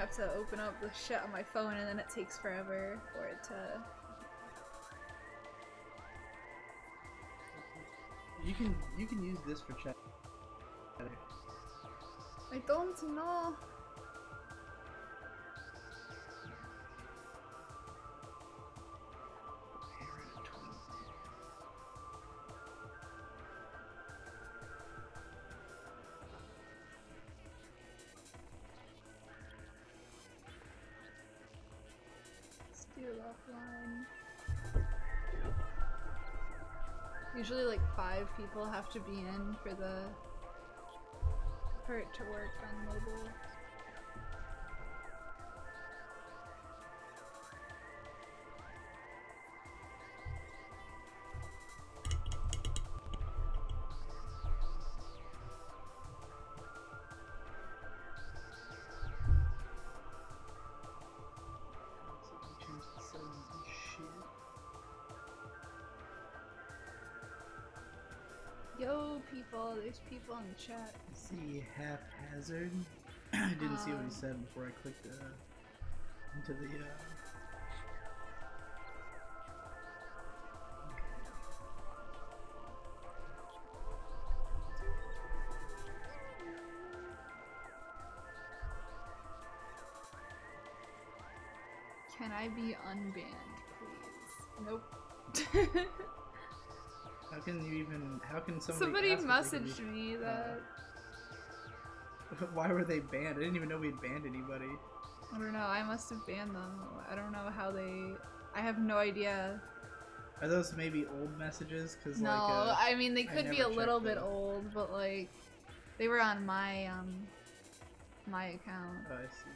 have to open up the shit on my phone and then it takes forever for it to... You can use this for chat. I don't know. Let's do it offline. Usually like 5 people have to be in for it to work on mobile. Yo, people, there's people in the chat. See, haphazard. I didn't see what he said before I clicked into the. Can I be unbanned, please? Nope. How can you even? How can somebody? Somebody messaged me that. Why were they banned? I didn't even know we'd banned anybody. I don't know. I must have banned them. I don't know how they. I have no idea. Are those maybe old messages? Cause no, like, I mean they could be a little bit old, but like they were on my my account. Oh, I see.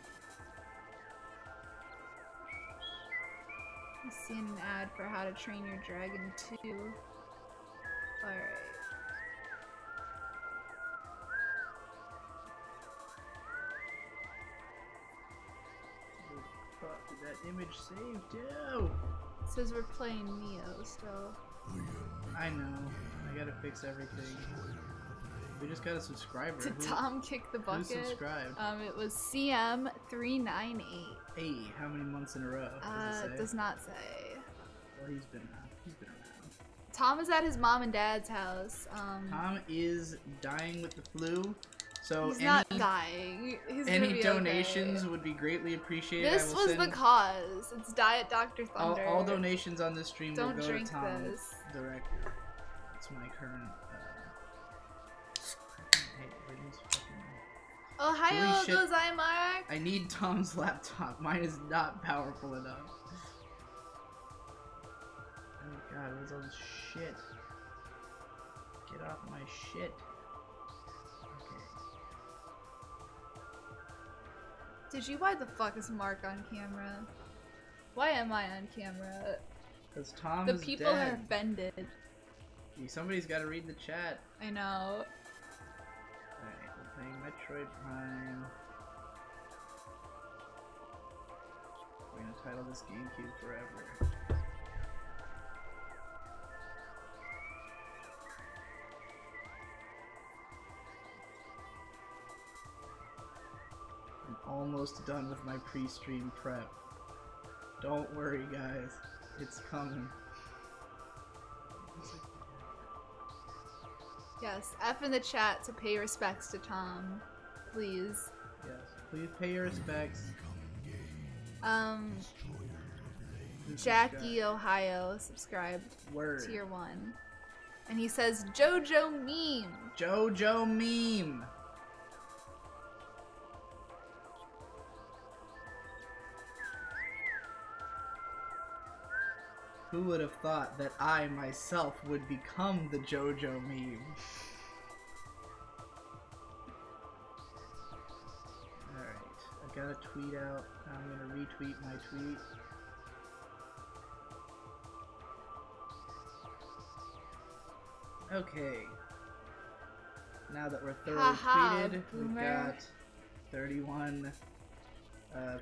I've seen an ad for How to Train Your Dragon 2. Alright. Fuck, did that image save too? It says we're playing Neo still. I know. I gotta fix everything. We just got a subscriber. Did Tom kick the bucket? Who subscribed? It was CM398. Hey, how many months in a row? Does it say? It does not say. Well, he's been around. Tom is at his mom and dad's house. Tom is dying with the flu, so he's not dying. He's any donations would be greatly appreciated. This was the cause. It's Diet Dr. Thunder. All donations on this stream will go to Tom this. directly. It's my current. Ohio gozaimasu! I need Tom's laptop. Mine is not powerful enough. Oh god, what's all this shit? Get off my shit. Okay. Did you? Why the fuck is Mark on camera? Why am I on camera? Because Tom the is people dead. have bended. Somebody's got to read the chat. I know. Alright, we're playing Metroid Prime. We're gonna title this GameCube Forever. I'm almost done with my pre-stream prep. Don't worry, guys. It's coming. Yes, F in the chat to pay respects to Tom. Please. Yes, please pay your respects. Jackie Ohio subscribed. Word. Tier 1. And he says, JoJo meme! JoJo meme! Who would have thought that I, myself, would become the JoJo meme? Alright, I got a tweet out. I'm gonna retweet my tweet. Okay. Now that we're thoroughly tweeted, we've got 31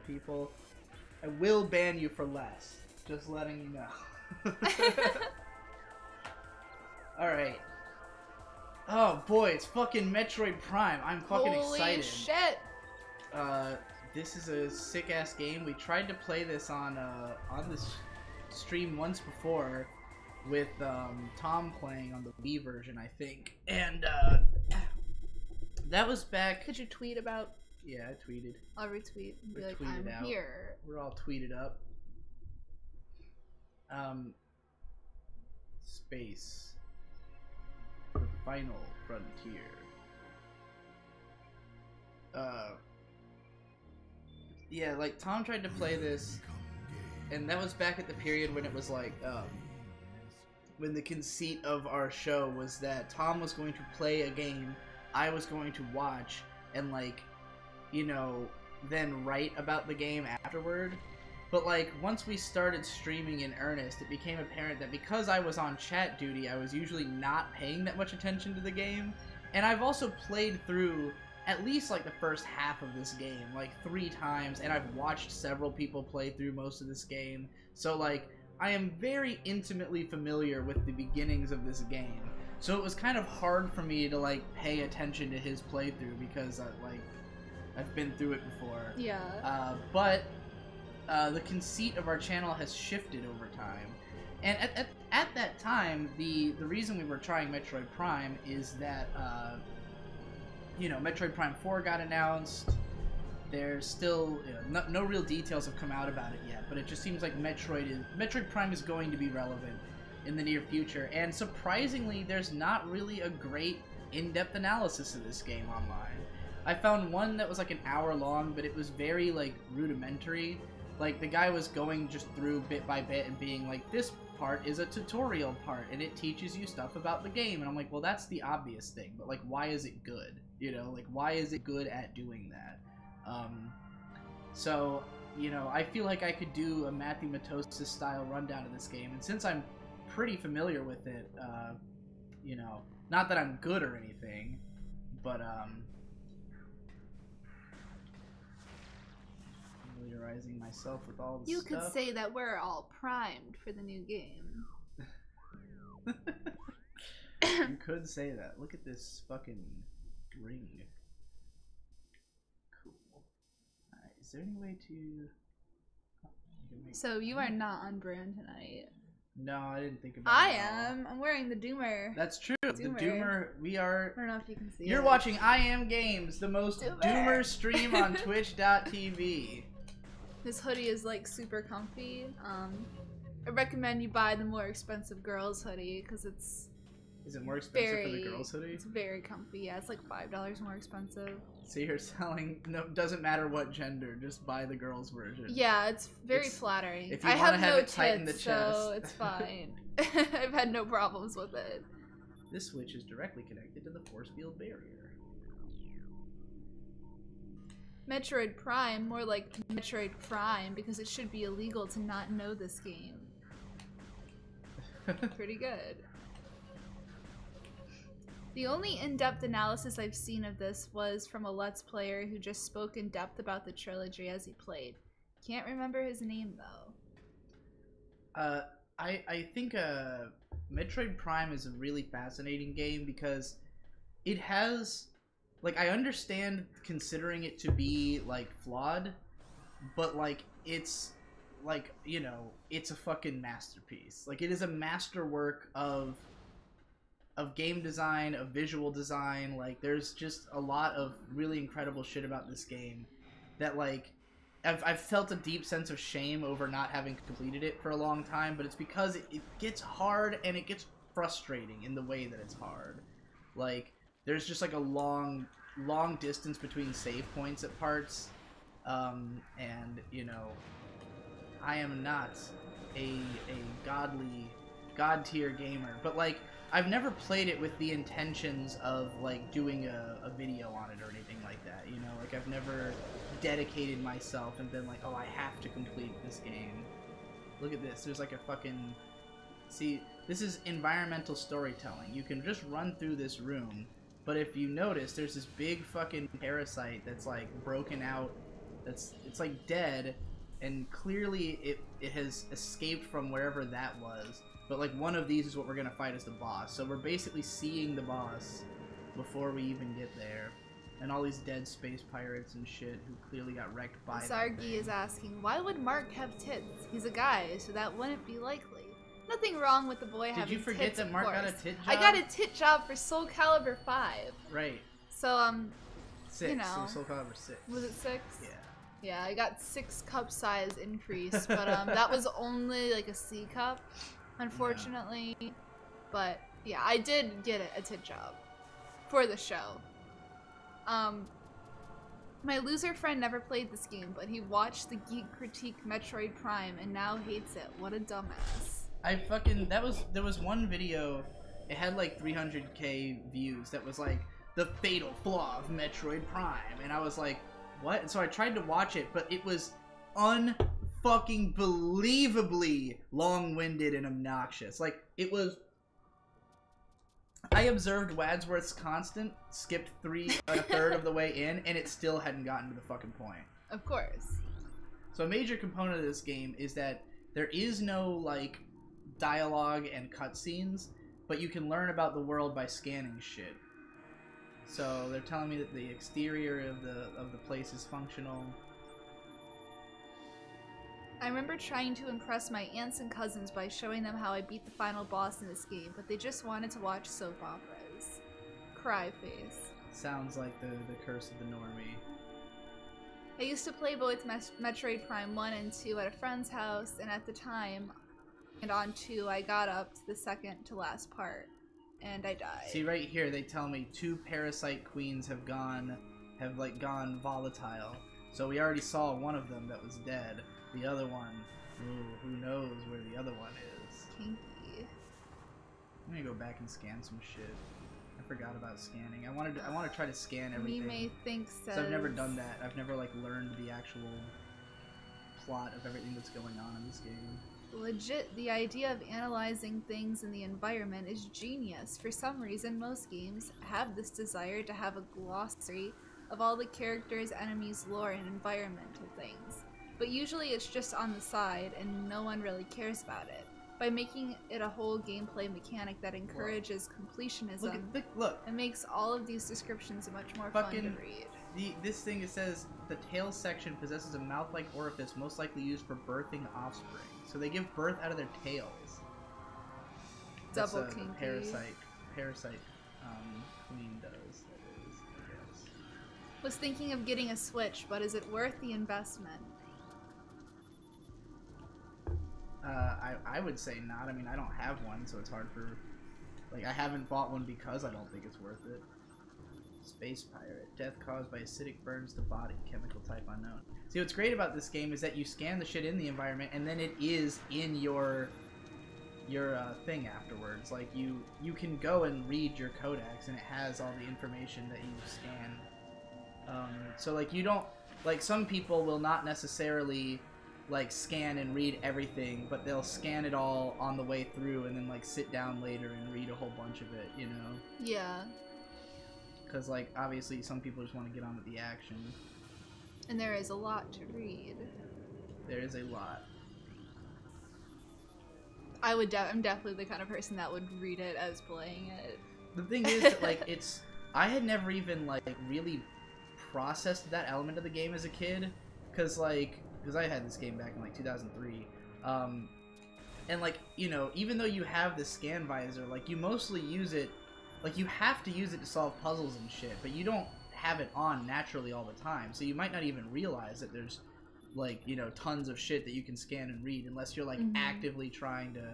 people. I will ban you for less. Just letting you know. Alright. Oh boy, it's fucking Metroid Prime. I'm fucking excited. Holy shit! this is a sick-ass game. We tried to play this on this stream once before with Tom playing on the Wii version, I think. And that was back... Could you tweet about... Yeah, I tweeted. I'll retweet and be like, tweeted I'm out. here. We're all tweeted up. Space. The final frontier. Yeah, like, Tom tried to play this, and that was back at the period when it was like, when the conceit of our show was that Tom was going to play a game, I was going to watch, and, like, you know, then write about the game afterward. But, like, once we started streaming in earnest, it became apparent that because I was on chat duty, I was usually not paying that much attention to the game. And I've also played through at least, like, the first half of this game, like, 3 times, and I've watched several people play through most of this game. So, like, I am very intimately familiar with the beginnings of this game. So it was kind of hard for me to, like, pay attention to his playthrough because, I've been through it before. Yeah. But the conceit of our channel has shifted over time. And at that time, the reason we were trying Metroid Prime is that, you know, Metroid Prime 4 got announced. There's still, you know, no real details have come out about it yet, but it just seems like Metroid Prime is going to be relevant in the near future. And surprisingly, there's not really a great in-depth analysis of this game online. I found one that was like an hour long, but it was very, like, rudimentary. Like, the guy was going just through bit by bit and being like, this part is a tutorial part, and it teaches you stuff about the game. And I'm like, well, that's the obvious thing, but, like, why is it good? You know, like, why is it good at doing that? So, you know, I feel like I could do a Matthew Matosis style rundown of this game, and since I'm pretty familiar with it, you know, not that I'm good or anything, but, familiarizing myself with all the You stuff. could say that we're all primed for the new game. You could say that. Look at this fucking ring. Cool. Alright, is there any way to... So you are not on brand tonight. No, I didn't think about it. I am. I'm wearing the Doomer. That's true. The Doomer, we are... I don't know if you can see You're it. watching I Am Games, the most Doomer stream on Twitch.tv. This hoodie is, like, super comfy. I recommend you buy the more expensive girls hoodie because it's... Is it more expensive for the girls hoodie? It's very comfy. Yeah, it's like $5 more expensive. So you're selling... No, doesn't matter what gender, just buy the girls version. Yeah, it's very flattering. If you I want to have have no it tight in the tits, chest. so it's fine. I've had no problems with it. This switch is directly connected to the force field barrier. Metroid Prime, more like Metroid Prime, because it should be illegal to not know this game. Pretty good. The only in-depth analysis I've seen of this was from a Let's Player who just spoke in depth about the trilogy as he played. Can't remember his name, though. I think Metroid Prime is a really fascinating game because it has... Like, I understand considering it to be, like, flawed, but, like, it's, like, you know, it's a fucking masterpiece. Like, it is a masterwork of game design, of visual design. Like, there's just a lot of really incredible shit about this game that, like, I've felt a deep sense of shame over not having completed it for a long time, but it's because it gets hard and it gets frustrating in the way that it's hard. Like, there's just, like, a long distance between save points at parts, and, you know, I am not a god-tier gamer, but, like, I've never played it with the intentions of, like, doing a video on it or anything like that, you know? Like, I've never dedicated myself and been like, oh, I have to complete this game. Look at this, there's, like, a fucking... See, this is environmental storytelling. You can just run through this room, but if you notice, there's this big fucking parasite that's, like, broken out, it's, like, dead, and clearly it has escaped from wherever that was. But, like, one of these is what we're gonna fight as the boss. So we're basically seeing the boss before we even get there. And all these dead space pirates and shit who clearly got wrecked by Sargi is asking, why would Mark have tits? He's a guy, so that wouldn't be likely. Nothing wrong with the boy having tits. Did you forget that Mark got a tit job? I got a tit job for Soul Calibur 5. Right. So, 6. you know. So Soul Calibur 6. Was it 6? Yeah. Yeah, I got 6 cup size increase, but that was only like a C cup, unfortunately. Yeah. But yeah, I did get a tit job for the show. My loser friend never played this game, but he watched the geek critique Metroid Prime and now hates it. What a dumbass. There was one video, it had like 300k views that was like, the fatal flaw of Metroid Prime, and I was like, what? And so I tried to watch it, but it was unfucking believably long-winded and obnoxious. Like, it was... I observed Wadsworth's Constant, skipped a third of the way in, and it still hadn't gotten to the fucking point. Of course. So a major component of this game is that there is no, like, dialogue and cutscenes, but you can learn about the world by scanning shit. So they're telling me that the exterior of the place is functional. I remember trying to impress my aunts and cousins by showing them how I beat the final boss in this game, but they just wanted to watch soap operas. Cry face. Sounds like the curse of the normie. I used to play both Metroid Prime 1 and 2 at a friend's house, and at the time, and on 2, I got up to the second to last part, and I died. See, right here, they tell me 2 parasite queens have gone volatile. So we already saw one of them that was dead. The other one, ooh, who knows where the other one is. Kinky. I'm gonna go back and scan some shit. I forgot about scanning. I want to try to scan everything. Me may think so. I've never done that. I've never like learned the actual plot of everything that's going on in this game. Legit, the idea of analyzing things in the environment is genius. For some reason, most games have this desire to have a glossary of all the characters, enemies, lore, and environmental things. But usually it's just on the side, and no one really cares about it. By making it a whole gameplay mechanic that encourages completionism, look. It makes all of these descriptions much more fun to read. This thing, it says, the tail section possesses a mouth-like orifice most likely used for birthing offspring. So they give birth out of their tails. Double kinky. Parasite queen does, that is, I guess. Was thinking of getting a Switch, but is it worth the investment? I would say not. I mean, I don't have one, so it's hard for... Like, I haven't bought one because I don't think it's worth it. Space pirate. Death caused by acidic burns to body. Chemical type unknown. See, what's great about this game is that you scan the shit in the environment, and then it is in your thing afterwards. Like, you can go and read your codex, and it has all the information that you scan. So, like, you don't... Like, some people will not necessarily... like scan and read everything, but they'll scan it all on the way through and then like sit down later and read a whole bunch of it, you know? Yeah. Because like obviously some people just want to get on with the action. And there is a lot to read. There is a lot. I'm definitely the kind of person that would read it as playing it. The thing is that like I had never even like really processed that element of the game as a kid, because I had this game back in like 2003, and like, you know, even though you have the scan visor, like you mostly use it, like you have to use it to solve puzzles and shit, but you don't have it on naturally all the time, so you might not even realize that there's like, you know, tons of shit that you can scan and read unless you're like actively trying to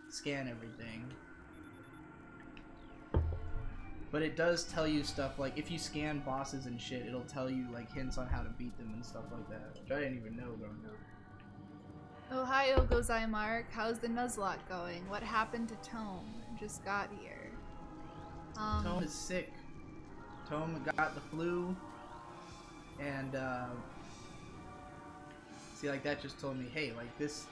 scan everything. But it does tell you stuff, like, if you scan bosses and shit, it'll tell you, like, hints on how to beat them and stuff like that, which I didn't even know growing up. Ohio Gozai Mark, how's the Nuzlocke going? What happened to Tome? Just got here. Tome is sick. Tome got the flu, and, see, like, that just told me, hey, like, this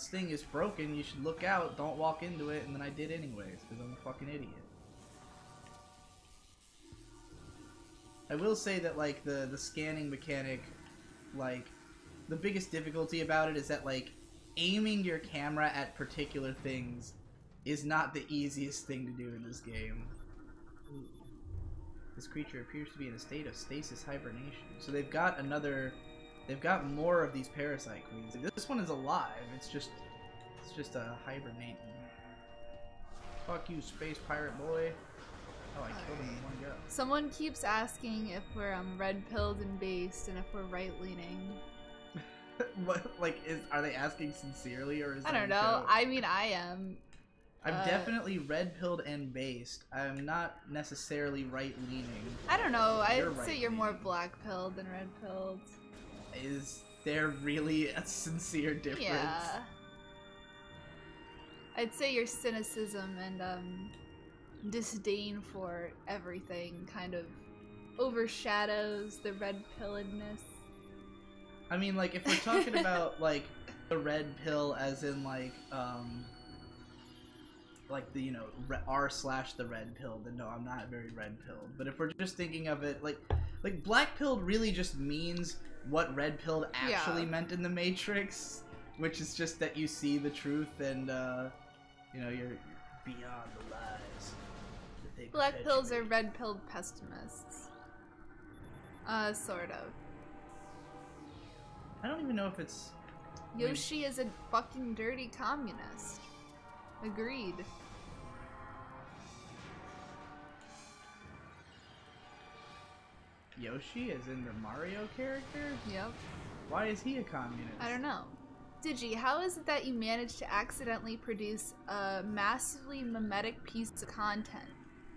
thing is broken, you should look out, don't walk into it, and then I did anyways, because I'm a fucking idiot. I will say that, like, the scanning mechanic, like, the biggest difficulty about it is that, like, aiming your camera at particular things is not the easiest thing to do in this game. This creature appears to be in a state of stasis hibernation. So they've got another... They've got more of these parasite queens. This one is alive. It's just a hibernating. Fuck you, space pirate boy. Oh, I killed him in one go. Someone keeps asking if we're red-pilled and based, and if we're right-leaning. What? Like, are they asking sincerely, or is I don't know. I mean, I am. I'm definitely red-pilled and based. I'm not necessarily right-leaning. I don't know. I'd say you're more black-pilled than red-pilled. Is there really a sincere difference? Yeah. I'd say your cynicism and disdain for everything kind of overshadows the red-pilledness. I mean, like, if we're talking about, like, the red pill as in, like the, you know, r/the red pill, then no, I'm not very red-pilled. But if we're just thinking of it, like black-pilled really just means what red-pilled actually meant in the Matrix, which is just that you see the truth and, you know, you're beyond the lies. Black pills are red-pilled pessimists. Sort of. I don't even know if it's... Yoshi is a fucking dirty communist. Agreed. Yoshi is in the Mario character? Yep. Why is he a communist? I don't know. Digi, how is it that you managed to accidentally produce a massively mimetic piece of content?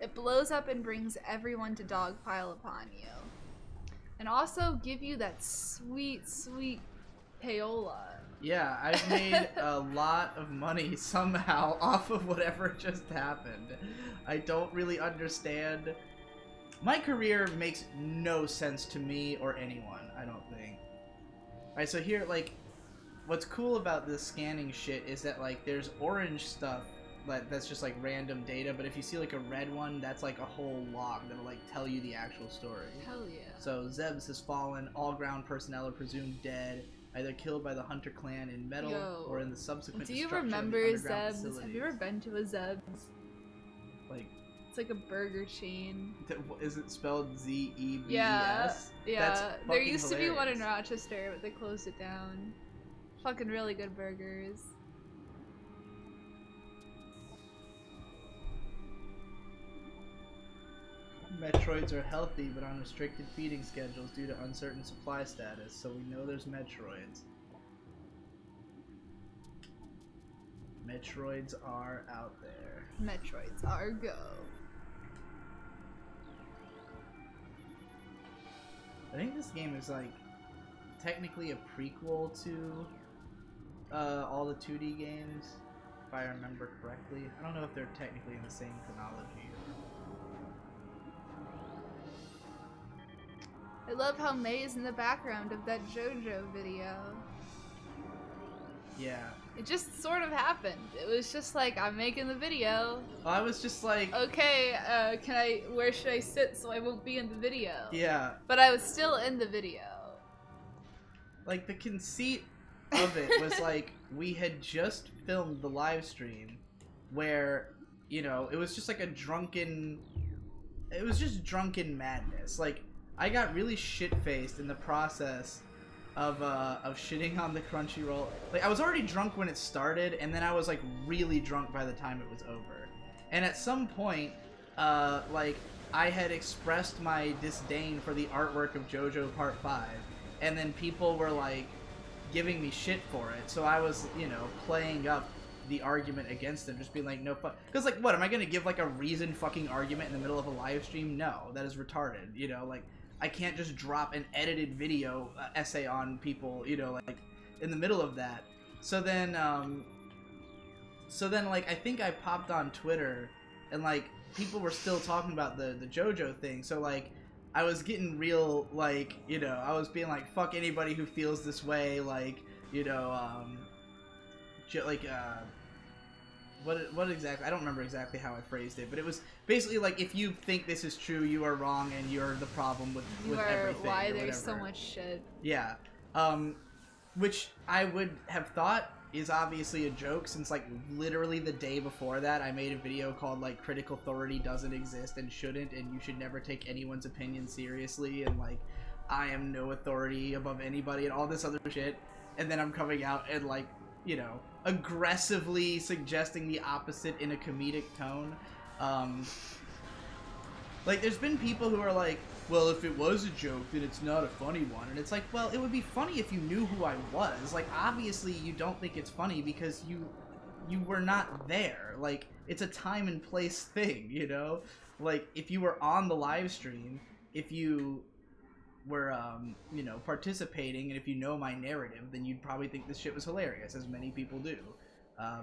It blows up and brings everyone to dogpile upon you. And also give you that sweet, sweet payola. Yeah, I've made a lot of money somehow off of whatever just happened. I don't really understand. My career makes no sense to me or anyone, I don't think. Alright, so here, like, what's cool about this scanning shit is that, like, there's orange stuff that's just, like, random data, but if you see, like, a red one, that's, like, a whole log that'll, like, tell you the actual story. Hell yeah. So, Zebs has fallen, all ground personnel are presumed dead, either killed by the Hunter clan in metal or in the subsequent destruction of the underground Zebs? facilities. Have you ever been to a Zebs? Like... It's like a burger chain. Is it spelled Z-E-B-E-S? Yeah. That's There used to be one in hilarious. Rochester, but they closed it down. Fucking really good burgers. Metroids are healthy, but on restricted feeding schedules due to uncertain supply status, so we know there's Metroids. Metroids are out there. Metroids are go. I think this game is, like, technically a prequel to all the 2D games, if I remember correctly. I don't know if they're technically in the same chronology. I love how May is in the background of that JoJo video. Yeah. It just sort of happened. It was just like, I'm making the video. Well, I was just like... Okay, where should I sit so I won't be in the video? Yeah. But I was still in the video. Like, the conceit of it was like, we had just filmed the live stream where, you know, it was just like a drunken... It was just drunken madness. Like, I got really shit-faced in the process of shitting on the Crunchyroll. Like, I was already drunk when it started, and then I was, like, really drunk by the time it was over. And at some point, like, I had expressed my disdain for the artwork of JoJo Part 5, and then people were, like, giving me shit for it. So I was, you know, playing up the argument against them, just being like, no fuck. Because, like, what, am I gonna give, like, a reasoned fucking argument in the middle of a live stream? No, that is retarded, you know, like... I can't just drop an edited video essay on people, you know, like, in the middle of that. So then, like, I think I popped on Twitter, and, like, people were still talking about the JoJo thing, so, like, I was getting real, like, you know, I was being like, fuck anybody who feels this way, like, you know, what exactly, I don't remember exactly how I phrased it, but it was basically like, if you think this is true, you are wrong, and you're the problem with everything. Why there's so much shit. Yeah. Which I would have thought is obviously a joke, since like literally the day before that I made a video called like critical authority doesn't exist and shouldn't, and you should never take anyone's opinion seriously, and like I am no authority above anybody and all this other shit. And then I'm coming out and like, you know, aggressively suggesting the opposite in a comedic tone. Like, there's been people who are like, well, if it was a joke, then it's not a funny one. And it's like, well, it would be funny if you knew who I was. Like, obviously you don't think it's funny because you were not there. Like, it's a time and place thing, you know? Like, if you were on the live stream, if you were, you know, participating, and if you know my narrative, then you'd probably think this shit was hilarious, as many people do.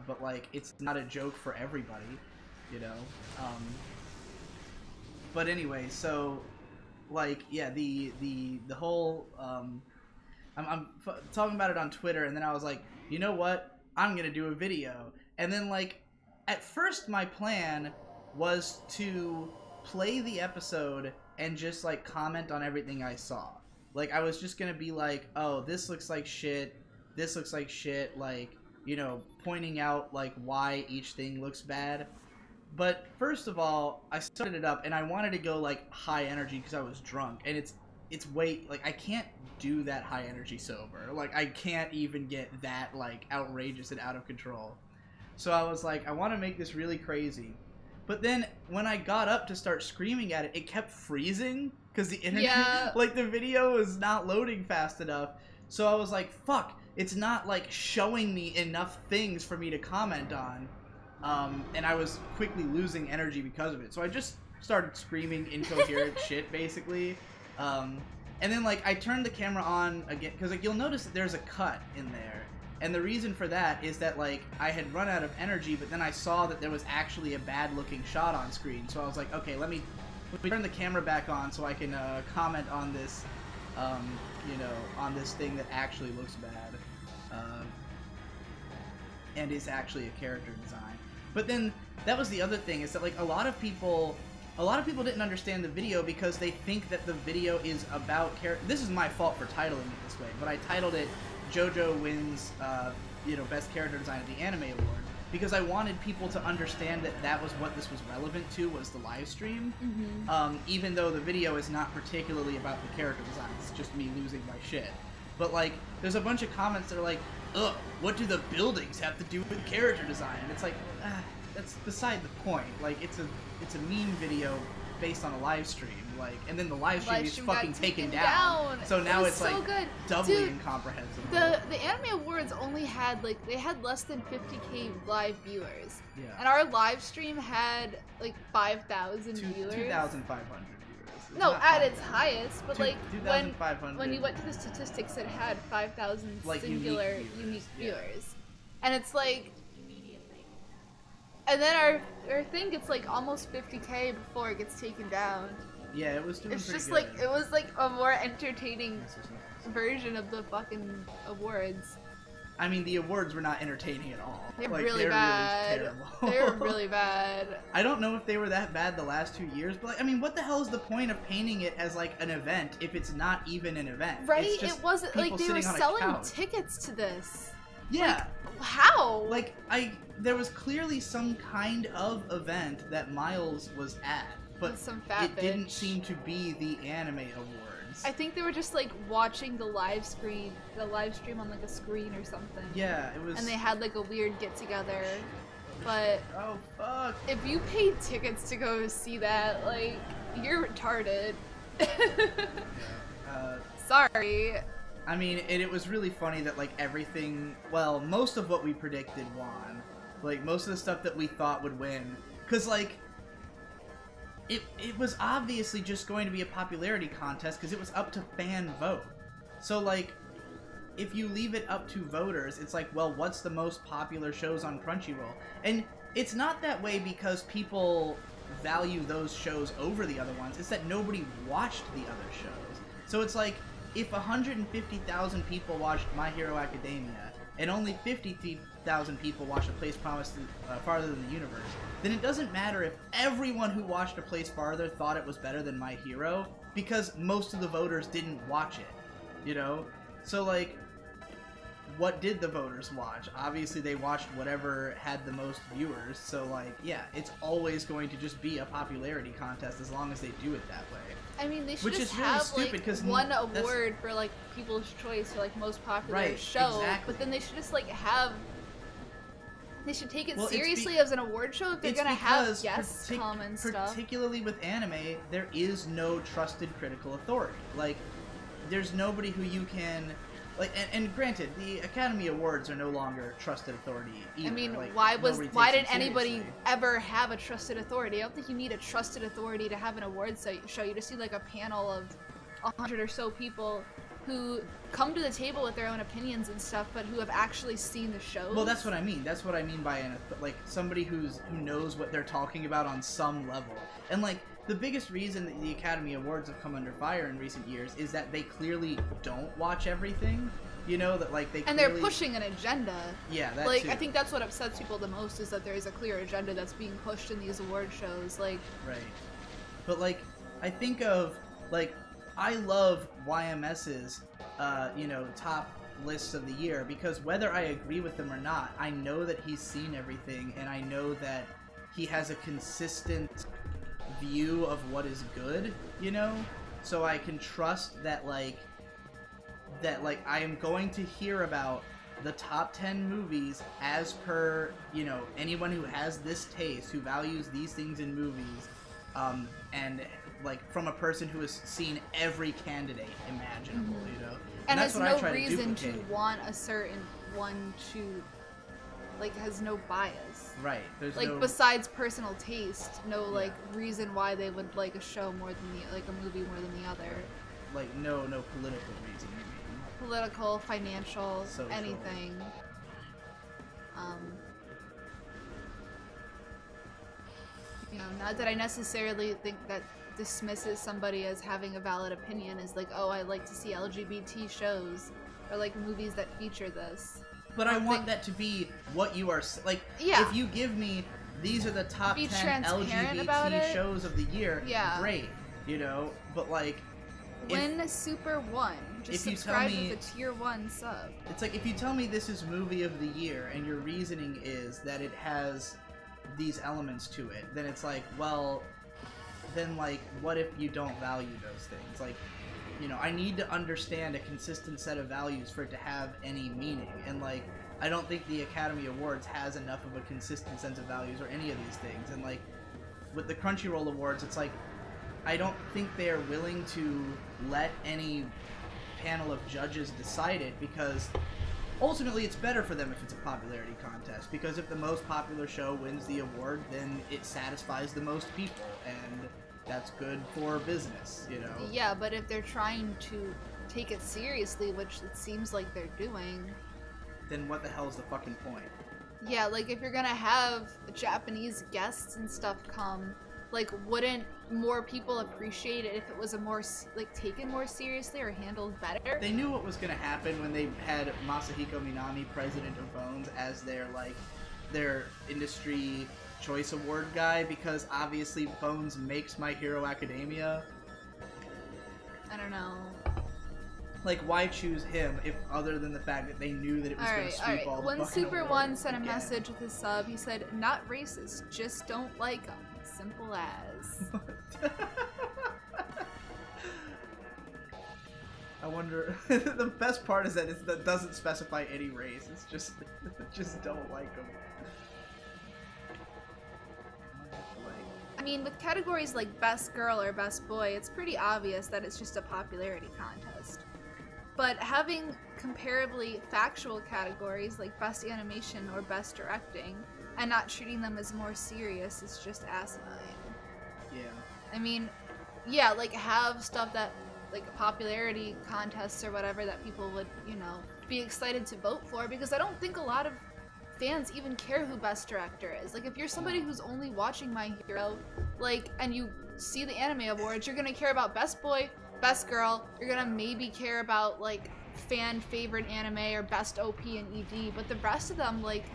But, like, it's not a joke for everybody, you know? But anyway, so, like, yeah, the whole, I'm talking about it on Twitter, and then I was like, you know what? I'm gonna do a video. And then, like, at first my plan was to play the episode and just, like, comment on everything I saw. Like, I was just gonna be like, oh, this looks like shit, this looks like shit, like, you know, pointing out, like, why each thing looks bad. But first of all, I started it up, and I wanted to go, like, high energy because I was drunk, and it's way, like, I can't do that high energy sober. Like, I can't even get that, like, outrageous and out of control. So I was like, I want to make this really crazy. But then, when I got up to start screaming at it, it kept freezing, because the internet, like, the video is not loading fast enough. So I was like, fuck, it's not, like, showing me enough things for me to comment on. And I was quickly losing energy because of it. So I just started screaming incoherent shit, basically. And then, like, I turned the camera on again, because, like, you'll notice that there's a cut in there. And the reason for that is that, like, I had run out of energy, but then I saw that there was actually a bad-looking shot on screen. So I was like, okay, let me turn the camera back on so I can comment on this, you know, on this thing that actually looks bad. And is actually a character design. But then, that was the other thing, is that, like, a lot of people didn't understand the video because they think that the video is about character. This is my fault for titling it this way, but I titled it JoJo wins, you know, best character design at the Anime Award, because I wanted people to understand that that was what this was relevant to, was the live stream. Mm-hmm. Even though the video is not particularly about the character design, it's just me losing my shit. But, like, there's a bunch of comments that are like, ugh, what do the buildings have to do with character design? And it's like, that's beside the point. Like, it's a meme video based on a live stream. Like, and then the live stream is fucking taken down. So now it's like good. doubly Dude, incomprehensible. The Anime Awards only had, like, they had less than 50k live viewers. Yeah. And our live stream had, like, 5,000 viewers. 2,500 viewers. It's no, at its highest, but like when you went to the statistics, it had 5,000 like singular unique viewers. And it's like, and then our thing gets like almost 50k before it gets taken down. Yeah, it was doing It's pretty just good. like, it was like a more entertaining version of the fucking awards. I mean, the awards were not entertaining at all. They're like, really bad. Really They're really bad. I don't know if they were that bad the last 2 years, but, like, I mean, what the hell is the point of painting it as, like, an event if it's not even an event? Right? It's just it wasn't, like, they were selling tickets to this. Yeah. Like, how? Like, there was clearly some kind of event that Miles was at, but it didn't seem to be the Anime Awards. I think they were just like watching the live stream on like a screen or something. Yeah, it was. And they had like a weird get together. But oh fuck! If you paid tickets to go see that, like, you're retarded. Sorry. I mean, it was really funny that, like, everything. Well, most of what we predicted won. Like, most of the stuff that we thought would win, because, like, It was obviously just going to be a popularity contest because it was up to fan vote. So, like, if you leave it up to voters, it's like, well, what's the most popular shows on Crunchyroll? And it's not that way because people value those shows over the other ones. It's that nobody watched the other shows. So it's like, if 150,000 people watched My Hero Academia and only 50,000 people watched A Place Promised Farther Than the Universe, then it doesn't matter if everyone who watched A Place Farther thought it was better than My Hero, because most of the voters didn't watch it, you know? So, like, what did the voters watch? Obviously, they watched whatever had the most viewers. So, like, yeah, it's always going to just be a popularity contest as long as they do it that way. I mean, they should Which just is really have stupid, like one award for like People's Choice or like most popular show, exactly. but then they should just like have. They should take it Well, seriously as an award show if they're gonna have guests come and stuff. Particularly with anime, there is no trusted critical authority. Like, there's nobody who you can. Like, and granted, the Academy Awards are no longer trusted authority either. I mean, like, why didn't anybody seriously. ever have a trusted authority? I don't think you need a trusted authority to have an awards show. You just need like a panel of 100 or so people who come to the table with their own opinions and stuff, but who have actually seen the shows. Well, that's what I mean. That's what I mean by like somebody who knows what they're talking about on some level. And like the biggest reason that the Academy Awards have come under fire in recent years is that they clearly don't watch everything. You know, that like they they're pushing an agenda. Yeah, that like too. I think that's what upsets people the most is that there's a clear agenda that's being pushed in these award shows. Like, right. But like, I think of like, I love YMS's, you know, top lists of the year because whether I agree with them or not, I know that he's seen everything and I know that he has a consistent view of what is good, you know? So I can trust that like I am going to hear about the top 10 movies as per, you know, anyone who has this taste, who values these things in movies, and like from a person who has seen every candidate imaginable, you know? And that's has what I no try reason to to want a certain one to, like, has no bias. Right. There's like, no... besides personal taste, no, like, reason why they would like a show more than the, like, a movie more than the other. Like, no political reason, you mean? Political, financial, Social. anything. You know, not that I necessarily think that dismisses somebody as having a valid opinion is like, oh, I like to see LGBT shows or like movies that feature this. But I want that to be what you are like. Yeah. If you give me these are the top 10 LGBT shows of the year, yeah, great, you know. But like, when Super 1, just subscribe with a tier 1 sub. It's like if you tell me this is movie of the year and your reasoning is that it has these elements to it, then it's like, well, then like, what if you don't value those things? Like, you know, I need to understand a consistent set of values for it to have any meaning. And like, I don't think the Academy Awards has enough of a consistent sense of values or any of these things. And like, with the Crunchyroll Awards, it's like, I don't think they are willing to let any panel of judges decide it because ultimately it's better for them if it's a popularity contest, because if the most popular show wins the award, then it satisfies the most people, and that's good for business, you know? Yeah, but if they're trying to take it seriously, which it seems like they're doing, then what the hell is the fucking point? Yeah, like if you're gonna have Japanese guests and stuff come, like, wouldn't more people appreciate it if it was a more, like, taken more seriously or handled better? They knew what was going to happen when they had Masahiko Minami, president of Bones, as their, like, their industry choice award guy, because obviously Bones makes My Hero Academia. I don't know. Like, why choose him if other than the fact that they knew that it was going to sweep all the When fucking Super awards One sent a again. message with his sub, he said, "Not racist, just don't like them. Simple as." I wonder. The best part is that it doesn't specify any race. It's just don't like them. I mean, with categories like Best Girl or Best Boy, it's pretty obvious that it's just a popularity contest. But having comparably factual categories like Best Animation or Best Directing, and not treating them as more serious is just asinine. Yeah. I mean, yeah, like have stuff that, like popularity contests or whatever that people would, you know, be excited to vote for, because I don't think a lot of fans even care who Best Director is. Like, if you're somebody who's only watching My Hero, like, and you see the Anime Awards, you're gonna care about Best Boy, Best Girl, you're gonna maybe care about, like, fan favorite anime or Best OP and ED, but the rest of them, like,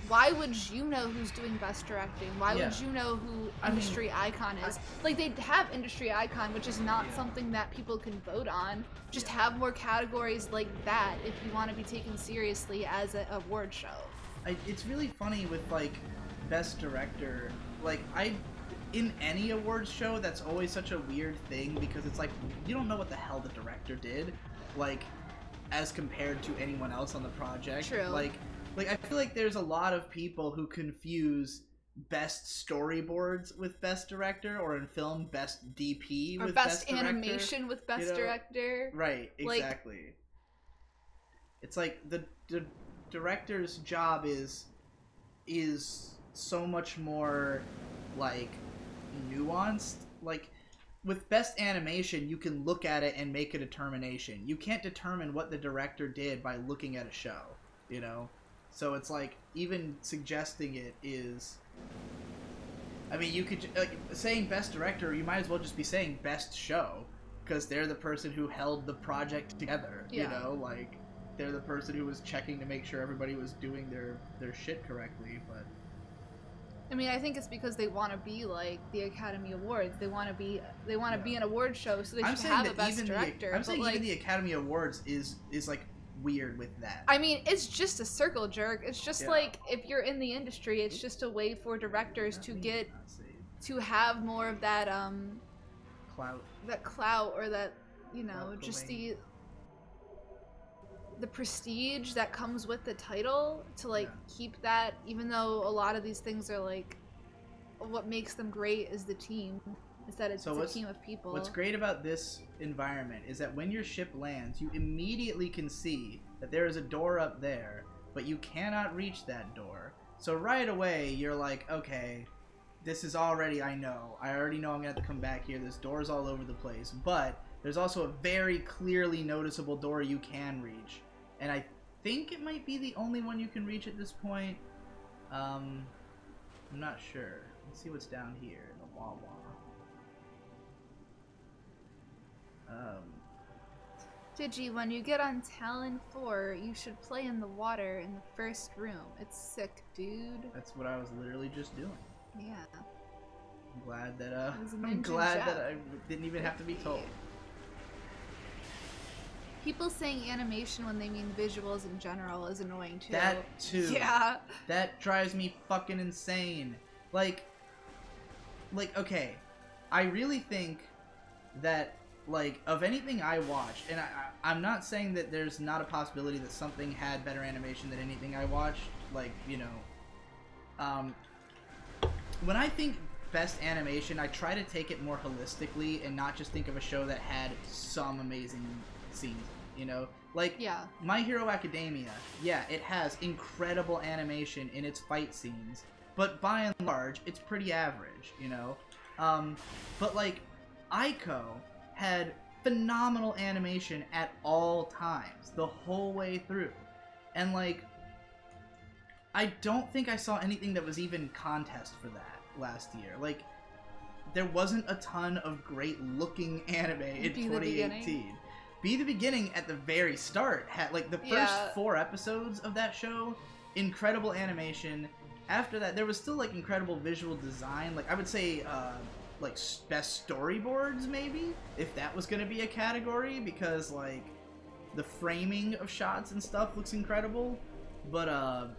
why would you know who's doing best directing? Why would you know who industry icon is? Like, they have industry icon, which is not something that people can vote on. Just have more categories like that if you want to be taken seriously as an award show. It's really funny with, like, best director. Like, in any awards show, that's always such a weird thing, because it's like, you don't know what the hell the director did, like, as compared to anyone else on the project. True. Like I feel like there's a lot of people who confuse best storyboards with best director, or in film, best DP with best director. Or best animation with best director. Right, exactly. Like, it's like the director's job is so much more, like, nuanced. Like, with best animation, you can look at it and make a determination. You can't determine what the director did by looking at a show, you know? So it's like, even suggesting it is... I mean, you could... Like, saying best director, you might as well just be saying best show, because they're the person who held the project together, you know? Like, they're the person who was checking to make sure everybody was doing their shit correctly, but... I mean, I think it's because they want to be like the Academy Awards. They want to be an award show, so they should have a best director. I'm saying even the Academy Awards is like weird with that. I mean, it's just a circle jerk. It's just like, if you're in the industry, it's just a way for directors to have more of that clout, or that, you know, just the prestige that comes with the title, to like keep that, even though a lot of these things are like, what makes them great is the team, is that it's a team of people. What's great about this environment is that when your ship lands, you immediately can see that there is a door up there, but you cannot reach that door. So right away you're like, okay, this is already, I already know I'm gonna have to come back here. There's doors all over the place, but there's also a very clearly noticeable door you can reach. And I think it might be the only one you can reach at this point. I'm not sure. Let's see what's down here in the Wawa. Digi, when you get on Talon 4, you should play in the water in the first room. It's sick, dude. That's what I was literally just doing. Yeah. I'm glad that I didn't even have to be told. People saying animation when they mean visuals in general is annoying too. That too. Yeah. That drives me fucking insane. Like, okay, I really think that, like, of anything I watched, and I'm not saying that there's not a possibility that something had better animation than anything I watched, like, you know, when I think best animation, I try to take it more holistically and not just think of a show that had some amazing scenes, you know? Like, My Hero Academia, it has incredible animation in its fight scenes, but by and large, it's pretty average, you know? But, like, Aiko had phenomenal animation at all times, the whole way through. And, like, I don't think I saw anything that was even contest for that last year. Like, there wasn't a ton of great-looking anime in 2018. Be the Beginning at the very start had, like, the first 4 episodes of that show, incredible animation. After that, there was still, like, incredible visual design. Like, I would say, like, best storyboards, maybe, if that was going to be a category, because, like, the framing of shots and stuff looks incredible. But,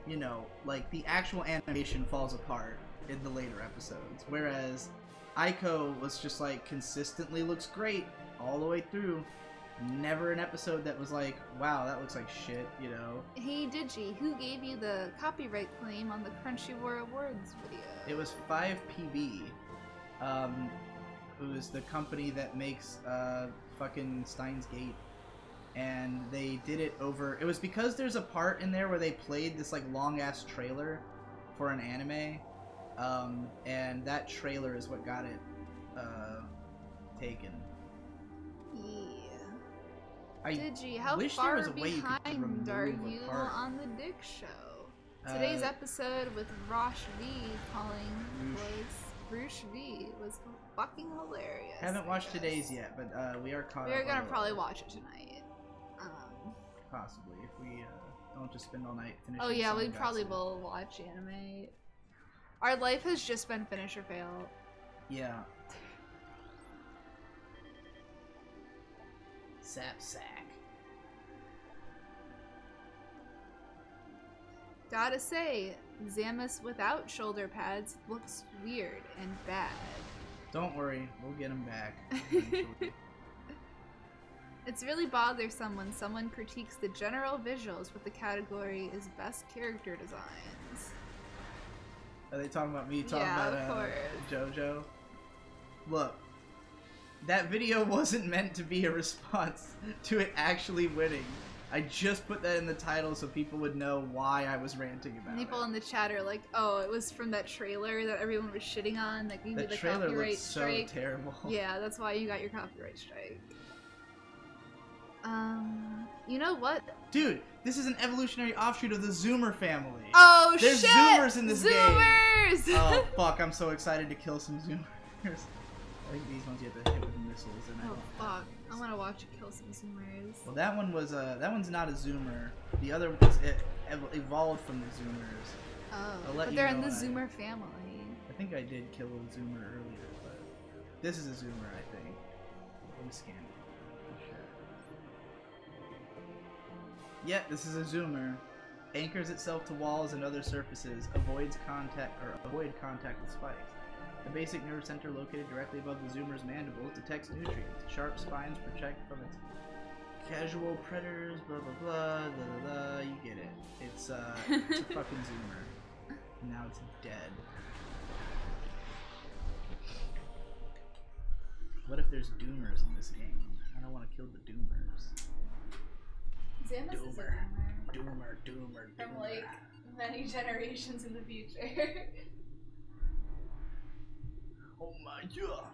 you know, like, the actual animation falls apart in the later episodes, whereas Aiko was just, like, consistently looks great all the way through. Never an episode that was like, wow, that looks like shit, you know? Hey Digi, who gave you the copyright claim on the Crunchyroll Awards video? It was 5PB, who's the company that makes fucking Steins Gate. And they did it over... It was because there's a part in there where they played this, like, long-ass trailer for an anime. And that trailer is what got it taken. Digi, how far behind are you on the Dick Show? Today's episode with Rosh V Roosh V was fucking hilarious. Haven't watched today's yet, but we are caught up. We're gonna probably watch it tonight. possibly, if we don't just spend all night finishing. Oh yeah, we Sangatsu. probably will watch anime. Our life has just been finish or fail. Yeah. Sap sack. Gotta say, Zamus without shoulder pads looks weird and bad. Don't worry, we'll get him back eventually. It's really bothersome when someone critiques the general visuals with the category is best character designs. Are they talking about me talking yeah, about JoJo? Look, that video wasn't meant to be a response to it actually winning. I just put that in the title so people would know why I was ranting about it. People in the chat are like, oh, it was from that trailer that everyone was shitting on that gave you the copyright strike. So terrible. Yeah, that's why you got your copyright strike. You know what? Dude, this is an evolutionary offshoot of the Zoomer family. Oh, There's shit! Zoomers in this Zoomers! game. Oh, fuck, I'm so excited to kill some Zoomers. I think these ones you have to hit with missiles. And oh, fuck. I want to watch you kill some Zoomers. Well, that one was, that one's not a Zoomer. The other was evolved from the Zoomers. Oh, but they're in the Zoomer family. I think I did kill a Zoomer earlier, but this is a Zoomer, I think. Let me scan it. Yeah, this is a Zoomer. Anchors itself to walls and other surfaces. Avoid contact with spikes. The basic nerve center located directly above the Zoomer's mandibles detects nutrients. Sharp spines protect from its casual predators. Blah blah blah. Blah blah blah. You get it. It's a fucking Zoomer. And now it's dead. What if there's Doomers in this game? I don't want to kill the Doomers. Zamus is a Doomer. Doomer. From like many generations in the future. Oh my god.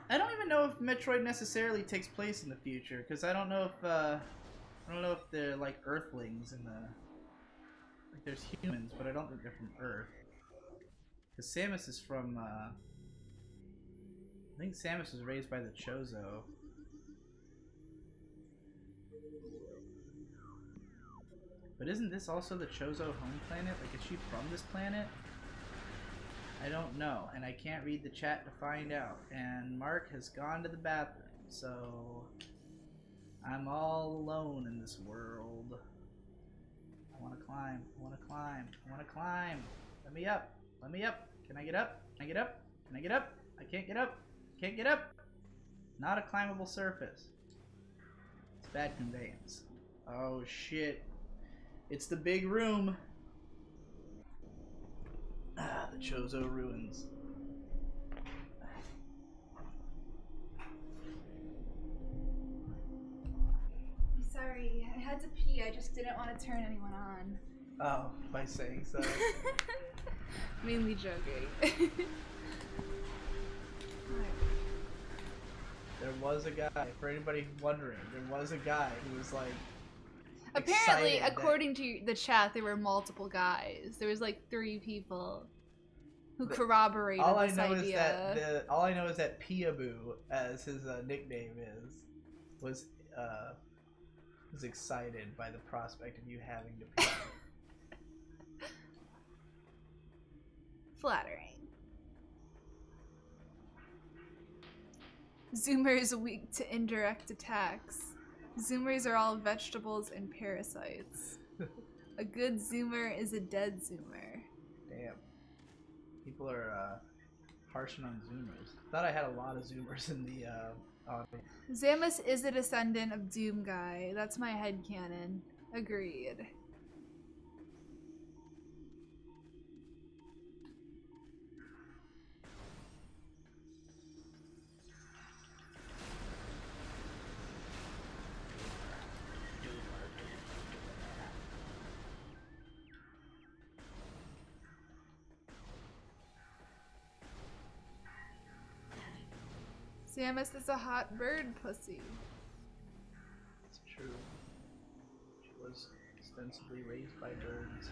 I don't even know if Metroid necessarily takes place in the future, because I don't know if they're like Earthlings in the like there's humans, but I don't think they're from Earth. Because Samus is from I think Samus was raised by the Chozo. But isn't this also the Chozo home planet? Like, is she from this planet? I don't know, and I can't read the chat to find out. And Mark has gone to the bathroom, so I'm all alone in this world. I want to climb. I want to climb. I want to climb. Let me up. Let me up. Can I get up? Can I get up? Can I get up? I can't get up. Can't get up. Not a climbable surface. It's bad conveyance. Oh shit. It's the big room. Ah, the Chozo ruins. I'm sorry, I had to pee. I just didn't want to turn anyone on. Oh, by saying so. Mainly joking. There was a guy, for anybody wondering, there was a guy who was like, apparently, according to the chat, there were multiple guys. There was like 3 people who corroborated this idea. All I know is that Peekaboo, as his nickname is, was excited by the prospect of you having to pee. Flattering. Zoomers weak to indirect attacks. Zoomers are all vegetables and parasites. A good Zoomer is a dead Zoomer. Damn. People are harshing on Zoomers. Thought I had a lot of Zoomers in the audience. Zamus is a descendant of Doom Guy. That's my headcanon. Agreed. Samus is a hot bird pussy. It's true. She was ostensibly raised by birds.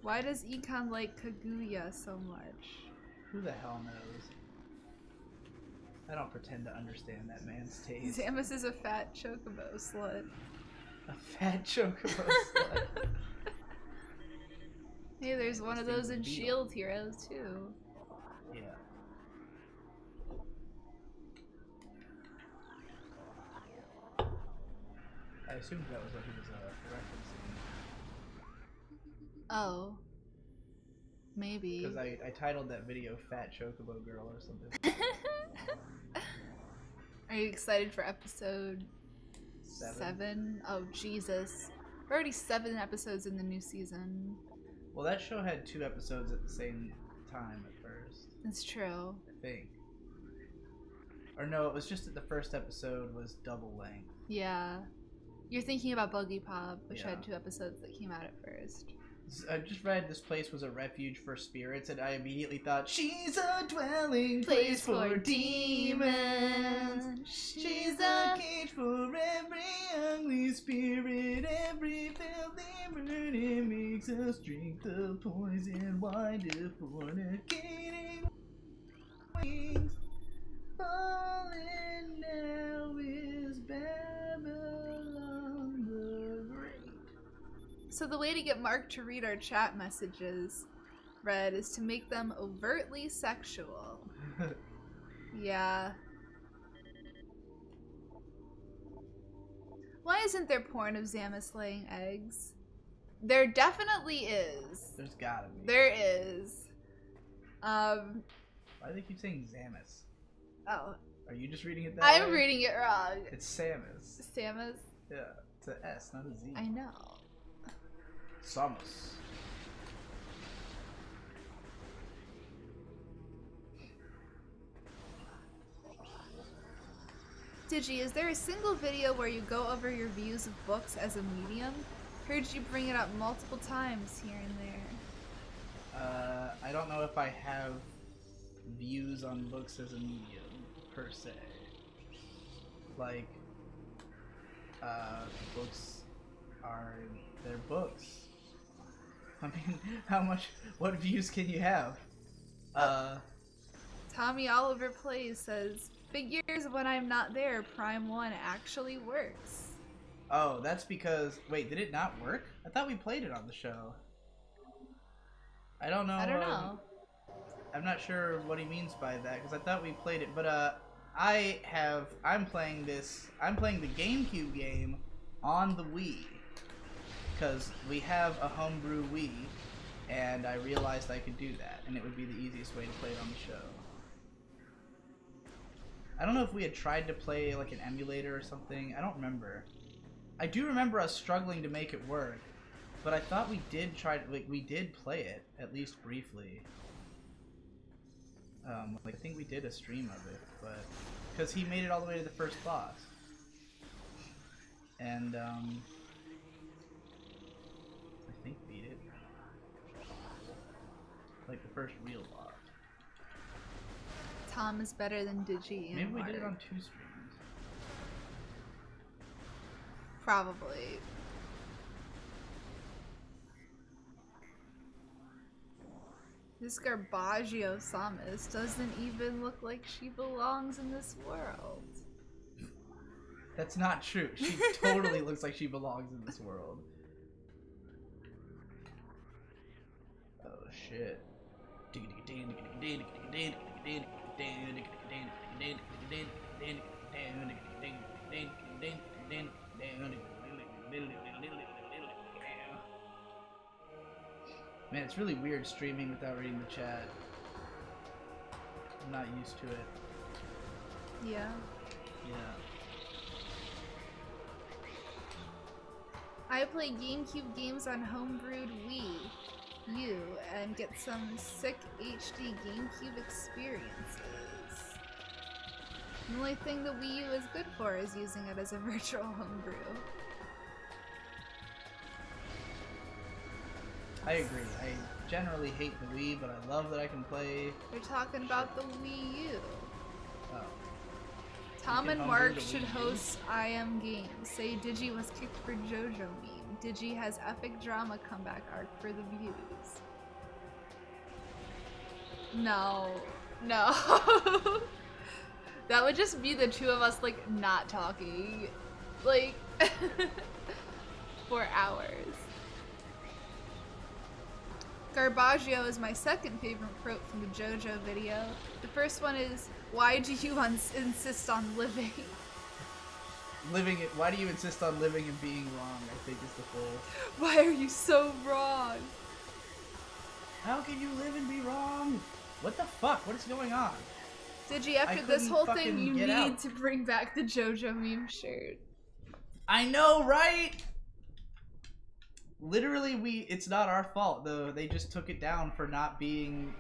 Why does Econ like Kaguya so much? Who the hell knows? I don't pretend to understand that man's taste. Samus is a fat chocobo slut. A fat chocobo slut. Hey, there's one of those in Shield Heroes too. Yeah. I assumed that was what he was referencing. Oh. Maybe. Because I titled that video Fat Chocobo Girl or something. Are you excited for episode 7? Oh, Jesus. We're already 7 episodes in the new season. Well, that show had 2 episodes at the same time at first. That's true. I think. Or no, it was just that the first episode was double length. Yeah. You're thinking about Buggy Pop, which Yeah. had 2 episodes that came out at first. I just read this place was a refuge for spirits, and I immediately thought, she's a dwelling place for demons. She's a cage for every ugly spirit, every filthy burden makes us drink the poison wine to fornicating wings. Falling now is Babylon the Great. So the way to get Mark to read our chat messages, Red, is to make them overtly sexual. Yeah. Why isn't there porn of Samus laying eggs? There definitely is. There's gotta be. There is. Why do they keep saying Samus? Oh. Are you just reading it that I'm way? reading it wrong. It's Samus. Samus? Yeah, it's an S, not a Z. I know. Samus. Digi, is there a single video where you go over your views of books as a medium? Heard you bring it up multiple times here and there. I don't know if I have views on books as a medium, per se. Like, books are, they're books. I mean, what views can you have? Tommy Oliver Plays says, figures when I'm not there, Prime 1 actually works. Oh, that's because, wait, did it not work? I thought we played it on the show. I don't know. I don't know. I'm not sure what he means by that, because I thought we played it, but I'm playing the GameCube game on the Wii, because we have a homebrew Wii, and I realized I could do that, and it would be the easiest way to play it on the show. I don't know if we had tried to play like an emulator or something. I don't remember. I do remember us struggling to make it work, but I thought we did try to, like, we did play it at least briefly. Like, I think we did a stream of it, but because he made it all the way to the first boss, and I think beat it, like the first real boss. Tom is better than Digi and Maybe we Mark. did it on 2 streams. Probably. This Garbaggio Samus doesn't even look like she belongs in this world. That's not true. She totally looks like she belongs in this world. Oh shit. Man, it's really weird streaming without reading the chat. I'm not used to it. Yeah. Yeah. I play GameCube games on homebrewed Wii U and get some sick HD GameCube experiences. The only thing the Wii U is good for is using it as a virtual homebrew. I agree. I generally hate the Wii, but I love that I can play. They're talking about the Wii U. Oh. Tom and homebrew Mark the should Wii U? host I Am Games. Say Digi was kicked for JoJo meme. Digi has epic drama comeback arc for the views. No. No. That would just be the two of us, like, not talking, like, for hours. Garbaggio is my second favorite quote from the JoJo video. The first one is, why do you insist on living? Why do you insist on living and being wrong, I think is the full. Why are you so wrong? How can you live and be wrong? What the fuck? What is going on? Digi, after this whole thing, you need to bring back the JoJo meme shirt. I know, right? Literally, it's not our fault, though. They just took it down for not being...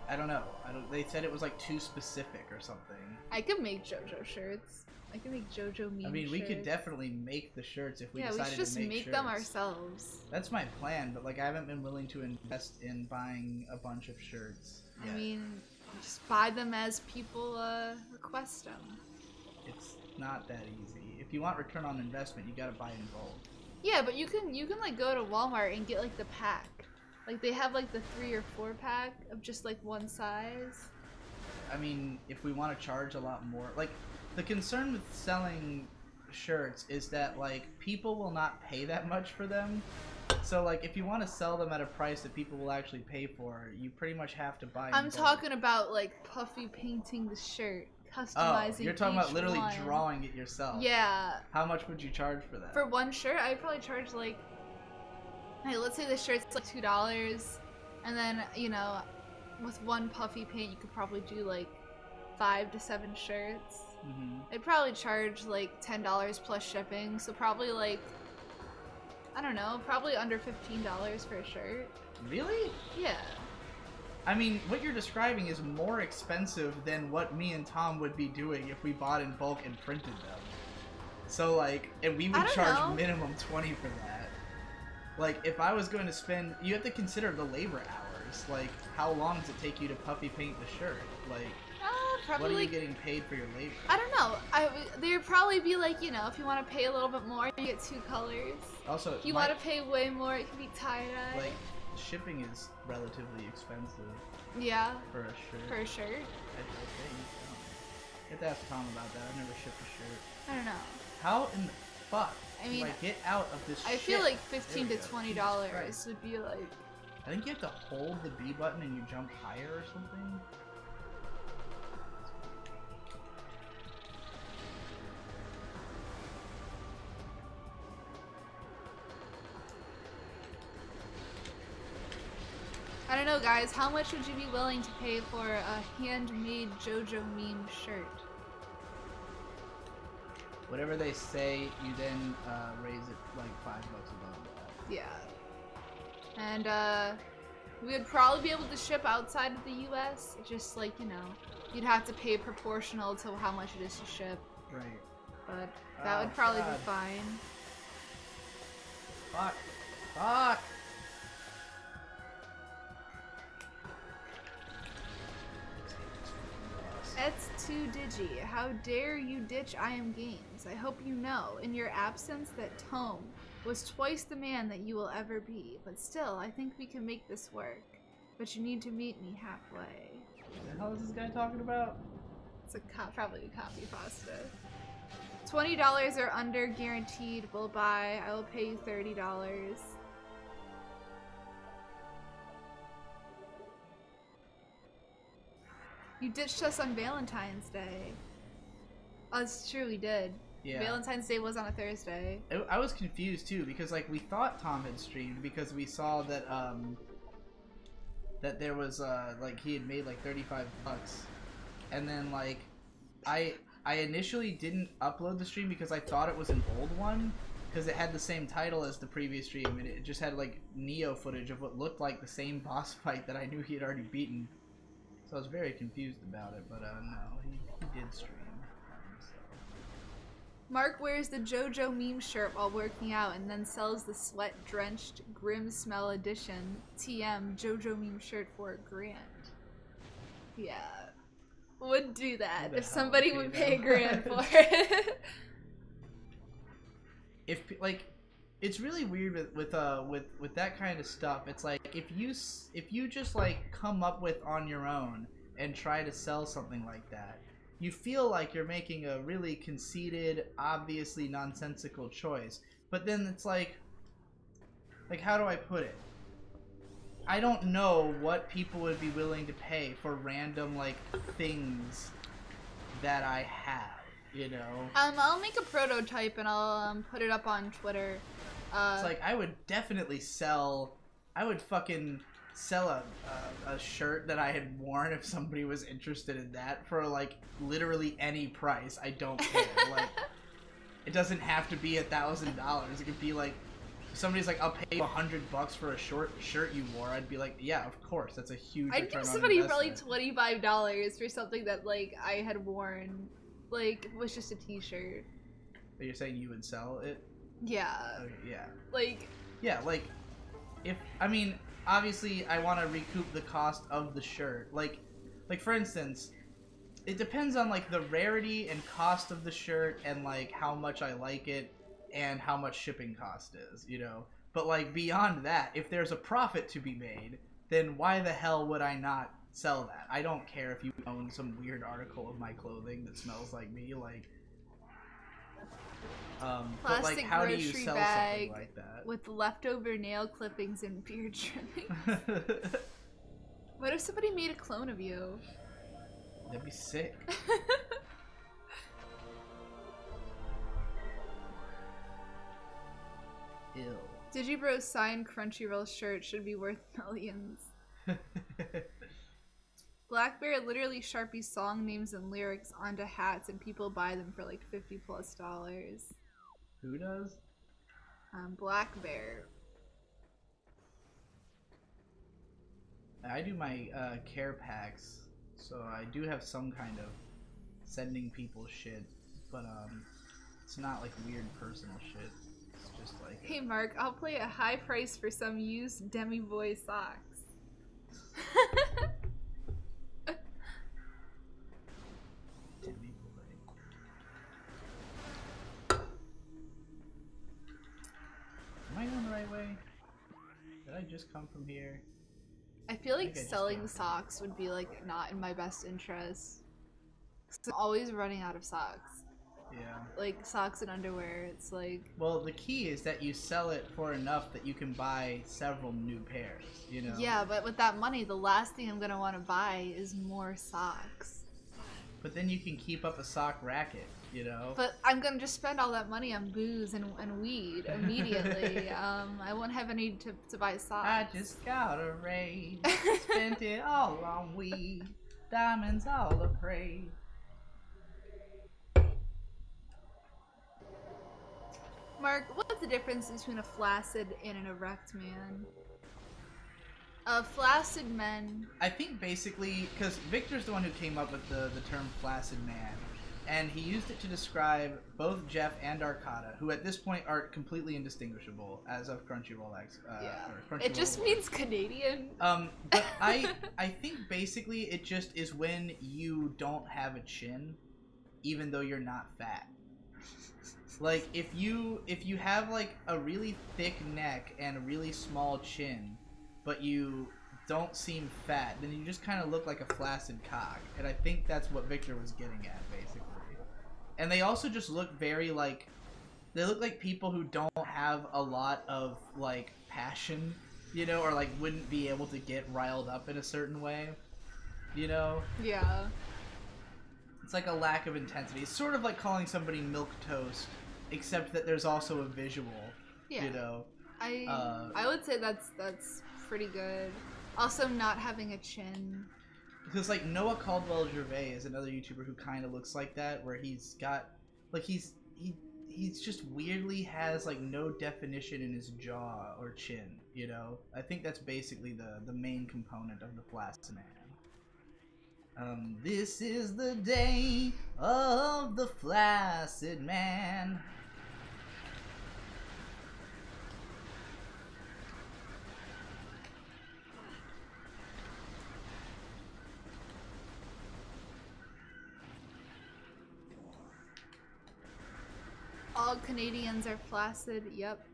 I don't know. They said it was, like, too specific or something. I could make JoJo shirts. I can make JoJo meme shirts. I mean, we could definitely make the shirts if we decided to make shirts. Yeah, we should just make them ourselves. That's my plan, but, like, I haven't been willing to invest in buying a bunch of shirts yet. I mean, just buy them as people request them. It's not that easy. If you want return on investment, you gotta buy in bulk. Yeah, but you can like go to Walmart and get like the pack. Like they have like the 3 or 4 pack of just like one size. I mean, if we want to charge a lot more, like the concern with selling shirts is that like people will not pay that much for them. So like if you want to sell them at a price that people will actually pay for, you pretty much have to buy. I'm talking about like Puffy painting the shirt. Customizing. Oh, you're talking about literally one. drawing it yourself. Yeah. How much would you charge for that? For one shirt, I'd probably charge like, hey, let's say the shirt's like $2, and then you know, with one Puffy paint, you could probably do like 5 to 7 shirts. I'd probably charge like $10 plus shipping, so probably like, I don't know, probably under $15 for a shirt. Really? Yeah. I mean, what you're describing is more expensive than what me and Tom would be doing if we bought in bulk and printed them. So, like, and we would charge minimum 20 for that. Like, if I was going to spend... You have to consider the labor hours. Like, how long does it take you to puffy paint the shirt? Like, probably what are you getting paid for your labor? I don't know. They would probably be like, you know, if you want to pay a little bit more, you get 2 colors. Also, if you want to pay way more, it could be tie-dye. Like, shipping is relatively expensive. Yeah. For a shirt. For a shirt? You have to ask Tom about that. I've never shipped a shirt. I don't know. How in the fuck do I get out of this I feel like $15 to $20 would be like... I think you have to hold the B button and you jump higher or something. I don't know, guys. How much would you be willing to pay for a handmade JoJo meme shirt? Whatever they say, you then raise it like $5 above that. Yeah. And we would probably be able to ship outside of the US. Just like, you know, you'd have to pay proportional to how much it is to ship. Right. But that would probably be fine. Fuck. Fuck! It's2Digi. How dare you ditch I Am Games? I hope you know, in your absence, that Tome was twice the man that you will ever be. But still, I think we can make this work. But you need to meet me halfway. What the hell is this guy talking about? It's probably a copy pasta. $20 or under guaranteed. Will buy. I will pay you $30. You ditched us on Valentine's Day. Oh, it's true, we did. Yeah. Valentine's Day was on a Thursday. I was confused too because like we thought Tom had streamed because we saw that that there was like he had made like $35, and then like I initially didn't upload the stream because I thought it was an old one because it had the same title as the previous stream and it just had like Neo footage of what looked like the same boss fight that I knew he had already beaten. So I was very confused about it, but no, he did stream. Mark wears the JoJo meme shirt while working out and then sells the sweat-drenched Grim Smell Edition TM JoJo meme shirt for $1,000. Yeah. Would do that if somebody would pay $1,000 for it. If like, it's really weird with that kind of stuff. It's like if you just like come up with on your own and try to sell something like that, you feel like you're making a really conceited, obviously nonsensical choice. But then it's like how do I put it? I don't know what people would be willing to pay for random, like, things that I have, you know? I'll make a prototype and I'll put it up on Twitter. It's like, I would definitely sell... I would fucking sell a shirt that I had worn if somebody was interested in that for, like, literally any price. I don't care. Like, it doesn't have to be $1,000. It could be, like, if somebody's like, I'll pay you $100 for a short shirt you wore, I'd be like, yeah, of course. That's a huge return on investment. I'd give somebody probably $25 for something that, like, I had worn. Like, it was just a t-shirt. But you're saying you would sell it? Yeah. Okay, yeah. Like... Yeah, like, if... I mean, obviously, I want to recoup the cost of the shirt. Like, for instance, it depends on, like, the rarity and cost of the shirt and, like, how much I like it and how much shipping cost is, you know? But, like, beyond that, if there's a profit to be made, then why the hell would I not sell that? I don't care if you own some weird article of my clothing that smells like me, like... but, like, how do you sell something like that? With leftover nail clippings and beard trimmings. What if somebody made a clone of you? That'd be sick. Ew. Digibro's signed Crunchyroll shirt should be worth millions. Black Bear literally Sharpies song names and lyrics onto hats and people buy them for like $50+. Who does? Black Bear. I do my care packs, so I do have some kind of sending people shit, but it's not like weird personal shit. It's just like hey Mark, I'll play a high price for some used Demi Boy socks. Demi Boy. Am I going the right way? Did I just come from here? I feel like selling socks would be like not in my best interest. I'm always running out of socks. Yeah. Like socks and underwear, it's like... Well, the key is that you sell it for enough that you can buy several new pairs, you know? Yeah, but with that money, the last thing I'm gonna want to buy is more socks. But then you can keep up a sock racket, you know? But I'm gonna just spend all that money on booze and weed immediately. I won't have any to buy socks. I just got a raise, spent it all on weed, diamonds all a praise. Mark, what's the difference between a flaccid and an erect man? Flaccid men... I think basically, because Victor's the one who came up with the term flaccid man, and he used it to describe both Jeff and Arcata, who at this point are completely indistinguishable as of Crunchyroll X. Crunchyroll it just means Canadian. But I think basically it just is when you don't have a chin, even though you're not fat. Like, if you have, like, a really thick neck and a really small chin, but you don't seem fat, then you just kind of look like a flaccid cock. And I think that's what Victor was getting at, basically. And they also just look very, like... They look like people who don't have a lot of, like, passion, you know? Or, like, wouldn't be able to get riled up in a certain way, you know? Yeah. It's like a lack of intensity. It's sort of like calling somebody milquetoast, except that there's also a visual, you know? I would say that's pretty good. Also, not having a chin. Because, like, Noah Caldwell-Gervais is another YouTuber who kind of looks like that, where he's got, like, he's just weirdly has, like, no definition in his jaw or chin, you know? I think that's basically the main component of the flaccid man. This is the day of the flaccid man. All Canadians are flaccid, yep.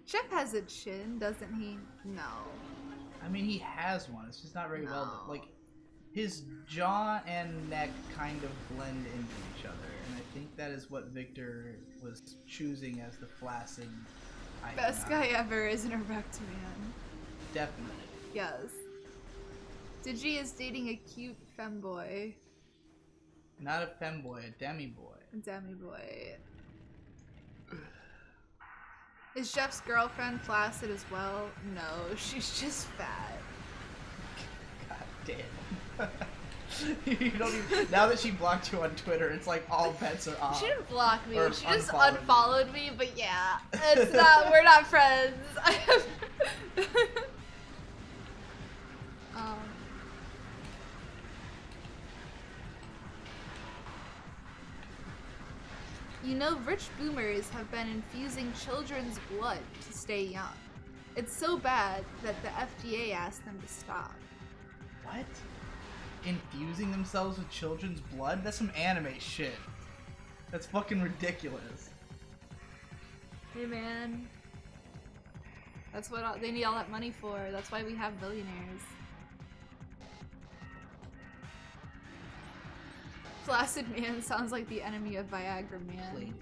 Jeff has a chin, doesn't he? No. I mean, he has one. It's just not very well, like... His jaw and neck kind of blend into each other, and I think that is what Victor was choosing as the flaccid icon. Best guy ever is an erect man. Definitely. Yes. Digi is dating a cute femboy. Not a femboy, a demi-boy. A demi-boy. Is Jeff's girlfriend flaccid as well? No, she's just fat. God damn. You don't even, now that she blocked you on Twitter, it's like all bets are off. She didn't block me, she just unfollowed unfollowed me, but yeah. It's not, we're not friends. You know, rich boomers have been infusing children's blood to stay young. It's so bad that the FDA asked them to stop. What? Infusing themselves with children's blood? That's some anime shit. That's fucking ridiculous. Hey man. That's what they need all that money for. That's why we have billionaires. Flaccid man sounds like the enemy of Viagra man. Please.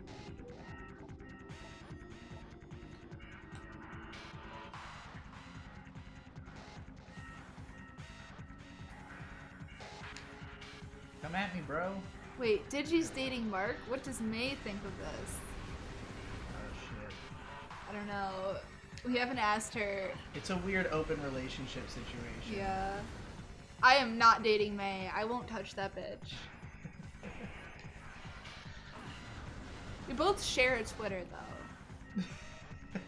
Come at me, bro. Wait, Digi's dating Mark? What does May think of this? Oh shit. I don't know. We haven't asked her. It's a weird open relationship situation. Yeah. I am not dating May. I won't touch that bitch. We both share a Twitter, though.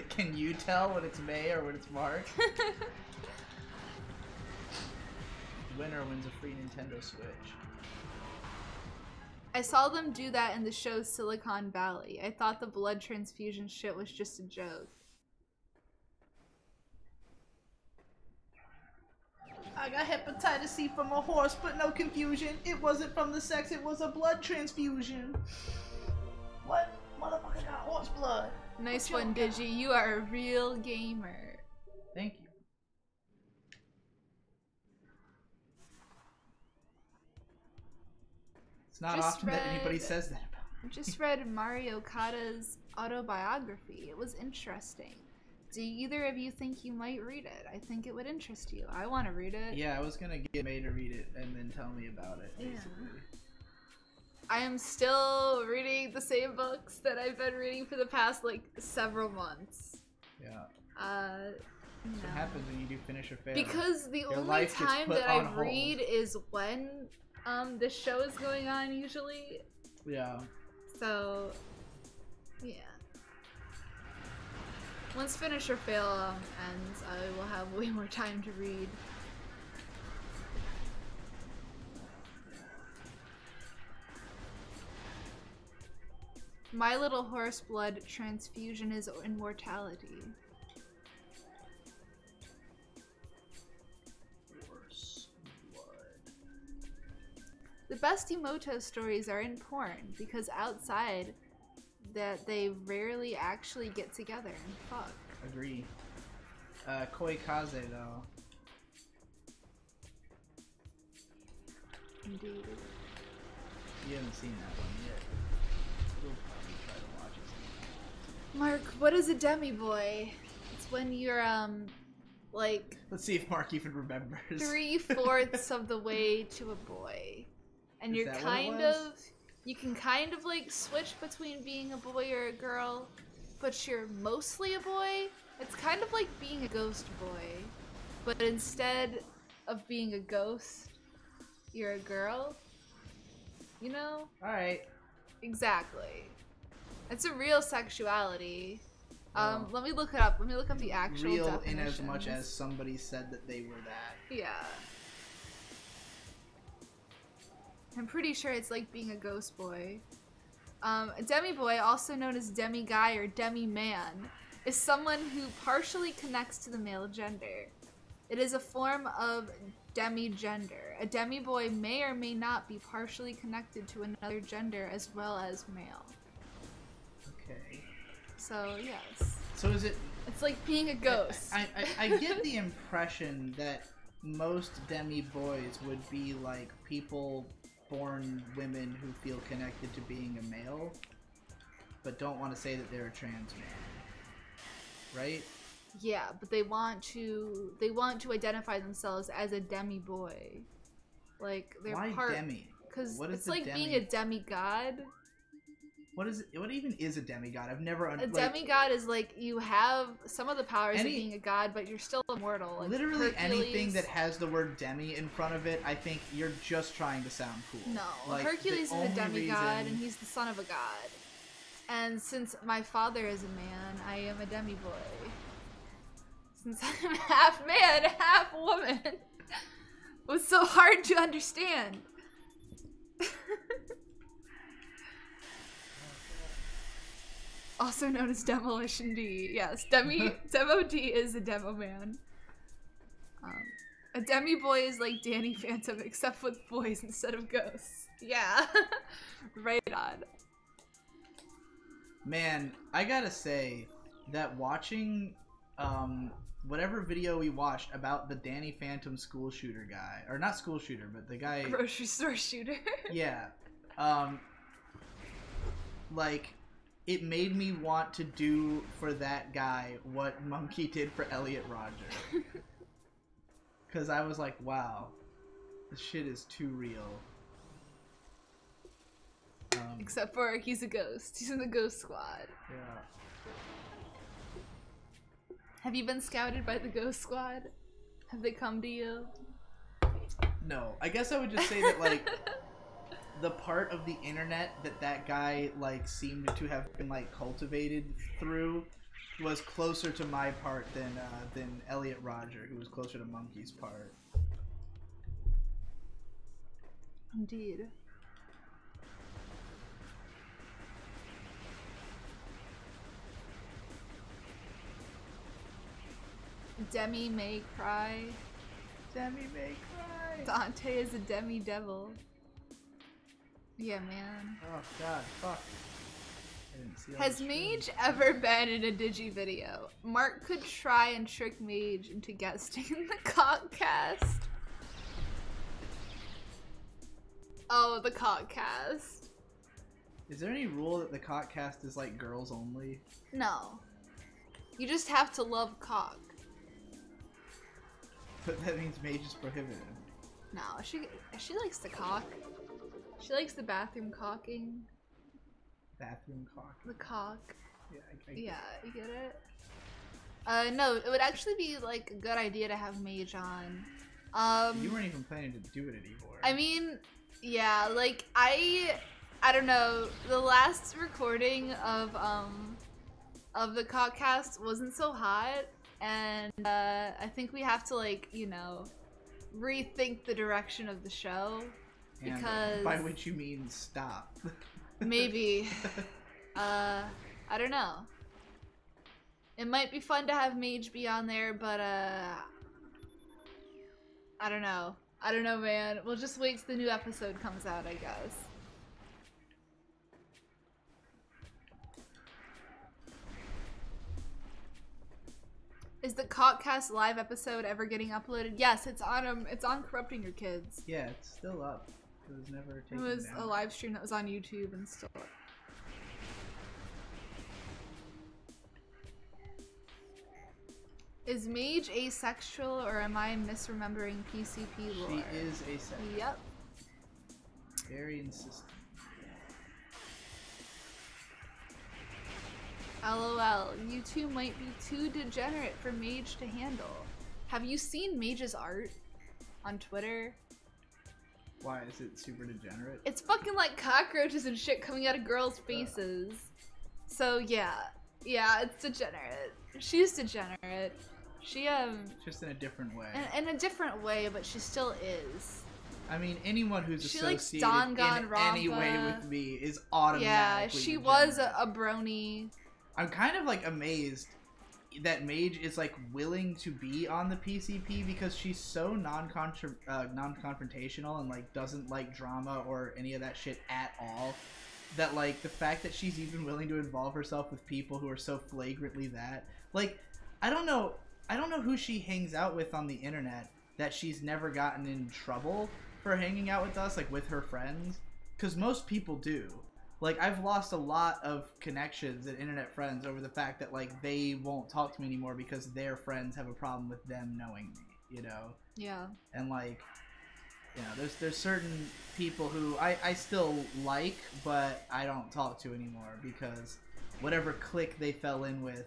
Can you tell when it's May or when it's Mark? Winner wins a free Nintendo Switch. I saw them do that in the show Silicon Valley. I thought the blood transfusion shit was just a joke. I got hepatitis C from a horse, but no confusion. It wasn't from the sex, it was a blood transfusion. What? Motherfucker got horse blood. Nice one, Digi. You are a real gamer. Thank you. It's not often that anybody says that about me. Just read Mario Kata's autobiography. It was interesting. Do either of you think you might read it? I think it would interest you. I want to read it. Yeah, I was gonna get May to read it and then tell me about it, basically. Yeah. I am still reading the same books that I've been reading for the past, like, several months. Yeah. No. What happens when you do finish or fail? Because the only time that I read is when the show is going on, usually. Yeah. So, yeah. Once Finish or Fail ends, I will have way more time to read. My Little Horse Blood transfusion is immortality. Horse blood. The best Emoto stories are in porn because outside that they rarely actually get together and fuck. Agree. Koi Kaze though. Indeed. You haven't seen that one yet. We'll probably try to watch it. Mark, what is a demi-boy? It's when you're, like... Let's see if Mark even remembers. 3/4 of the way to a boy. And you're kind of... You can kind of, like, switch between being a boy or a girl, but you're mostly a boy. It's kind of like being a ghost boy. But instead of being a ghost, you're a girl. You know? Alright. Exactly. It's a real sexuality. Let me look it up. Let me look up the actual real definitions. in as much as somebody said that they were that. Yeah. I'm pretty sure it's like being a ghost boy. A demi-boy, also known as demi-guy or demi-man, is someone who partially connects to the male gender. It is a form of demi-gender. A demi-boy may or may not be partially connected to another gender as well as male. Okay. So, yes. So is it... It's like being a ghost. I get the impression that most demi boys would be like people born women who feel connected to being a male, but don't want to say that they're a trans man, right? Yeah, but they want to identify themselves as a demi boy, like they're Why part. demi? Because it's the like demi? being a demigod. What is it? What even is a demigod? I've never. A demigod is like you have some of the powers of being a god, but you're still immortal. Like literally Hercules. anything that has the word demi in front of it, I think you're just trying to sound cool. No, like, Hercules is a demigod, and he's the son of a god. And since my father is a man, I am a demi boy. Since I'm half man, half woman, it was so hard to understand. Also known as Demolition D. Yes, Demo D is a demo man. A demi boy is like Danny Phantom, except with boys instead of ghosts. Yeah, right on. Man, I gotta say that watching whatever video we watched about the Danny Phantom school shooter guy, or not school shooter, but the guy grocery store shooter. Yeah, like it made me want to do for that guy what Monkey did for Elliot Rodger. Because I was like, wow, this shit is too real. Except for he's a ghost. He's in the ghost squad. Yeah. Have you been scouted by the ghost squad? Have they come to you? No. I guess I would just say that, like, the part of the internet that guy, like, seemed to have been, like, cultivated through was closer to my part than Elliot Rodger, who was closer to Monkey's part. Indeed. Demi may cry. Demi may cry. Dante is a demi devil. Yeah, man. Oh god, fuck. I didn't see all Has this Mage shit. ever been in a Digi video? Mark could try and trick Mage into guesting in the Cockcast. Oh, the Cockcast. Is there any rule that the Cockcast is like girls only? No. You just have to love cock. But that means Mage is prohibited. No, she likes the cock. She likes the bathroom cocking. Bathroom cock. The cock. Yeah, Yeah, you get it? No, it would actually be like a good idea to have Mage on. You weren't even planning to do it anymore. I mean, yeah, like I don't know. The last recording of the Cockcast wasn't so hot, and I think we have to, like, you know, rethink the direction of the show. And Because by which you mean stop. maybe. I don't know. It might be fun to have Mage be on there, but I don't know. I don't know, man. We'll just wait till the new episode comes out, I guess. Is the Cockcast live episode ever getting uploaded? Yes, it's on Corrupting Your Kids. Yeah, it's still up. It was never It taken was down. a live stream that was on YouTube and still. Is Mage asexual, or am I misremembering PCP lore? She is asexual. Yep. Very insistent. LOL, you two might be too degenerate for Mage to handle. Have you seen Mage's art on Twitter? Why is it super degenerate? It's fucking like cockroaches and shit coming out of girls' faces. So yeah, it's degenerate. She's degenerate. She Just in a different way. in a different way, but she still is. I mean, anyone who's She likes associated in any way Danganronpa. with me is automatically Yeah, she degenerate. was a brony. I'm kind of like amazed that Mage is like willing to be on the PCP because she's so non-confrontational and like doesn't like drama or any of that shit at all. That like the fact that she's even willing to involve herself with people who are so flagrantly that, like, I don't know who she hangs out with on the internet that she's never gotten in trouble for hanging out with us, like with her friends, because most people do. Like, I've lost a lot of connections and internet friends over the fact that, like, they won't talk to me anymore because their friends have a problem with them knowing me, you know? Yeah. And, like, you know, there's certain people who I still like, but I don't talk to anymore because whatever clique they fell in with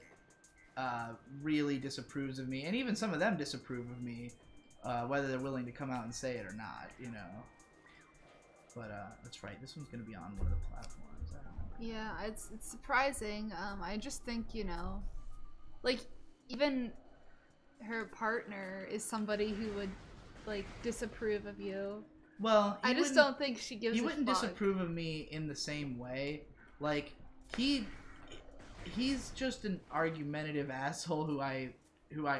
really disapproves of me. And even some of them disapprove of me, whether they're willing to come out and say it or not, you know? But that's right. This one's gonna be on one of the platforms. I don't know. Yeah, it's surprising. I just think, you know, like, even her partner is somebody who would, like, disapprove of you. Well, I just don't think she gives a fuck. He wouldn't disapprove of me in the same way. Like, he's just an argumentative asshole who I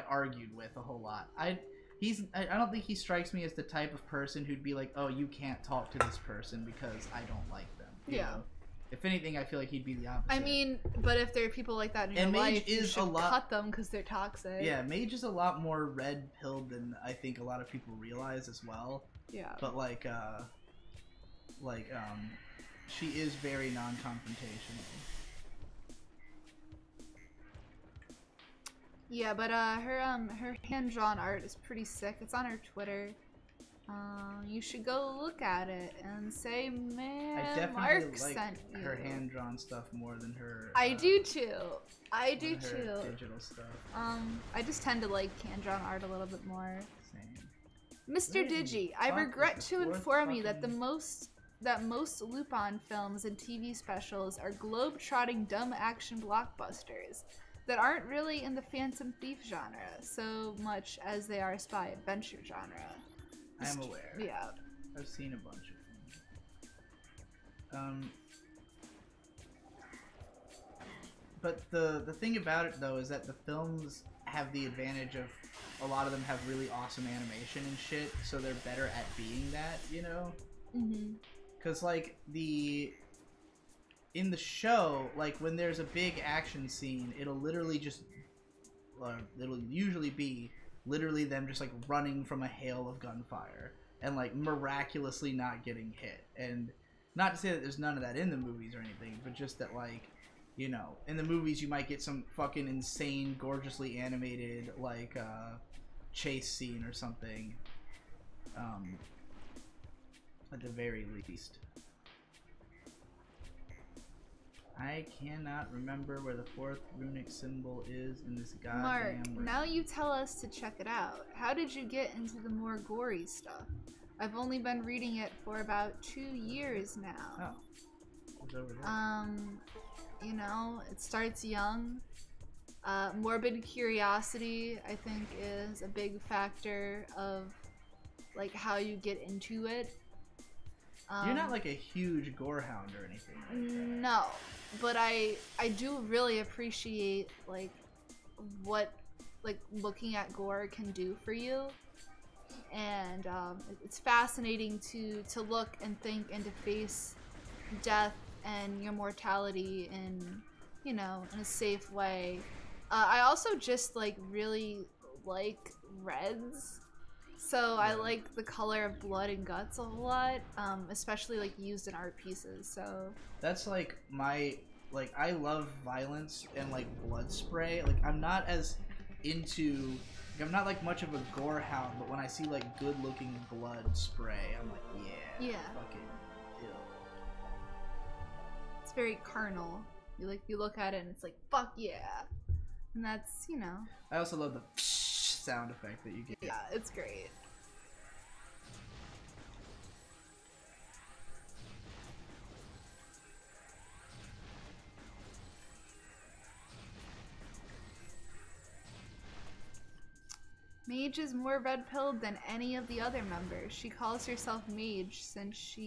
argued with a whole lot. I don't think he strikes me as the type of person who'd be like, oh, you can't talk to this person because I don't like them. You know? If anything, I feel like he'd be the opposite. I mean, but if there are people like that in your life, you should cut them because they're toxic. Yeah, Mage is a lot more red-pilled than I think a lot of people realize as well. Yeah. But she is very non-confrontational. Yeah, but her hand-drawn art is pretty sick. It's on her Twitter. You should go look at it and say, man, I definitely Mark like sent you. her hand-drawn stuff more than her. I do too. I do too. Her digital stuff. I just tend to like hand-drawn art a little bit more. Same. Mr. Digi, I regret to inform you that most Lupin films and TV specials are globe-trotting dumb action blockbusters that aren't really in the Phantom Thief genre so much as they are spy adventure genre. I am aware. Yeah. I've seen a bunch of them. But the thing about it though is that the films have the advantage of a lot of them have really awesome animation and shit, so they're better at being that, you know? Mm-hmm. Cause like in the show, like when there's a big action scene, it'll literally just, it'll usually be literally them just like running from a hail of gunfire and like miraculously not getting hit. And not to say that there's none of that in the movies or anything, but just that, like, you know, in the movies you might get some fucking insane, gorgeously animated like chase scene or something, at the very least. I cannot remember where the fourth runic symbol is in this goddamn Mark, room. now you tell us to check it out. How did you get into the more gory stuff? I've only been reading it for about 2 years now. Oh. It's over there. You know, it starts young. Morbid curiosity, I think, is a big factor of, like, how you get into it. You're not like a huge gore hound or anything like that. No, but I do really appreciate like what like looking at gore can do for you, and it's fascinating to look and think and to face death and your mortality in, you know, in a safe way. I also just like really like reds. So I like the color of blood and guts a whole lot, especially like used in art pieces. So that's like my I love violence and like blood spray. Like I'm not as into I'm not like much of a gore hound, but when I see like good looking blood spray, I'm like, yeah, fucking ew. It's very carnal. You look at it and it's like, fuck yeah, and that's, you know. I also love the sound effect that you get. Yeah, it's great. Mage is more red-pilled than any of the other members. She calls herself Mage since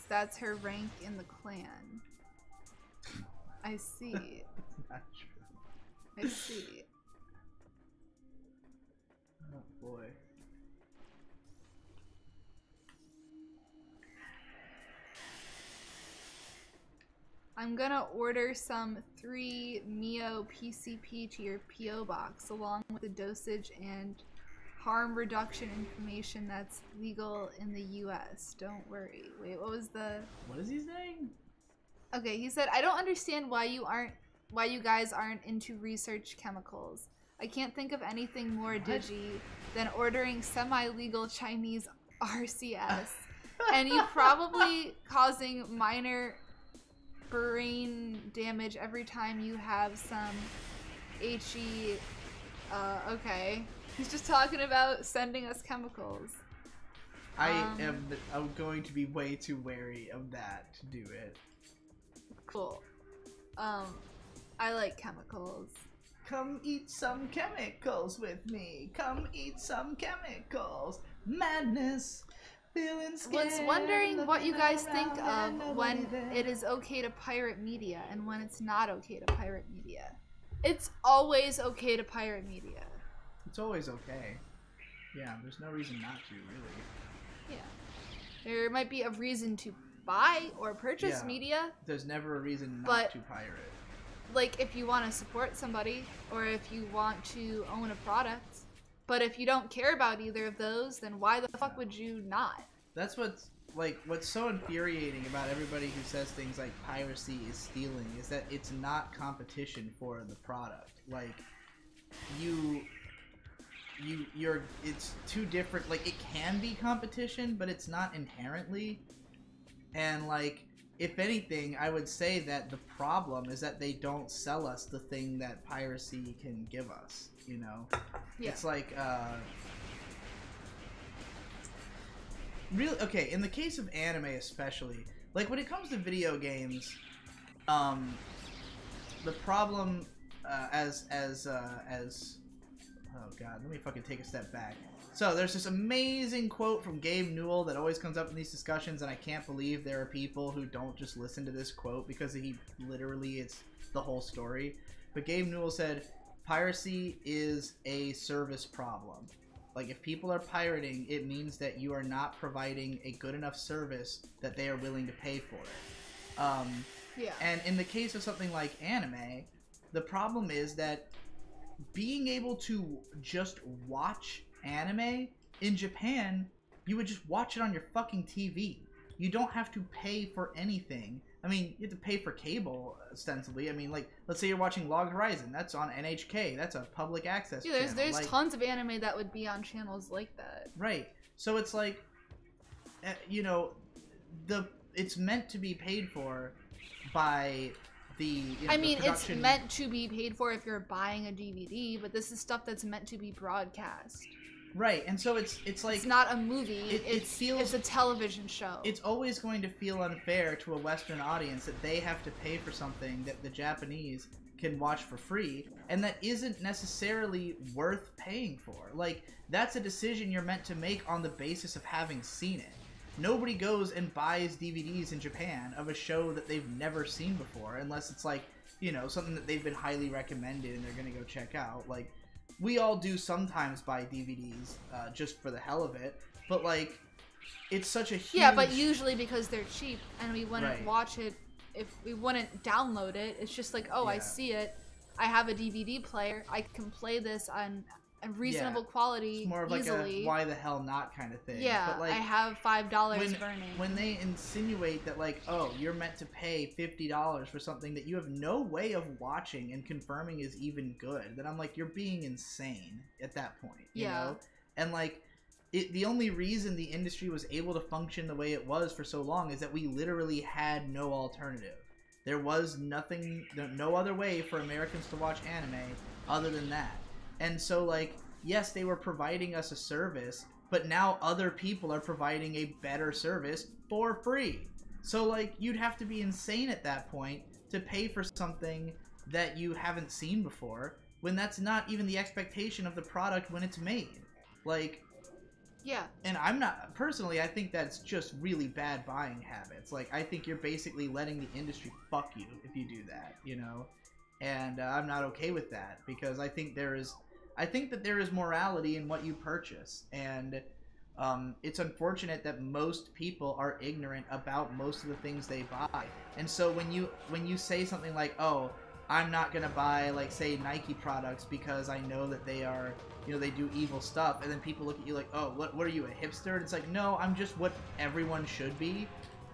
that's her rank in the clan. I see. Not true. I see. Oh boy. I'm gonna order some 3 Mio PCP to your PO box along with the dosage and harm reduction information that's legal in the US. Don't worry. Wait, what was the... What is he saying? Okay, he said, I don't understand why you guys aren't into research chemicals. I can't think of anything more digi than ordering semi-legal Chinese RCS. And you probably causing minor brain damage every time you have some HE. Okay. He's just talking about sending us chemicals. I'm going to be way too wary of that to do it. Cool. I like chemicals. Come eat some chemicals with me. Come eat some chemicals. Madness. Feeling scared. Was wondering what you guys think of when it is okay to pirate media and when it's not okay to pirate media. It's always okay to pirate media. It's always okay. Yeah, there's no reason not to, really. Yeah. There might be a reason to buy or purchase media. There's never a reason not to pirate. Like, if you want to support somebody or if you want to own a product. But if you don't care about either of those, then why the fuck would you not? That's what's so infuriating about everybody who says things like piracy is stealing is that it's not competition for the product. Like, it's two different, like, it can be competition, but it's not inherently. And, like, if anything, I would say that the problem is that they don't sell us the thing that piracy can give us, you know? Yeah. It's like, really, okay, in the case of anime especially, like, when it comes to video games, the problem, oh god, let me fucking take a step back. So, there's this amazing quote from Gabe Newell that always comes up in these discussions, and I can't believe there are people who don't just listen to this quote because he literally, it's the whole story. But Gabe Newell said, piracy is a service problem. Like, if people are pirating, it means that you are not providing a good enough service that they are willing to pay for it. Yeah. And in the case of something like anime, the problem is that being able to just watch anime in Japan, you would just watch it on your fucking TV. You don't have to pay for anything. I mean, you have to pay for cable, ostensibly. I mean, like, let's say you're watching Log Horizon. That's on NHK. That's a public access channel. There's like, tons of anime that would be on channels like that. Right. So it's like, you know, it's meant to be paid for by the, I mean, it's meant to be paid for if you're buying a DVD, but this is stuff that's meant to be broadcast. Right, and so it's like... It's not a movie, it's a television show. It's always going to feel unfair to a Western audience that they have to pay for something that the Japanese can watch for free, and that isn't necessarily worth paying for. Like, that's a decision you're meant to make on the basis of having seen it. Nobody goes and buys DVDs in Japan of a show that they've never seen before, unless it's like, you know, something that they've been highly recommended and they're going to go check out. Like, we all do sometimes buy DVDs just for the hell of it, but, like, it's such a huge... Yeah, but usually because they're cheap and we wouldn't watch it, if we wouldn't download it. It's just like, oh, I see it. I have a DVD player. I can play this on a reasonable quality it's more of easily. Like a why the hell not kind of thing. Yeah, but like, I have $5 burning. When they insinuate that, like, oh, you're meant to pay $50 for something that you have no way of watching and confirming is even good, then I'm like, you're being insane at that point, you know? And, like, the only reason the industry was able to function the way it was for so long is that we literally had no alternative. There was no other way for Americans to watch anime other than that. And so, like, yes, they were providing us a service, but now other people are providing a better service for free. So, like, you'd have to be insane at that point to pay for something that you haven't seen before, when that's not even the expectation of the product when it's made. Like... Yeah. And I'm not... Personally, I think that's just really bad buying habits. Like, I think you're basically letting the industry fuck you if you do that, you know? And I'm not okay with that, because I think that there is morality in what you purchase, and it's unfortunate that most people are ignorant about most of the things they buy. And so when you say something like, oh, I'm not gonna buy, like, say, Nike products because I know that they are, you know, they do evil stuff, and then people look at you like, oh, what are you, a hipster? And it's like, no, I'm just what everyone should be,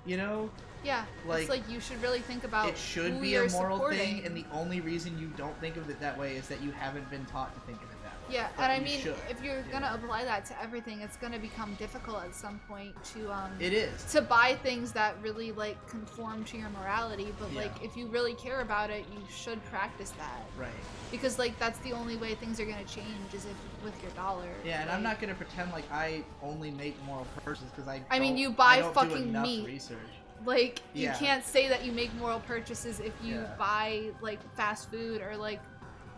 you know? Yeah, like, it's like you should really think about it should who be you're a moral supporting. thing, and the only reation you don't think of it that way is that you haven't been taught to think of it that way. Yeah, But and I you mean, should, if you're gonna apply that to everything, it's gonna become difficult at some point to It is. to buy things that really like conform to your morality. But Yeah. like, if you really care about it, you should practice that. Right. Because like that's the only way things are gonna change is if with your dollar. Yeah, and like, I'm not gonna pretend like I only make moral purchases because I mean, don't- you buy I don't fucking do enough meat. research. Like, you Yeah. can't say that you make moral purchases if you Yeah. buy like fast food or like,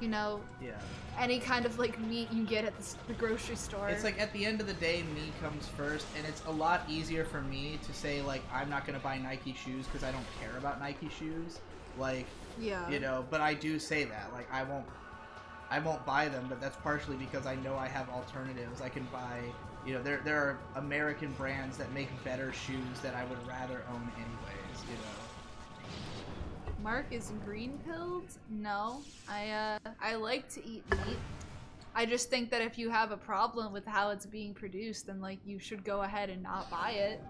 you know, Yeah. any kind of like meat you get at the grocery store. It's like at the end of the day, me comes first, and it's a lot easier for me to say like I'm not gonna buy Nike shoes because I don't care about Nike shoes, like, yeah, you know. But I do say that like I won't buy them, but that's partially because I know I have alternatives. I can buy, you know, there are American brands that make better shoes that I would rather own anyways, you know. Mark is green pilled? No, I like to eat meat. I just think that if you have a problem with how it's being produced, then like you should go ahead and not buy it.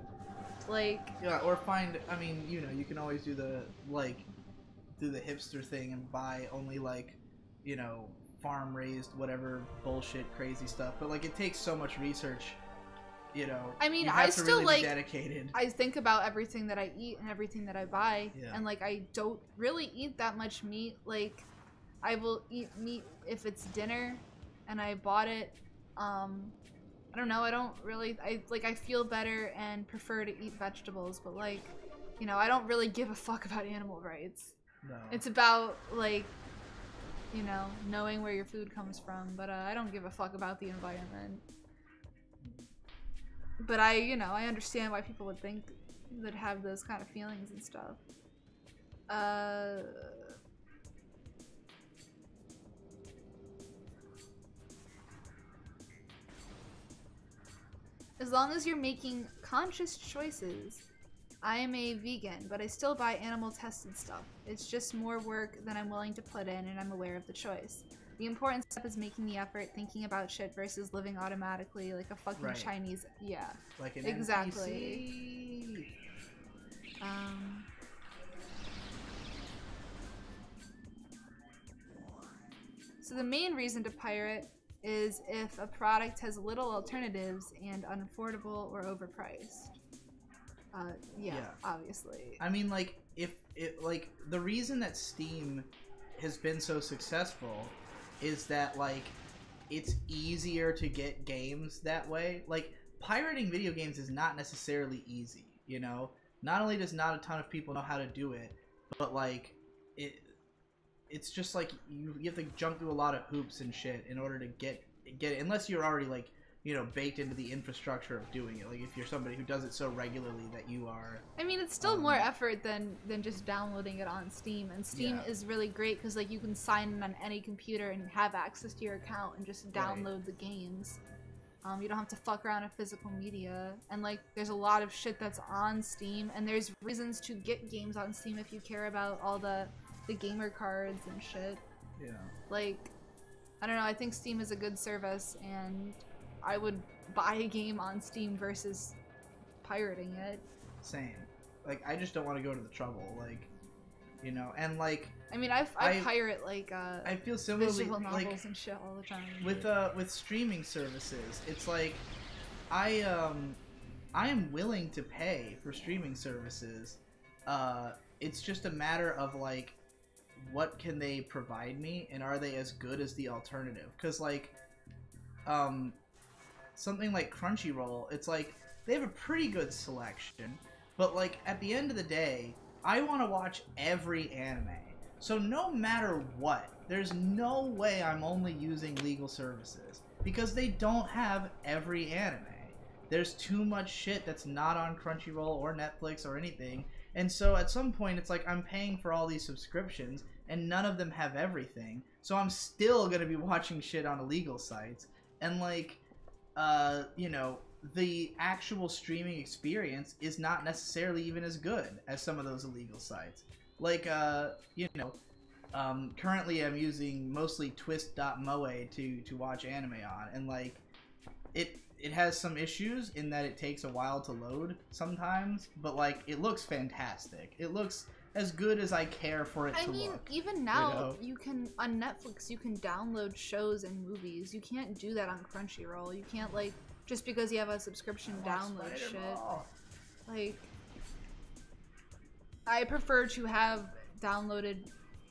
Like, Yeah, or find. I mean, you know, you can always do the hipster thing and buy only like, you know, farm raised whatever bullshit crazy stuff. But like it takes so much research, you know. I mean, you have I to still really like be dedicated. I think about everything that I eat and everything that I buy, Yeah. and like I don't really eat that much meat. Like, I will eat meat if it's dinner, and I bought it. I don't know. I don't really. I feel better and prefer to eat vegetables, but like, you know, I don't really give a fuck about animal rights. No. It's about like, you know, knowing where your food comes from, but I don't give a fuck about the environment. But you know, I understand why people would think that have those kind of feelings and stuff. As long as you're making conscious choices. I am a vegan, but I still buy animal tested stuff. It's just more work than I'm willing to put in, and I'm aware of the choice. The important step is making the effort, thinking about shit versus living automatically like a fucking Right. Chinese. Yeah. Like an Exactly. NPC. So the main reason to pirate is if a product has little alternatives and unaffordable or overpriced. Yeah, obviously. I mean, like, if it, like, the reason that Steam has been so successful is that, like, it's easier to get games that way. Like, pirating video games is not necessarily easy, you know? Not only does not a ton of people know how to do it, but, like, it's just, like, you have to jump through a lot of hoops and shit in order to get it, unless you're already, like, you know, baked into the infrastructure of doing it. Like, if you're somebody who does it so regularly that you are... I mean, it's still more effort than just downloading it on Steam. And Steam Yeah. is really great because, like, you can sign in on any computer and have access to your account and just download the games. You don't have to fuck around with physical media. And, like, there's a lot of shit that's on Steam. And there's reasons to get games on Steam if you care about all the gamer cards and shit. Yeah. Like, I don't know, I think Steam is a good service, and I would buy a game on Steam versus pirating it. Same. Like, I just don't want to go to the trouble, like, you know, and, like... I mean, I pirate, like, I feel similarly, visual novels like, and shit all the time. with streaming services, it's like, I am willing to pay for streaming services. It's just a matter of, like, what can they provide me, and are they as good as the alternative? Because, like, something like Crunchyroll, it's like, they have a pretty good selection, but, like, at the end of the day, I want to watch every anime. So no matter what, there's no way I'm only using legal services, because they don't have every anime. There's too much shit that's not on Crunchyroll or Netflix or anything, and so at some point it's like I'm paying for all these subscriptions, and none of them have everything, so I'm still gonna be watching shit on illegal sites, and, like, you know, the actual streaming experience is not necessarily even as good as some of those illegal sites. Like, you know, currently I'm using mostly twist.moe to watch anime on, and like it has some issues in that it takes a while to load sometimes, but like it looks fantastic. It looks as good as I care for it to look. I mean, even now, you can, on Netflix, you can download shows and movies. You can't do that on Crunchyroll. You can't, like, just because you have a subscription, download shit. Like, I prefer to have downloaded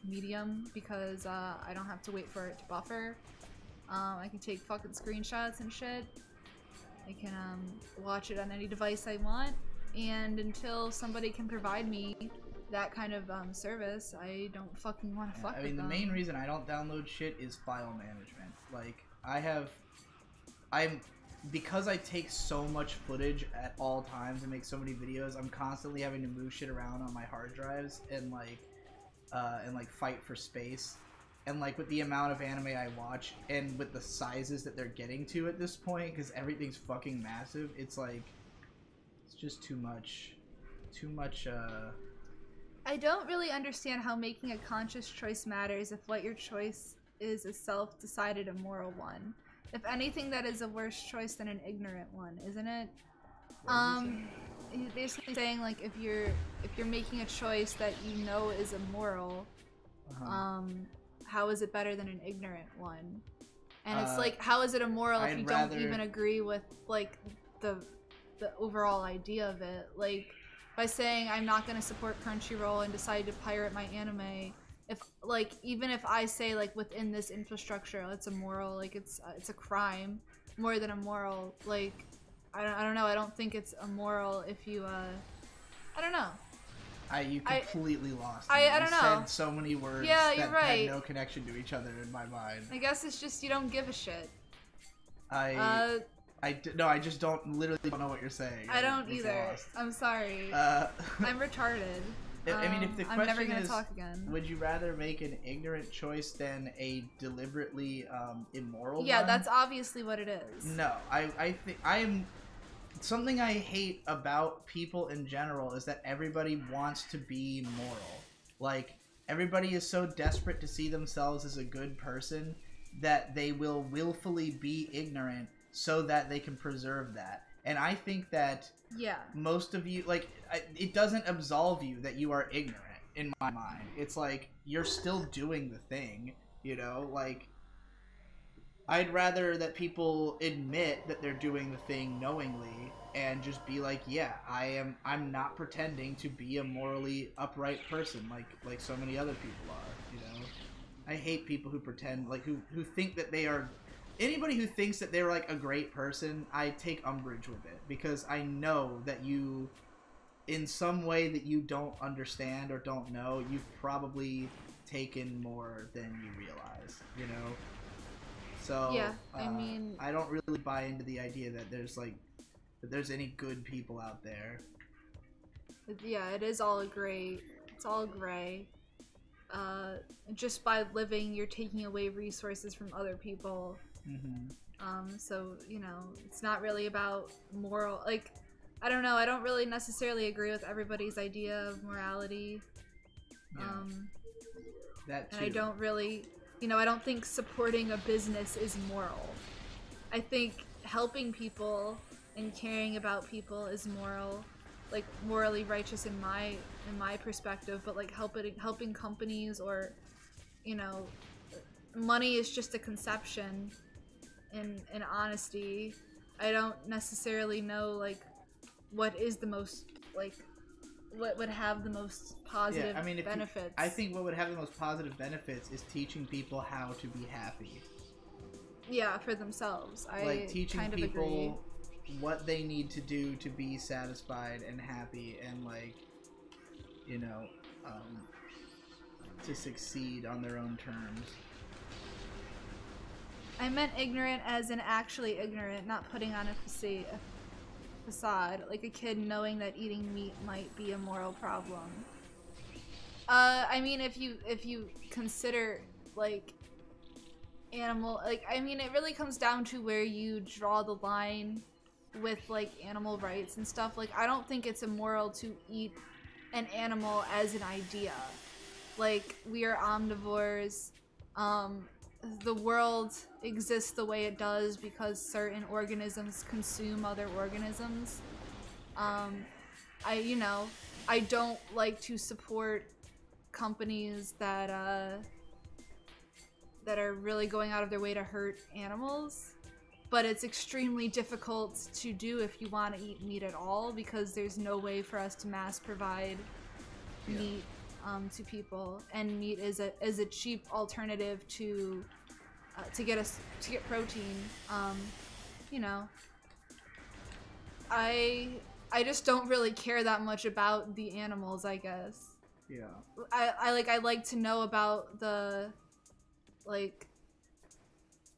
Medium because I don't have to wait for it to buffer. I can take fucking screenshots and shit. I can watch it on any device I want, and until somebody can provide me that kind of service, I don't fucking want to fuck with them. The main reason I don't download shit is file management. Like, because I take so much footage at all times and make so many videos, I'm constantly having to move shit around on my hard drives and fight for space. And like with the amount of anime I watch and with the sizes that they're getting to at this point, because everything's fucking massive, it's like, it's just too much. I don't really understand how making a conscious choice matters if what your choice is a self-decided immoral one. If anything, that is a worse choice than an ignorant one, isn't it? Basically saying, like, if you're making a choice that you know is immoral, how is it better than an ignorant one? And it's like, how is it immoral if you don't even agree with, like, the overall idea of it? Like, by saying I'm not going to support Crunchyroll and decide to pirate my anime, if, like, even if I say, like, within this infrastructure it's immoral, like, it's a crime more than immoral, like, I don't know, I don't think it's immoral if you, I don't know. You completely lost me. I don't know. You said so many words that had no connection to each other in my mind. I guess it's just you don't give a shit. No, I just literally don't know what you're saying. I don't either. Lost. I'm sorry. I'm retarded. I mean, if the question I'm never gonna talk again. Would you rather make an ignorant choice than a deliberately immoral one? Yeah, that's obviously what it is. No, I think something I hate about people in general is that everybody wants to be moral. Like, everybody is so desperate to see themselves as a good person that they will willfully be ignorant so that they can preserve that. And I think that most of you, like, it doesn't absolve you that you are ignorant, in my mind. It's like, you're still doing the thing, you know? Like, I'd rather that people admit that they're doing the thing knowingly and just be like, yeah, I'm not pretending to be a morally upright person like so many other people are, you know? I hate people who pretend, like, who think that they are... Anybody who thinks that they're, like, a great person, I take umbrage with it, because I know that you, in some way that you don't understand or don't know, you've probably taken more than you realize, you know? So, yeah, I mean... I don't really buy into the idea that there's any good people out there. Yeah, it is all gray. It's all gray. Just by living, you're taking away resources from other people. So, you know, it's not really about moral... Like, I don't know, I don't really necessarily agree with everybody's idea of morality. Yeah. That too. And I don't really... You know, I don't think supporting a business is moral. I think helping people and caring about people is moral, like morally righteous in my perspective. But like helping companies, or, you know, money is just a conception. In honesty, I don't necessarily know like what is the most like. What would have the most positive benefits? I think what would have the most positive benefits is teaching people how to be happy. Yeah, for themselves. Like teaching kind of people agree. What they need to do to be satisfied and happy, and like, you know, to succeed on their own terms. I meant ignorant as in actually ignorant, not putting on a facade, like a kid knowing that eating meat might be a moral problem. I mean, if you consider like animal, like, I mean, it really comes down to where you draw the line with like animal rights and stuff. Like, I don't think it's immoral to eat an animal as an idea. like we are omnivores. The world exists the way it does because certain organisms consume other organisms. I don't like to support companies that are really going out of their way to hurt animals, but it's extremely difficult to do if you want to eat meat at all, because there's no way for us to mass provide meat to people, and meat is a cheap alternative to get protein. You know, I just don't really care that much about the animals, I guess. Yeah. I like to know about the, like,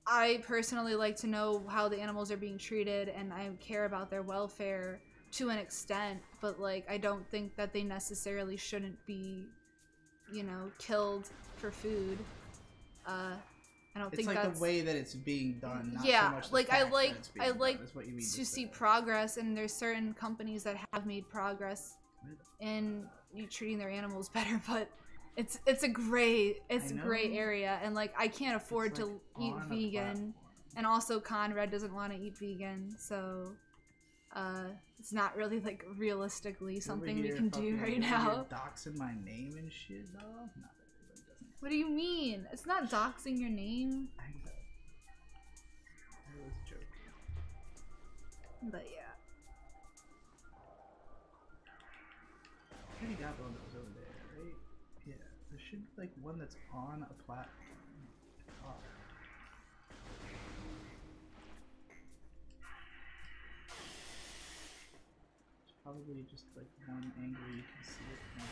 I personally like to know how the animals are being treated, and I care about their welfare to an extent, but like I don't think that they necessarily shouldn't be, you know, killed for food. I don't think like that's the way that it's being done. Not yeah, so much like I like what you mean to see progress, and there's certain companies that have made progress in treating their animals better, but it's a gray area, and like I can't afford to eat vegan, and also Conrad doesn't want to eat vegan, so it's not really like realistically something we can do right now. Doxing my name and shit, though. Not that everybody doesn't. What do you mean? It's not doxing your name. I know. I was joking. But yeah. I already got one that was over there, right? Yeah. There should be like one that's on a platform. Oh. It's probably just like one angle you can see it from.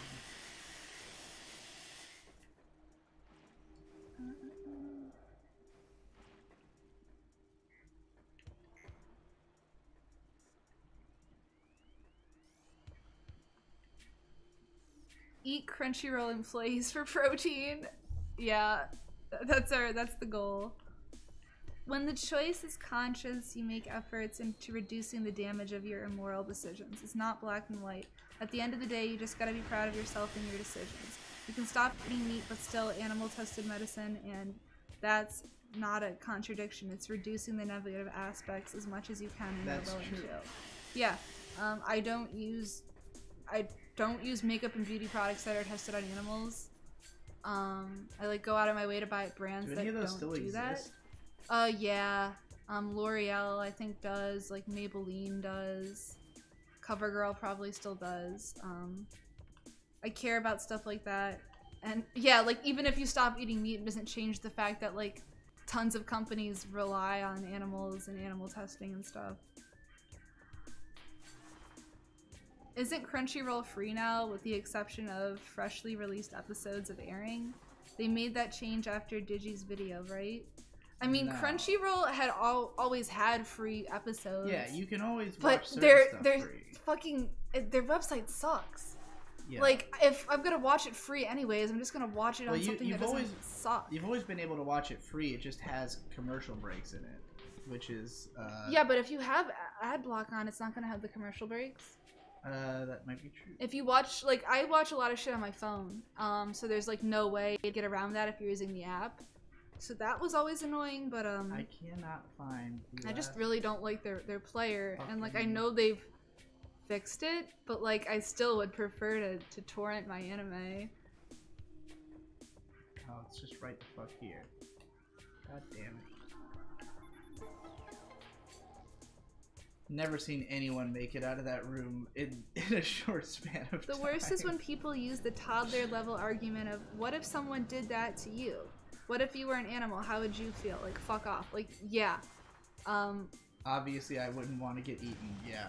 Eat Crunchyroll employees for protein. Yeah, that's the goal. When the choice is conscious, you make efforts into reducing the damage of your immoral decisions. It's not black and white. At the end of the day, you just gotta be proud of yourself and your decisions. You can stop eating meat, but still animal-tested medicine, and that's not a contradiction. It's reducing the negative aspects as much as you can and you're willing to. Yeah, I don't use makeup and beauty products that are tested on animals. I like go out of my way to buy brands that don't do that. Yeah. L'Oreal I think does, like Maybelline does. CoverGirl probably still does. I care about stuff like that. And yeah, like even if you stop eating meat, it doesn't change the fact that like tons of companies rely on animals and animal testing and stuff. Isn't Crunchyroll free now, with the exception of freshly released episodes of airing? They made that change after Digi's video, right? I mean, no. Crunchyroll had always had free episodes. Yeah, you can always watch certain stuff free. Fucking their website sucks. Yeah. Like, if I'm gonna watch it free anyways, I'm just gonna watch it on something that doesn't suck. You've always been able to watch it free. It just has commercial breaks in it, which is yeah, but if you have ad block on, it's not gonna have the commercial breaks. That might be true. If you watch, like, I watch a lot of shit on my phone, so there's like no way to get around that if you're using the app. So that was always annoying, but I cannot find. I just really don't like their player, and like I know they've fixed it, but like I still would prefer to torrent my anime. Oh, it's just right the fuck here. God damn it. Never seen anyone make it out of that room in a short span of time. The worst is when people use the toddler level argument of, what if someone did that to you? What if you were an animal? How would you feel? Like, fuck off. Like, yeah. Obviously I wouldn't want to get eaten, yeah.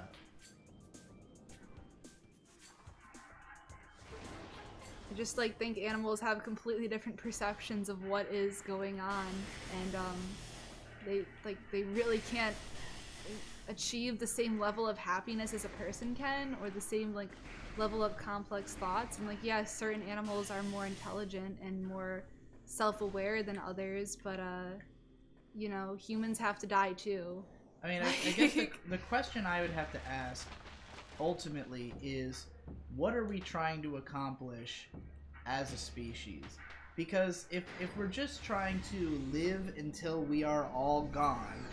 I just like think animals have completely different perceptions of what is going on, and they really can't achieve the same level of happiness as a person can, or the same like level of complex thoughts. And like, yeah, certain animals are more intelligent and more self-aware than others, but you know, humans have to die too. I mean, I guess the question I would have to ask ultimately is, what are we trying to accomplish as a species. Because if we're just trying to live until we are all gone,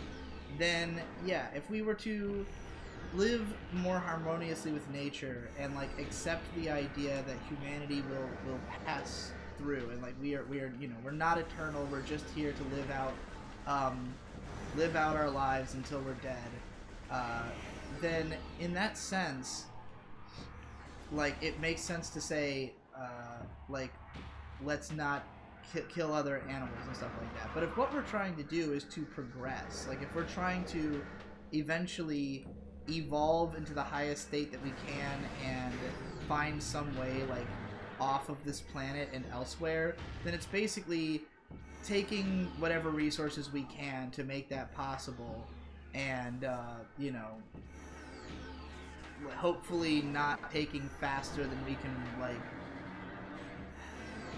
then yeah, if we were to live more harmoniously with nature and like accept the idea that humanity will pass through, and like we are you know, we're not eternal, we're just here to live out our lives until we're dead, then in that sense, like, it makes sense to say, like, let's not kill other animals and stuff like that. But if what we're trying to do is to progress, like if we're trying to eventually evolve into the highest state that we can and find some way, like, off of this planet and elsewhere, then it's basically taking whatever resources we can to make that possible, and you know, hopefully not taking faster than we can,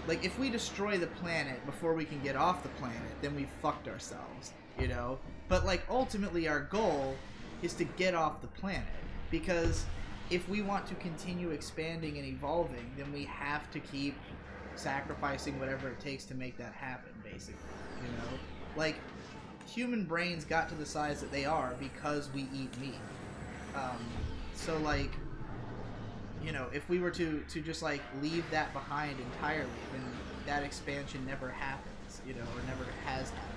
like if we destroy the planet before we can get off the planet, then we fucked ourselves, you know? But like ultimately our goal is to get off the planet, because if we want to continue expanding and evolving, then we have to keep sacrificing whatever it takes to make that happen, basically, you know? Like, human brains got to the size that they are because we eat meat. So like, you know, if we were to just like leave that behind entirely, then that expansion never happens, you know, or never has happened.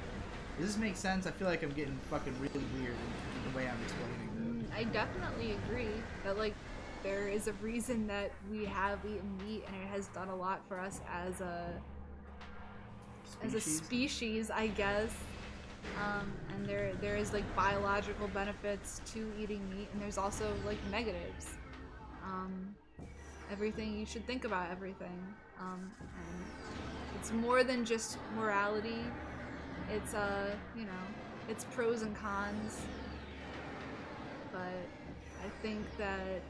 Does this make sense? I feel like I'm getting fucking really weird in the way I'm explaining this. I definitely agree that, like, there is a reason that we have eaten meat, and it has done a lot for us as a species, I guess. And there is like biological benefits to eating meat, and there's also like negatives. Everything, you should think about everything. And it's more than just morality. It's you know, it's pros and cons. But I think that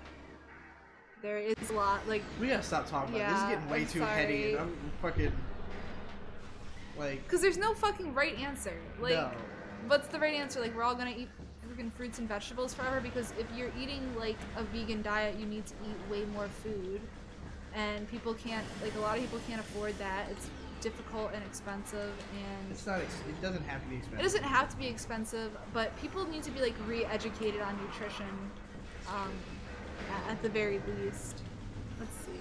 there is a lot, like, we gotta stop talking about this. This is getting way too heady, and I'm fucking like, because there's no fucking right answer. Like, no. What's the right answer? Like, we're all gonna eat freaking fruits and vegetables forever? Because if you're eating like a vegan diet, you need to eat way more food, and people can't, like, a lot of people can't afford that. It's difficult and expensive, and it's not. It doesn't have to be expensive. It doesn't have to be expensive, but people need to be like re-educated on nutrition, at the very least. Let's see.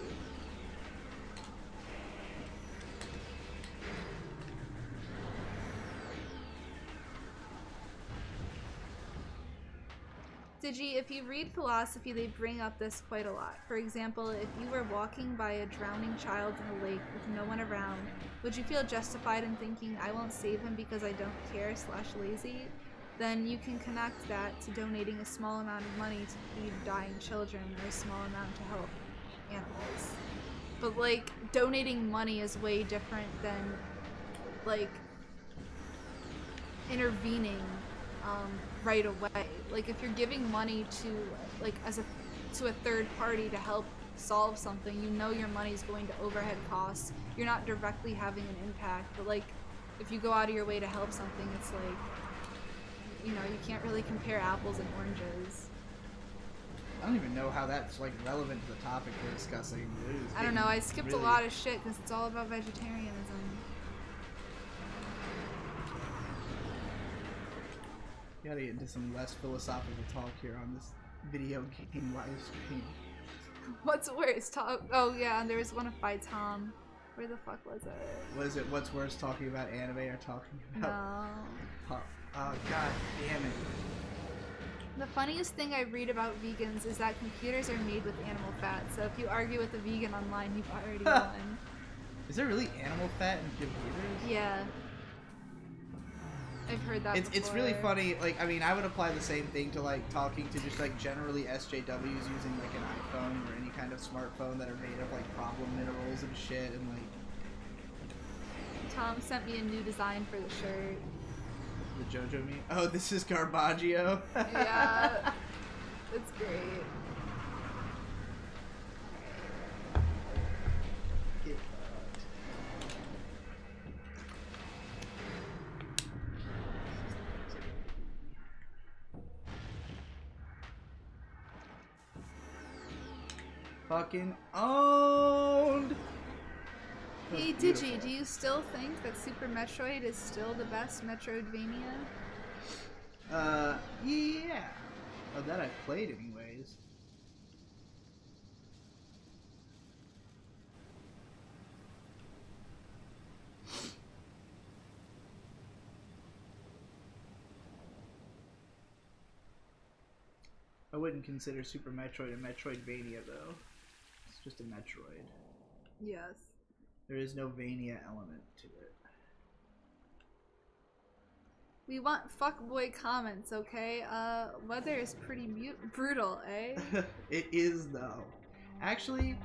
Digi, if you read philosophy, they bring up this quite a lot. For example, if you were walking by a drowning child in a lake with no one around, would you feel justified in thinking, I won't save him because I don't care / lazy? Then you can connect that to donating a small amount of money to feed dying children, or a small amount to help animals. But like, donating money is way different than like intervening right away. Like, if you're giving money to, like, to a third party to help solve something, you know your money's going to overhead costs. You're not directly having an impact. But like, if you go out of your way to help something, it's like, you know, you can't really compare apples and oranges. I don't even know how that's like relevant to the topic we're discussing. I don't know. I skipped a lot of shit because it's all about vegetarianism. Gotta get into some less philosophical talk here on this video game live stream. What's worse? Oh yeah, and there was one by Tom. Where the fuck was it? Was it what's worse, talking about anime or talking about? No. Oh god damn it. The funniest thing I read about vegans is that computers are made with animal fat. So if you argue with a vegan online, you've already won. Is there really animal fat in computers? Yeah. I've heard that before. It's really funny. Like, I mean, I would apply the same thing to like talking to just like generally SJWs using like an iPhone or any kind of smartphone that are made of like problem minerals and shit, and like. Tom sent me a new design for the shirt. The JoJo meme? Oh, this is Garbaggio. Yeah. It's great. Fucking owned. Hey Digi, do you still think that Super Metroid is still the best Metroidvania? Yeah. Oh, that I've played anyways. I wouldn't consider Super Metroid a Metroidvania, though. It's just a Metroid. Yes. There is no Vania element to it. We want fuckboy comments, okay? Weather is pretty brutal, eh? It is, though. Actually, it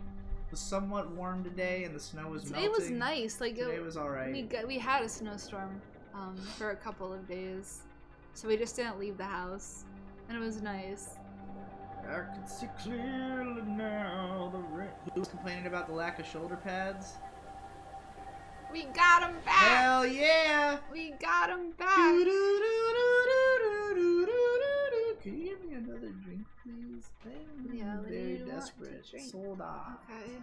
was somewhat warm today, and the snow was melting. Today was nice. Like today was alright. We had a snowstorm for a couple of days, so we just didn't leave the house, and it was nice. I can see clearly now the rain. Who's complaining about the lack of shoulder pads? We got him back! Hell yeah! We got him back! Can you give me another drink, please? I'm very desperate. Soda. Okay.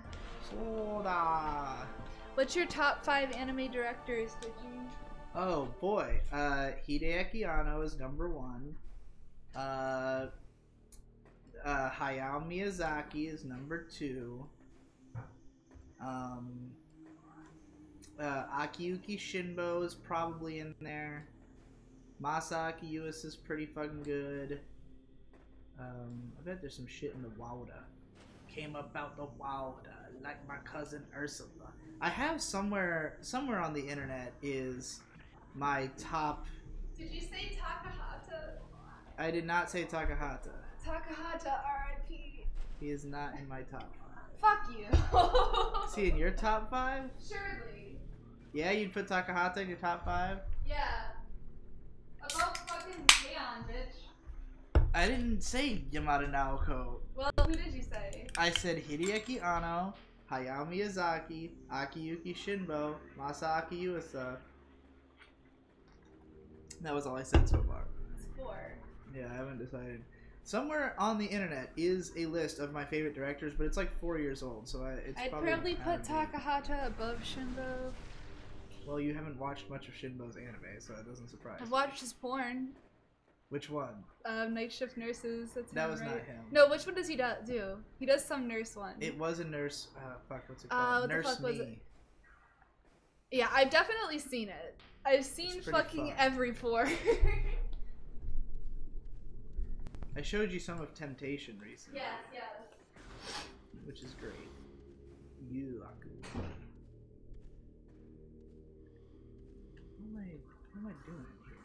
Soda. What's your top 5 anime directors, did you? Oh boy. Hideaki Anno is number 1. Hayao Miyazaki is number 2. Akiyuki Shinbo is probably in there. Masaaki Uesugi is pretty fucking good. I bet there's some shit in the Wauda. Came up out the Wauda, like my cousin Ursula. I have somewhere on the internet is my top. Did you say Takahata? I did not say Takahata. Takahata, R.I.P. He is not in my top 5. Fuck you. Is he in your top 5? Surely. Yeah, you'd put Takahata in your top 5? Yeah. Above fucking Leon, bitch. I didn't say Yamada Naoko. Well, who did you say? I said Hideaki Anno, Hayao Miyazaki, Akiyuki Shinbo, Masaaki Uesugi. That was all I said so far. It's 4. Yeah, I haven't decided. Somewhere on the internet is a list of my favorite directors, but it's like 4 years old, so I'd probably put Takahata above Shinbo. Well, you haven't watched much of Shinbo's anime, so that doesn't surprise me. I've watched his porn. Which one? Night Shift Nurses. That's that him, was right? not him. No, which one does he do? He does some nurse one. It was a nurse. Fuck, what's it called? What Nurse the fuck was Me. it? Yeah, I've definitely seen it. I've seen fucking every porn. I showed you some of Temptation recently. Yes, yes. Which is great. Yuaku. What am I doing here?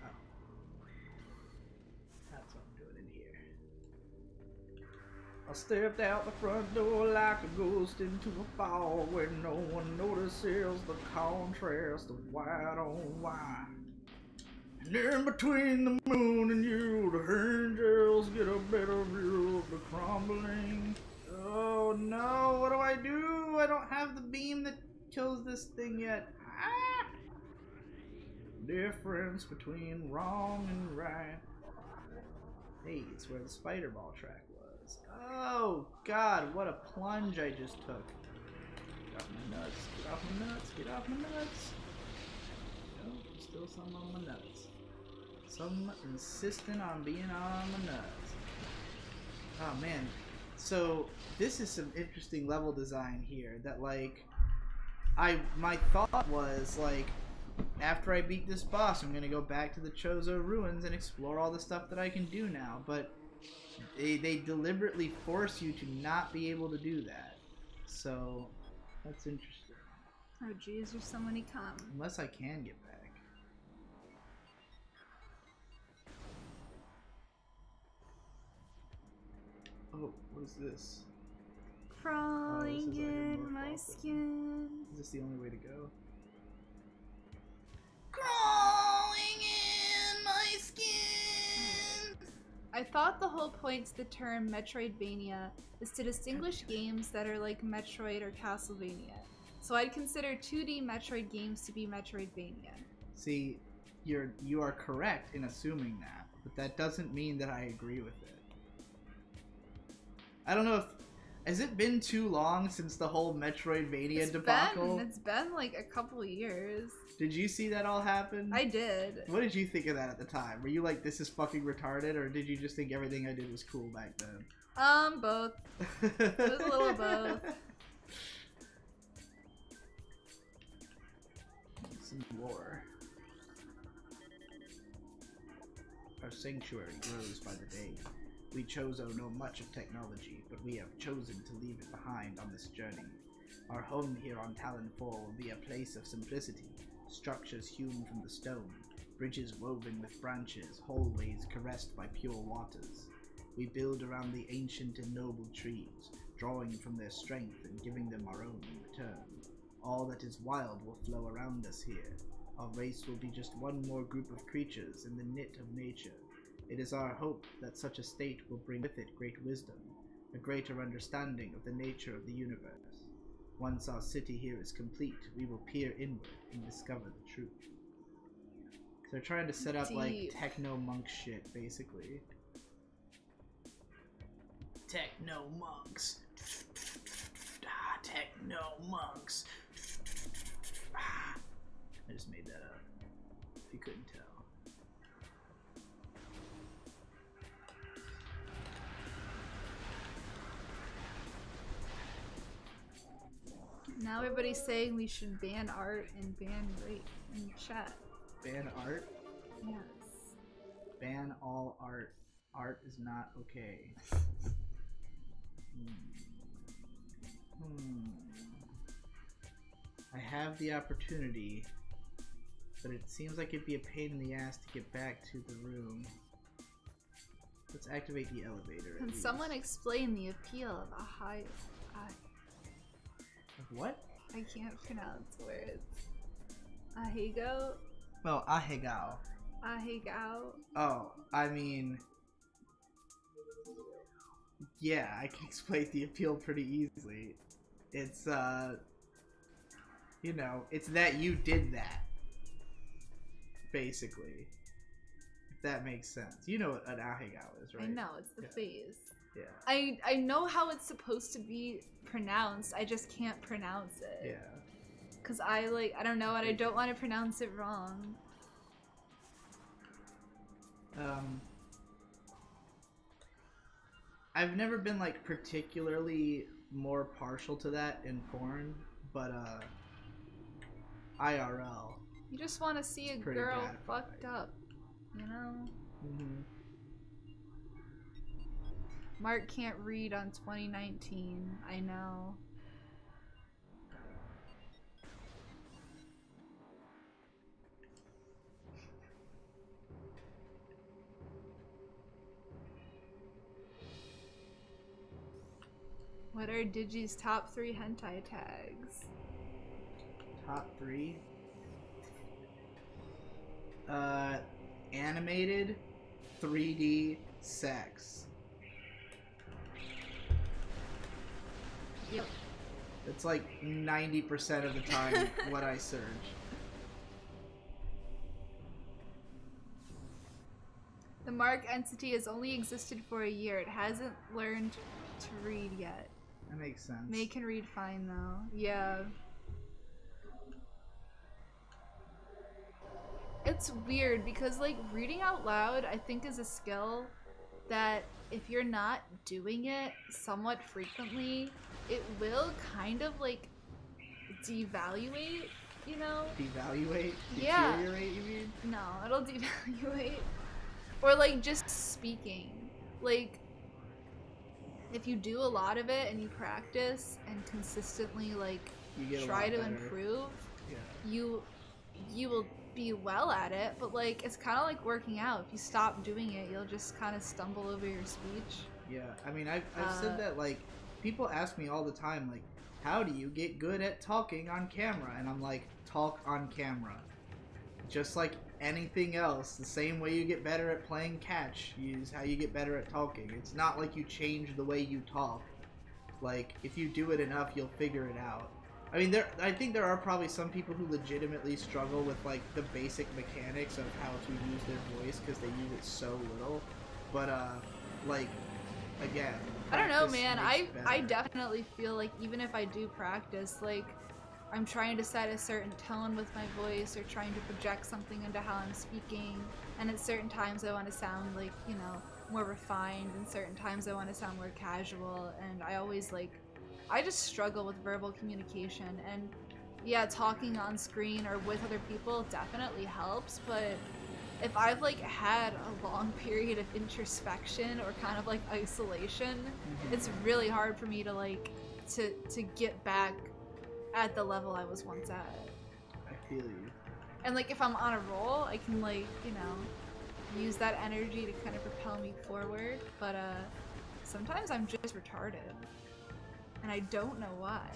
Oh. That's what I'm doing in here. I stepped out the front door like a ghost into a fog where no one notices the contrast of white on white. And in between the moon and you, the angels get a better view of the crumbling. Oh no, what do I do? I don't have the beam that kills this thing yet. Ah! Difference between wrong and right. Hey, it's where the spider ball track was. Oh god, what a plunge I just took. Get off my nuts, get off my nuts, get off my nuts. No, still some on my nuts. Some insistent on being on my nuts. Oh man. So this is some interesting level design here that like my thought was like after I beat this boss I'm gonna go back to the Chozo ruins and explore all the stuff that I can do now, but they deliberately force you to not be able to do that. So that's interesting. Oh jeez, there's so many come. Unless I can get back. Oh, what is this? Crawling this is like in my skin. Is this the only way to go? Crawling in my skin. I thought the whole point to the term Metroidvania is to distinguish games that are like Metroid or Castlevania. So I'd consider 2D Metroid games to be Metroidvania. See, you are correct in assuming that, but that doesn't mean that I agree with it. I don't know if Has it been too long since the whole Metroidvania debacle? It's been like a couple of years. Did you see that all happen? I did. What did you think of that at the time? Were you like, this is fucking retarded, or did you just think everything I did was cool back then? Both. It was a little both. Some lore. Our sanctuary grows by the day. We Chozo know much of technology, but we have chosen to leave it behind on this journey. Our home here on Talon 4 will be a place of simplicity, structures hewn from the stone, bridges woven with branches, hallways caressed by pure waters. We build around the ancient and noble trees, drawing from their strength and giving them our own in return. All that is wild will flow around us here. Our race will be just one more group of creatures in the knit of nature. It is our hope that such a state will bring with it great wisdom, a greater understanding of the nature of the universe. Once our city here is complete, we will peer inward and discover the truth. So they're trying to set up like techno-monk shit, basically. Techno-monks. Techno-monks. I just made that up, if you couldn't tell. Now everybody's saying we should ban art and ban rape in chat. Ban art? Yes. Ban all art. Art is not okay. I have the opportunity, but it seems like it'd be a pain in the ass to get back to the room. Let's activate the elevator. Can someone explain the appeal of a high... What? I can't pronounce words. Ahego? Well, ahegao. Ahegao? Oh, I mean... Yeah, I can explain the appeal pretty easily. It's, you know, it's that you did that. Basically. If that makes sense. You know what an ahegao is, right? I know, it's the phase. Yeah. I know how it's supposed to be pronounced, I just can't pronounce it. Yeah. Cause I don't know, and I don't want to pronounce it wrong. I've never been like particularly more partial to that in porn, but IRL. You just want to see a girl fucked up, you know? Mm-hmm. Mark can't read on 2019, I know. What are Digi's top 3 hentai tags? Top 3? Animated, 3D, sex. Yep. It's like 90% of the time what I search. The Mark entity has only existed for a year. It hasn't learned to read yet. That makes sense. May can read fine though. Yeah. It's weird because like reading out loud I think is a skill that if you're not doing it somewhat frequently, it will kind of like devaluate, you know? Devaluate? Yeah. Deteriorate, you mean? No, it'll devaluate. Or like just speaking. Like if you do a lot of it and you practice and consistently like try to improve, you will be well at it, but like it's kind of like working out. If you stop doing it, you'll just kind of stumble over your speech. Yeah, I mean, I've said that, like, people ask me all the time, like, how do you get good at talking on camera? And I'm like, talk on camera. Just like anything else, the same way you get better at playing catch is how you get better at talking. It's not like you change the way you talk. Like, if you do it enough, you'll figure it out. I mean, I think there are probably some people who legitimately struggle with, like, the basic mechanics of how to use their voice because they use it so little. But, like, again. I don't know, man. I definitely feel like even if I do practice, like I'm trying to set a certain tone with my voice or trying to project something into how I'm speaking, and at certain times I want to sound like, you know, more refined, and certain times I want to sound more casual, and I always I just struggle with verbal communication. And yeah, talking on screen or with other people definitely helps, but if I've like had a long period of introspection or kind of like isolation, it's really hard for me to to get back at the level I was once at. I feel you. And like if I'm on a roll, I can like, you know, use that energy to kind of propel me forward, but sometimes I'm just retarded. And I don't know why.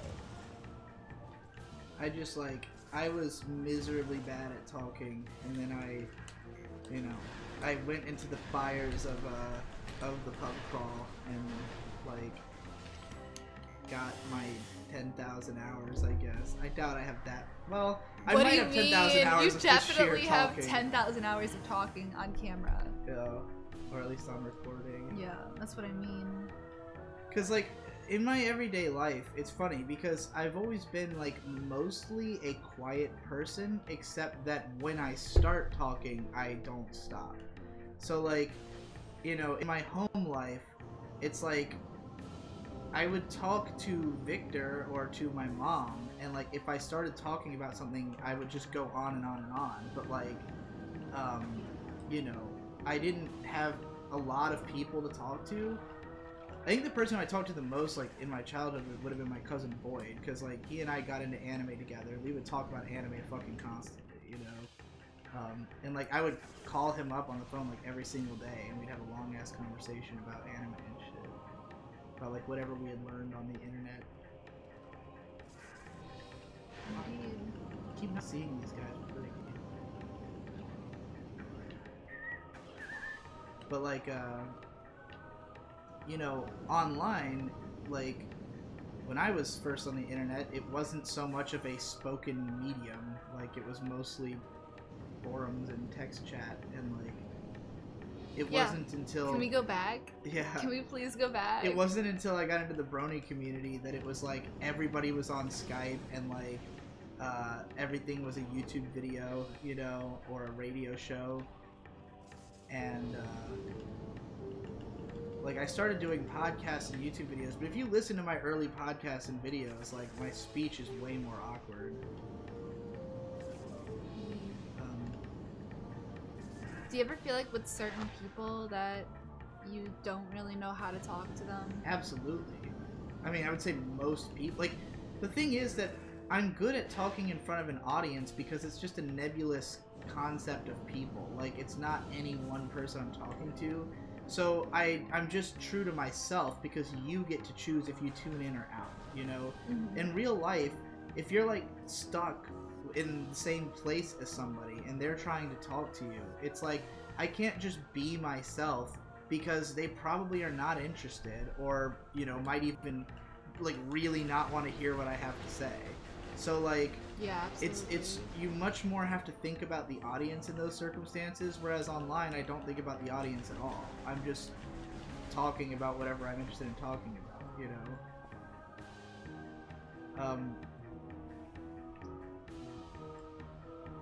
I just I was miserably bad at talking, and then I went into the fires of the pub crawl and got my 10,000 hours, I guess. I doubt I have that. Well, I might have 10,000 hours of just sheer talking. You definitely have 10,000 hours of talking on camera. Yeah, or at least on recording. Yeah, that's what I mean. Because in my everyday life, it's funny because I've always been mostly a quiet person, except that when I start talking, I don't stop. So you know, in my home life, it's I would talk to Victor or to my mom, and if I started talking about something, I would just go on and on and on. But you know, I didn't have a lot of people to talk to. I think the person I talked to the most, in my childhood, would have been my cousin Boyd, because he and I got into anime together. We would talk about anime fucking constantly, you know. And I would call him up on the phone every single day, and we'd have a long ass conversation about anime and shit, about whatever we had learned on the internet. I keep not seeing these guys. Really. But you know, online, when I was first on the internet, it wasn't so much of a spoken medium. It was mostly forums and text chat, and it wasn't until... Can we go back? Yeah. Can we please go back? It wasn't until I got into the Brony community that it was everybody was on Skype, and everything was a YouTube video, you know, or a radio show. And I started doing podcasts and YouTube videos, but if you listen to my early podcasts and videos, my speech is way more awkward. Do you ever feel with certain people that you don't really know how to talk to them? Absolutely. I mean, I would say most people. The thing is that I'm good at talking in front of an audience because it's just a nebulous concept of people. It's not any one person I'm talking to. So I'm just true to myself because you get to choose if you tune in or out, you know? Mm-hmm. In real life, if you're stuck in the same place as somebody and they're trying to talk to you, it's I can't just be myself because they probably are not interested, or, you know, might even really not want to hear what I have to say. So yeah, absolutely. it's you much more have to think about the audience in those circumstances, whereas online I don't think about the audience at all. I'm just talking about whatever I'm interested in talking about, you know.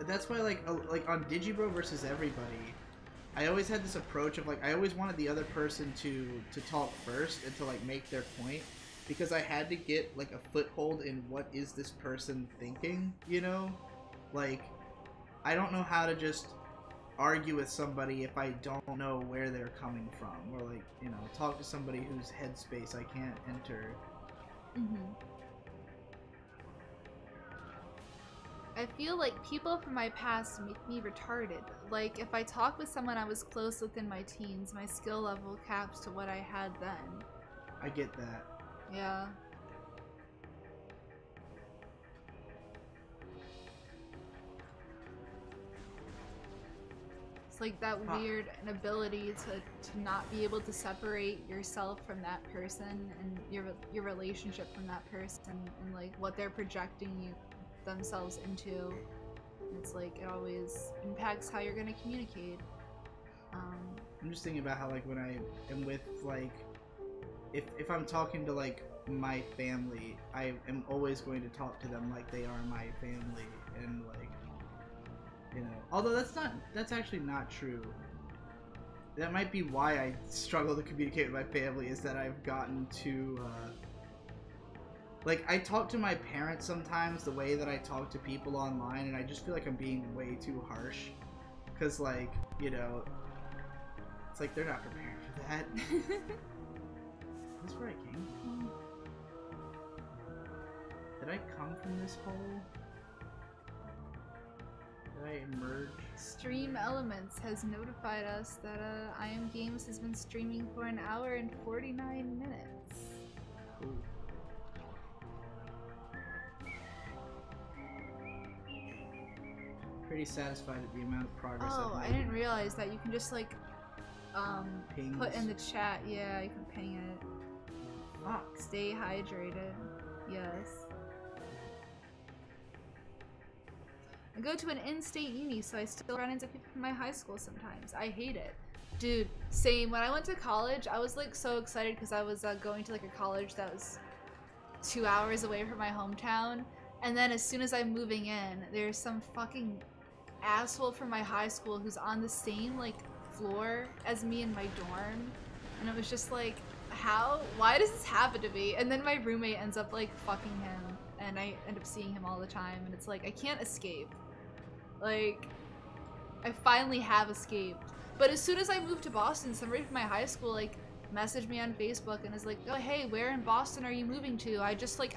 That's why on Digibro versus everybody, I always had this approach of I always wanted the other person to talk first and to make their point, because I had to get a foothold in what is this person thinking, you know? I don't know how to just argue with somebody if I don't know where they're coming from, or you know, talk to somebody whose headspace I can't enter. Mm-hmm. I feel people from my past make me retarded. If I talk with someone I was close with in my teens, my skill level caps to what I had then. I get that. Yeah. It's that weird inability to not be able to separate yourself from that person and your relationship from that person, and what they're projecting themselves into. It's it always impacts how you're going to communicate. I'm just thinking about how when I am with if I'm talking to like my family, I am always going to talk to them like they are my family, and like, you know, although that's actually not true. That might be why I struggle to communicate with my family, is that I've gotten to like, I talk to my parents sometimes the way that I talk to people online, and I just feel like I'm being way too harsh. Because, like, you know, it's like they're not prepared for that. That's where I came from. Did I come from this hole? Did I emerge? Stream Elements has notified us that I Am Games has been streaming for an hour and 49 minutes. Ooh. Pretty satisfied at the amount of progress I've made. I didn't realize that you can just like Pings. put in the chat. Yeah, you can ping it. Fuck. Stay hydrated. Yes. I go to an in-state uni, so I still run into people from my high school sometimes. I hate it. Dude, same. When I went to college, I was like so excited because I was going to like a college that was 2 hours away from my hometown. And then as soon as I'm moving in, there's some fucking asshole from my high school who's on the same like floor as me in my dorm. And it was just like, how? Why does this happen to me? And then my roommate ends up like fucking him, and I end up seeing him all the time, and it's like, I can't escape. Like, I finally have escaped. But as soon as I moved to Boston, somebody from my high school like messaged me on Facebook and is like, oh hey, where in Boston are you moving to? I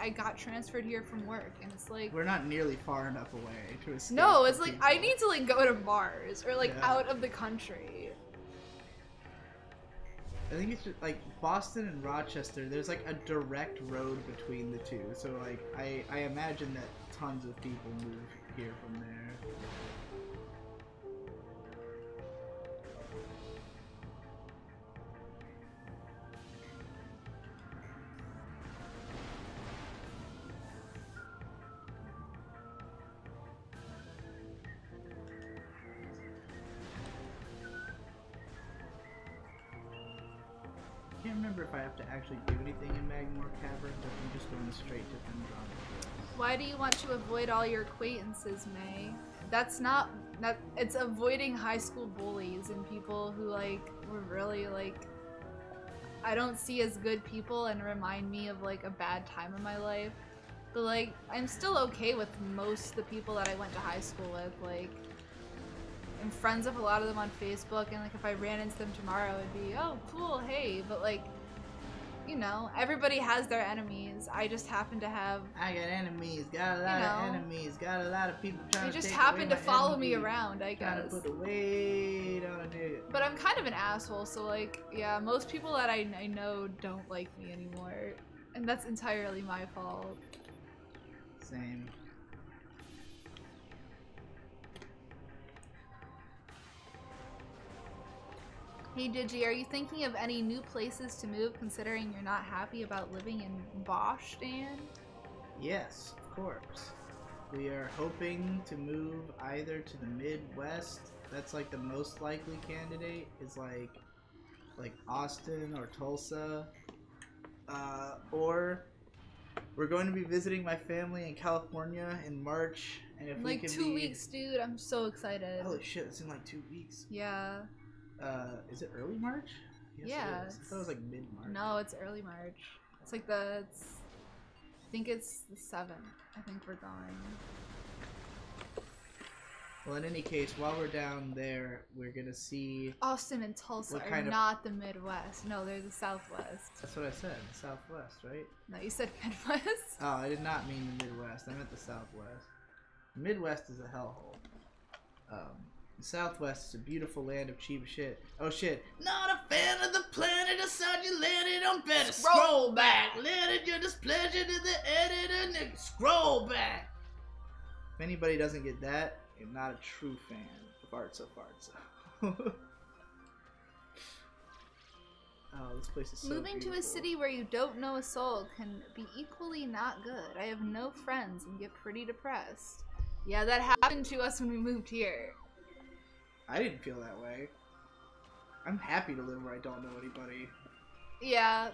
got transferred here from work. And it's like, we're not nearly far enough away to escape. No, it's like, I need to like go to Mars or like out of the country. I think it's just like Boston and Rochester, there's like a direct road between the two, so like I imagine that tons of people move here from there. I can't remember if I have to actually do anything in Magmore Cavern, but I'm just going straight to Pendron. Why do you want to avoid all your acquaintances, May? That's not it's avoiding high school bullies and people who like were really like I don't see as good people and remind me of like a bad time in my life. But like I'm still okay with most of the people that I went to high school with. Like I'm friends with a lot of them on Facebook, and like if I ran into them tomorrow it'd be, oh cool, hey, but like, you know, everybody has their enemies. I just happen to have, I got enemies, got a lot of enemies, got a lot of people trying to just take happen away to my follow enemy, me around, I guess. trying to put the weight on it. But I'm kind of an asshole, so like, yeah, most people that I know don't like me anymore, and that's entirely my fault. Same. Hey Digi, are you thinking of any new places to move considering you're not happy about living in Bosch, Dan? Yes, of course. We are hoping to move either to the Midwest, that's like the most likely candidate, is like Austin or Tulsa, or we're going to be visiting my family in California in March, and if we like can 2 weeks, dude, I'm so excited. Holy shit, it's in like 2 weeks. Yeah. Is it early March? Yes, yeah. It is. I thought it was like mid-March. No, it's early March. It's like I think it's the 7th. I think we're going. Well, in any case, while we're down there, we're gonna see... Austin and Tulsa are not the Midwest. No, they're the Southwest. That's what I said, the Southwest, right? No, you said Midwest. Oh, I did not mean the Midwest. I meant the Southwest. The Midwest is a hellhole. The Southwest is a beautiful land of cheap shit. Oh shit. Not a fan of the planet, aside you landed on better. Scroll back. Let it your displeasure to the editor, nigga. Scroll back. If anybody doesn't get that, you're not a true fan of Artsa Fartsa. Oh, this place is so Moving beautiful. to a city where you don't know a soul can be equally not good. I have no friends and get pretty depressed. Yeah, that happened to us when we moved here. I didn't feel that way. I'm happy to live where I don't know anybody. Yeah,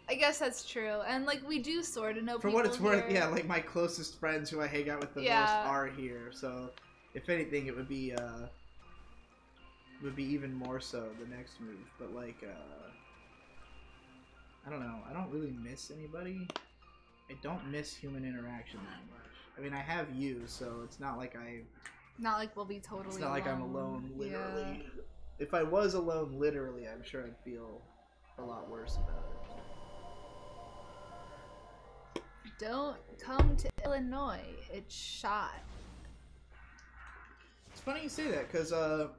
I guess that's true. And, like, we do sort of know For people what it's worth, here. yeah, like, my closest friends who I hang out with the most are here. So, if anything, it would be even more so the next move. But, like, I don't know. I don't really miss anybody. I don't miss human interaction that much. I mean, I have you, so it's not like Not like we'll be totally It's not alone. like I'm alone, literally. Yeah. If I was alone, literally, I'm sure I'd feel a lot worse about it. Don't come to Illinois. It's shot. It's funny you say that, because a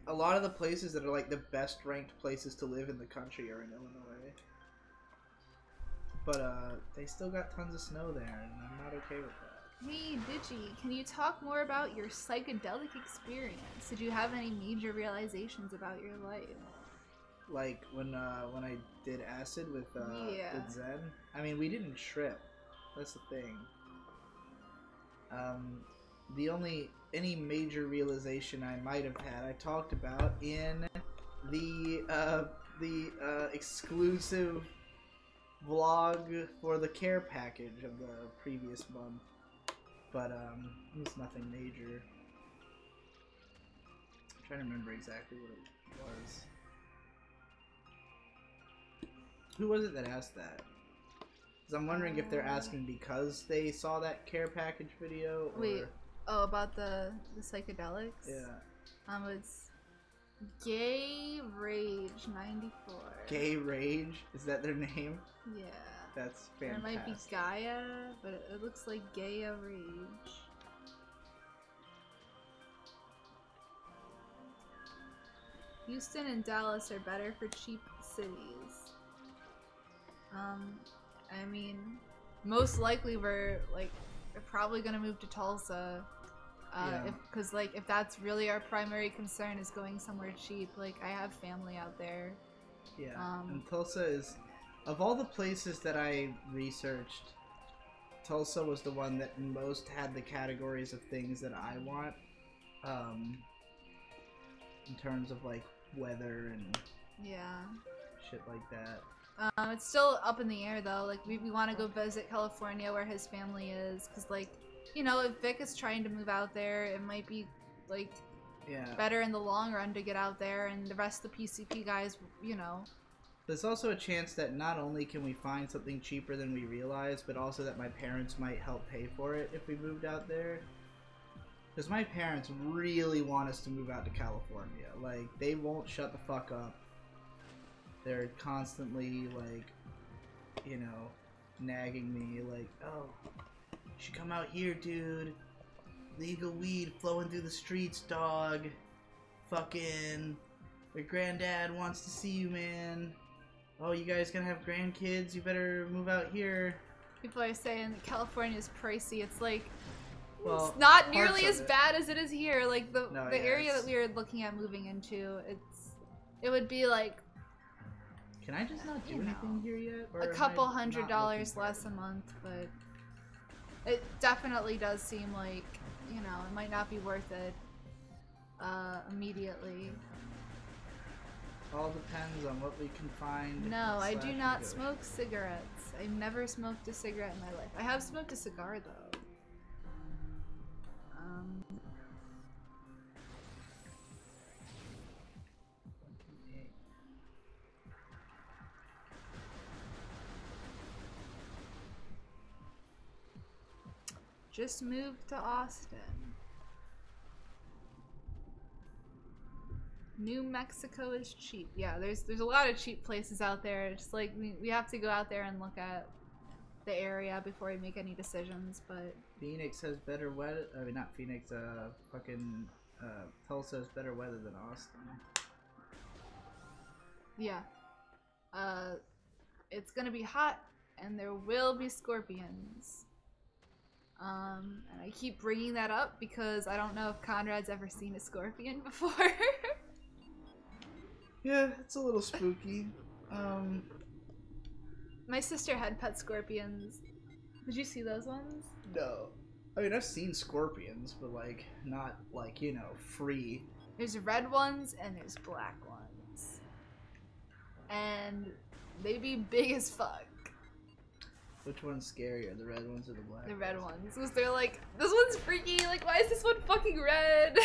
lot of the places that are like the best ranked places to live in the country are in Illinois. But they still got tons of snow there, and I'm not okay with that. Hey, Digi, can you talk more about your psychedelic experience? Did you have any major realizations about your life? Like when I did acid with Zen? I mean, we didn't trip. That's the thing. Any major realization I might have had, I talked about in the exclusive vlog for the care package of the previous month. But it was nothing major. I'm trying to remember exactly what it was. Who was it that asked that? Because I'm wondering if they're asking because they saw that care package video, or... Wait, oh, about the psychedelics? Yeah. It's Gay Rage 94. Gay Rage? Is that their name? Yeah. That's fantastic. It might be Gaia, but it looks like Gaia Rage. Houston and Dallas are better for cheap cities. I mean, most likely we're probably gonna move to Tulsa. Because if that's really our primary concern is going somewhere cheap, like I have family out there. Yeah, and Tulsa is, of all the places that I researched, Tulsa was the one that most had the categories of things that I want, in terms of like weather and shit like that. It's still up in the air though. Like we want to go visit California where his family is, because like, you know, if Vic is trying to move out there, it might be like better in the long run to get out there, and the rest of the PCP guys, you know. There's also a chance that not only can we find something cheaper than we realize, but also that my parents might help pay for it if we moved out there. Because my parents really want us to move out to California. Like, they won't shut the fuck up. They're constantly, like, you know, nagging me, like, oh, you should come out here, dude. Legal weed flowing through the streets, dog. Fucking, your granddad wants to see you, man. Oh, you guys gonna have grandkids? You better move out here. People are saying that California's pricey. It's like, well, it's not nearly as bad as it is here. Like the area that we were looking at moving into, it would be like, can I just not do anything here yet? Or a couple $100 less a month, but it definitely does seem like, you know, it might not be worth it immediately. All depends on what we can find. No, I do not smoke cigarettes. I've never smoked a cigarette in my life. I have smoked a cigar though. Just moved to Austin. New Mexico is cheap. Yeah, there's a lot of cheap places out there. It's like we have to go out there and look at the area before we make any decisions. But Phoenix has better weather. I mean, not Phoenix. Tulsa has better weather than Austin. Yeah. It's gonna be hot, and there will be scorpions. And I keep bringing that up because I don't know if Conrad's ever seen a scorpion before. Yeah, it's a little spooky. My sister had pet scorpions. Did you see those ones? No. I mean, I've seen scorpions, but like, not like, you know, free. There's red ones and there's black ones. And They be big as fuck. Which one's scarier, the red ones or the black? The red ones. Because they're like, this one's freaky, like why is this one fucking red?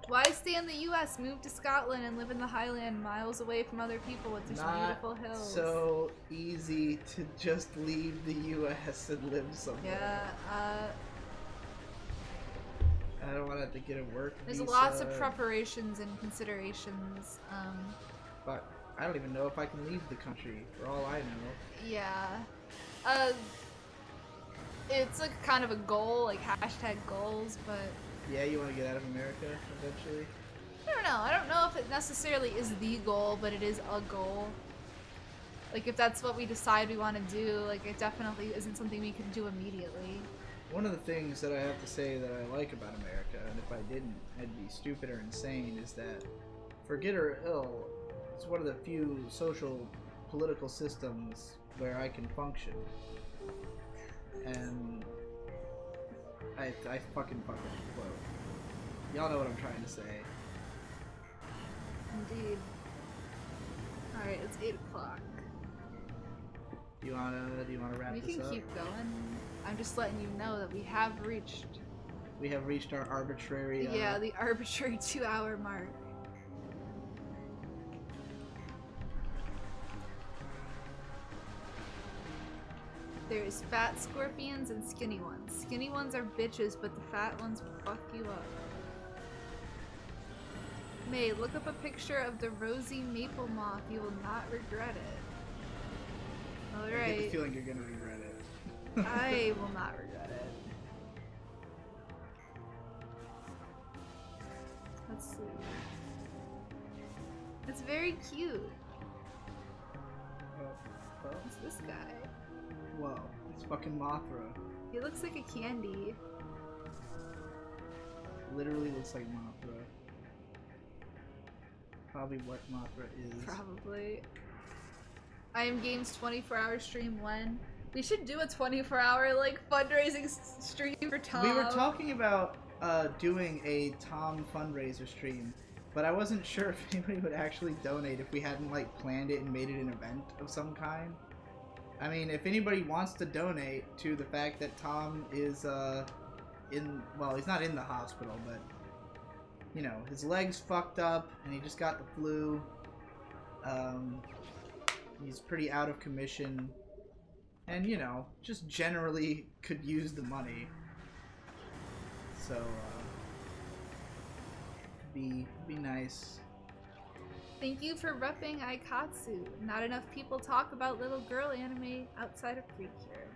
Why stay in the US? Move to Scotland and live in the Highland, miles away from other people with just beautiful hills. So easy to just leave the US and live somewhere. Yeah, I don't want to have to get a work there's visa. lots of preparations and considerations. But I don't even know if I can leave the country, for all I know. Yeah. It's like kind of a goal, like hashtag goals, but... Yeah, you want to get out of America eventually? I don't know. I don't know if it necessarily is the goal, but it is a goal. Like, if that's what we decide we want to do, like, it definitely isn't something we can do immediately. One of the things that I have to say that I like about America, and if I didn't, I'd be stupid or insane, is that, for good or ill, it's one of the few social, political systems where I can function. And I fucking quote. Y'all know what I'm trying to say. Indeed. Alright, it's 8 o'clock. Do you wanna wrap this up? We can keep going. I'm just letting you know that we have reached... We have reached our arbitrary... Yeah, the arbitrary 2-hour mark. There's fat scorpions and skinny ones. Skinny ones are bitches, but the fat ones will fuck you up. May, look up a picture of the rosy maple moth. You will not regret it. Alright. I get the feeling you're gonna regret it. I will not regret it. Let's see. It's very cute. It's this guy. Whoa, it's fucking Mothra. He looks like a candy. Literally looks like Mothra. Probably what Mothra is. Probably. I Am Games 24-hour stream when? We should do a 24-hour like fundraising stream for Tom. We were talking about doing a Tom fundraiser stream, but I wasn't sure if anybody would actually donate if we hadn't like planned it and made it an event of some kind. I mean, if anybody wants to donate to the fact that Tom is well, he's not in the hospital, but you know, his leg's fucked up and he just got the flu. He's pretty out of commission and, you know, just generally could use the money. So, be nice. Thank you for repping Aikatsu. Not enough people talk about little girl anime outside of Precure.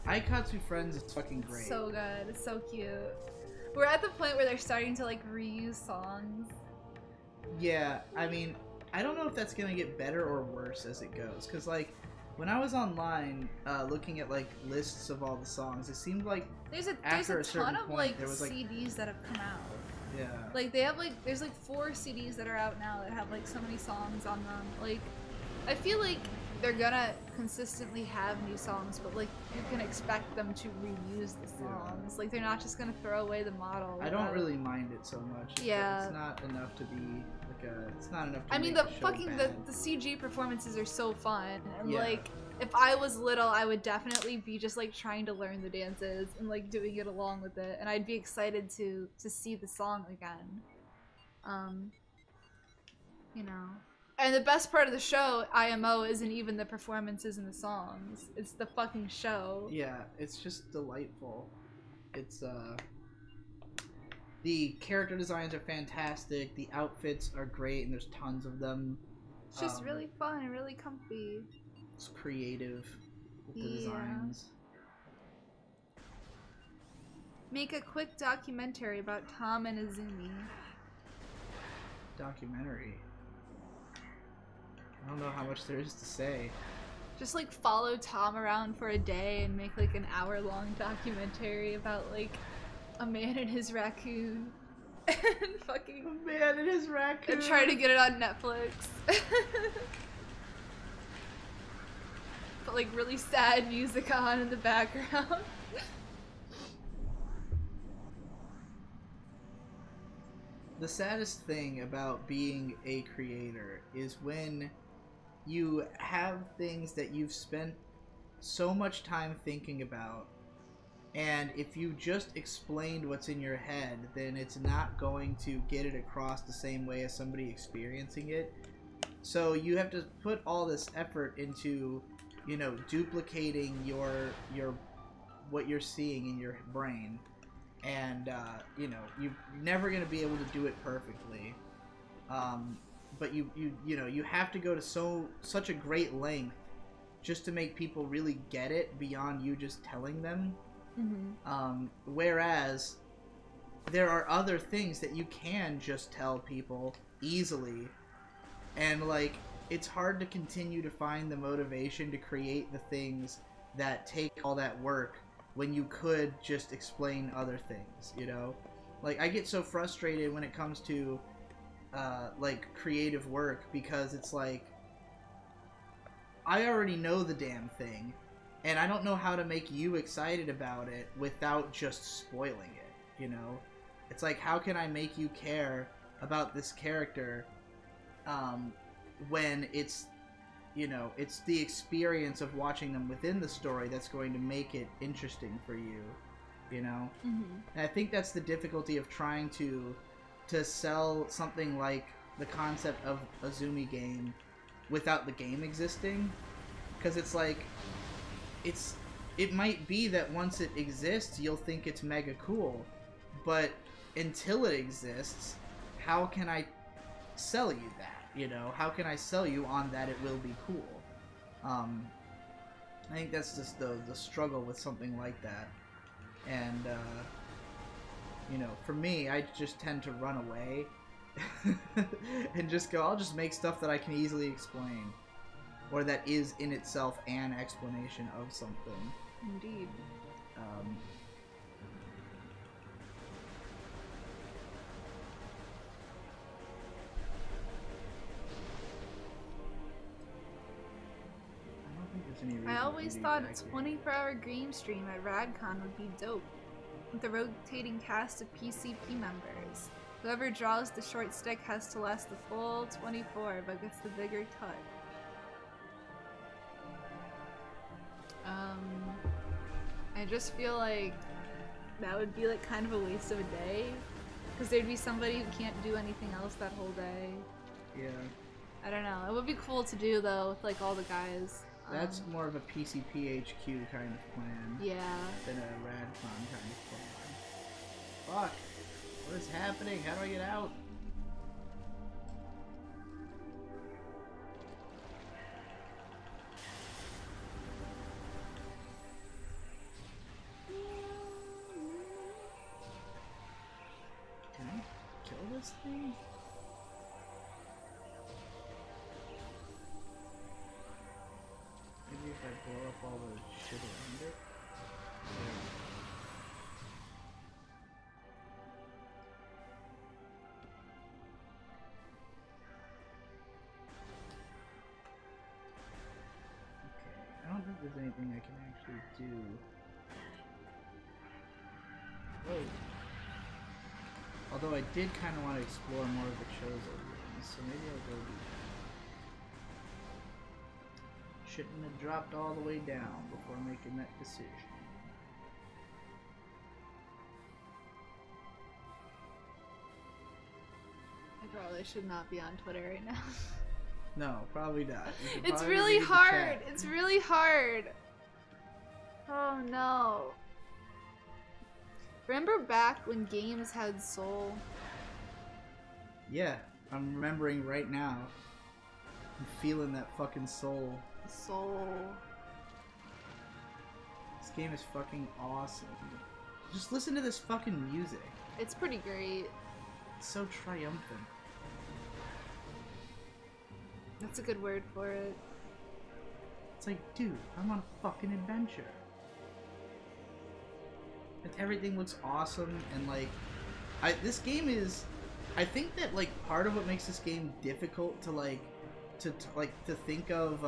Aikatsu Friends is fucking great. So good. It's so cute. We're at the point where they're starting to like reuse songs. Yeah, I mean, I don't know if that's gonna get better or worse as it goes, because like when I was online looking at like lists of all the songs, it seemed like there's a ton of point, like there was, like CDs that have come out. Yeah. Like they have like there's like 4 CDs that are out now that have like so many songs on them. Like I feel like they're gonna consistently have new songs, but like you can expect them to reuse the songs. Yeah. Like they're not just gonna throw away the model. I don't really mind it so much. Yeah. It's not enough to be like a. It's not enough to I mean, make the the show fucking bad. the CG performances are so fun, and Yeah. like if I was little, I would definitely be just like trying to learn the dances and like doing it along with it, and I'd be excited to see the song again. You know. And the best part of the show, IMO, isn't even the performances and the songs. It's the fucking show. Yeah, it's just delightful. It's the character designs are fantastic, the outfits are great, and there's tons of them. It's just really fun and really comfy. It's creative with the designs. Make a quick documentary about Tom and Izumi. Documentary. I don't know how much there is to say. Just like follow Tom around for a day and make like an hour-long documentary about like a man and his raccoon. And fucking A man and his raccoon. and try to get it on Netflix. Put like really sad music on in the background. The saddest thing about being a creator is when you have things that you've spent so much time thinking about, and if you just explained what's in your head, then it's not going to get it across the same way as somebody experiencing it. So you have to put all this effort into, you know, duplicating your what you're seeing in your brain, and you know, you're never going to be able to do it perfectly. But you know, you have to go to such a great length just to make people really get it beyond you just telling them. Whereas there are other things that you can just tell people easily, and like, it's hard to continue to find the motivation to create the things that take all that work when you could just explain other things, you know? Like, I get so frustrated when it comes to like creative work, because it's like, I already know the damn thing, and I don't know how to make you excited about it without just spoiling it, you know? It's like, how can I make you care about this character when it's, you know, it's the experience of watching them within the story that's going to make it interesting for you, you know? And I think that's the difficulty of trying to sell something like the concept of a Zumi game without the game existing, because it's like, it might be that once it exists you'll think it's mega cool, but until it exists, how can I sell you that? You know, how can I sell you on that it will be cool? I think that's just the struggle with something like that. And you know, for me, I just tend to run away and just go, I'll just make stuff that I can easily explain, or that is in itself an explanation of something. Indeed. I always thought a 24-hour game stream at RadCon would be dope, with a rotating cast of PCP members. Whoever draws the short stick has to last the full 24, but gets the bigger cut. I just feel like that would be like kind of a waste of a day, because there'd be somebody who can't do anything else that whole day. Yeah. I don't know. It would be cool to do though, with like all the guys. That's more of a PCP HQ kind of plan. Yeah. Than a RadCon kind of plan. Fuck! What is happening? How do I get out? Can I kill this thing? Maybe if I blow up all the shit around it. Okay, I don't think there's anything I can actually do. Whoa. Although I did kind of want to explore more of the Chozo rooms, so maybe I'll go do that. Shouldn't have dropped all the way down before making that decision. I probably should not be on Twitter right now. No, probably not. It's really hard. It's really hard. Oh no. Remember back when games had soul? Yeah, I'm remembering right now. I'm feeling that fucking soul. Soul. This game is fucking awesome. Just listen to this fucking music. It's pretty great. It's so triumphant. That's a good word for it. It's like, dude, I'm on a fucking adventure. And everything looks awesome, and like, this game is, I think that like part of what makes this game difficult to like, to think of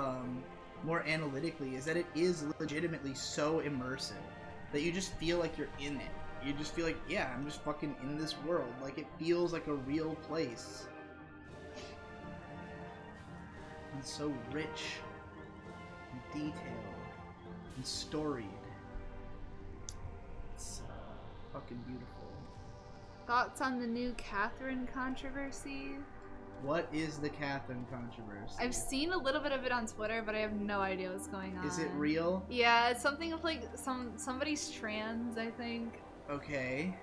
more analytically is that it is legitimately so immersive that you just feel like you're in it. you just feel like, yeah, I'm just fucking in this world. Like, it feels like a real place. It's so rich and detailed and storied. It's fucking beautiful. Thoughts on the new Catherine controversy? What is the Catherine controversy? I've seen a little bit of it on Twitter, but I have no idea what's going on. Is it real? Yeah, it's something of like somebody's trans, I think. Okay.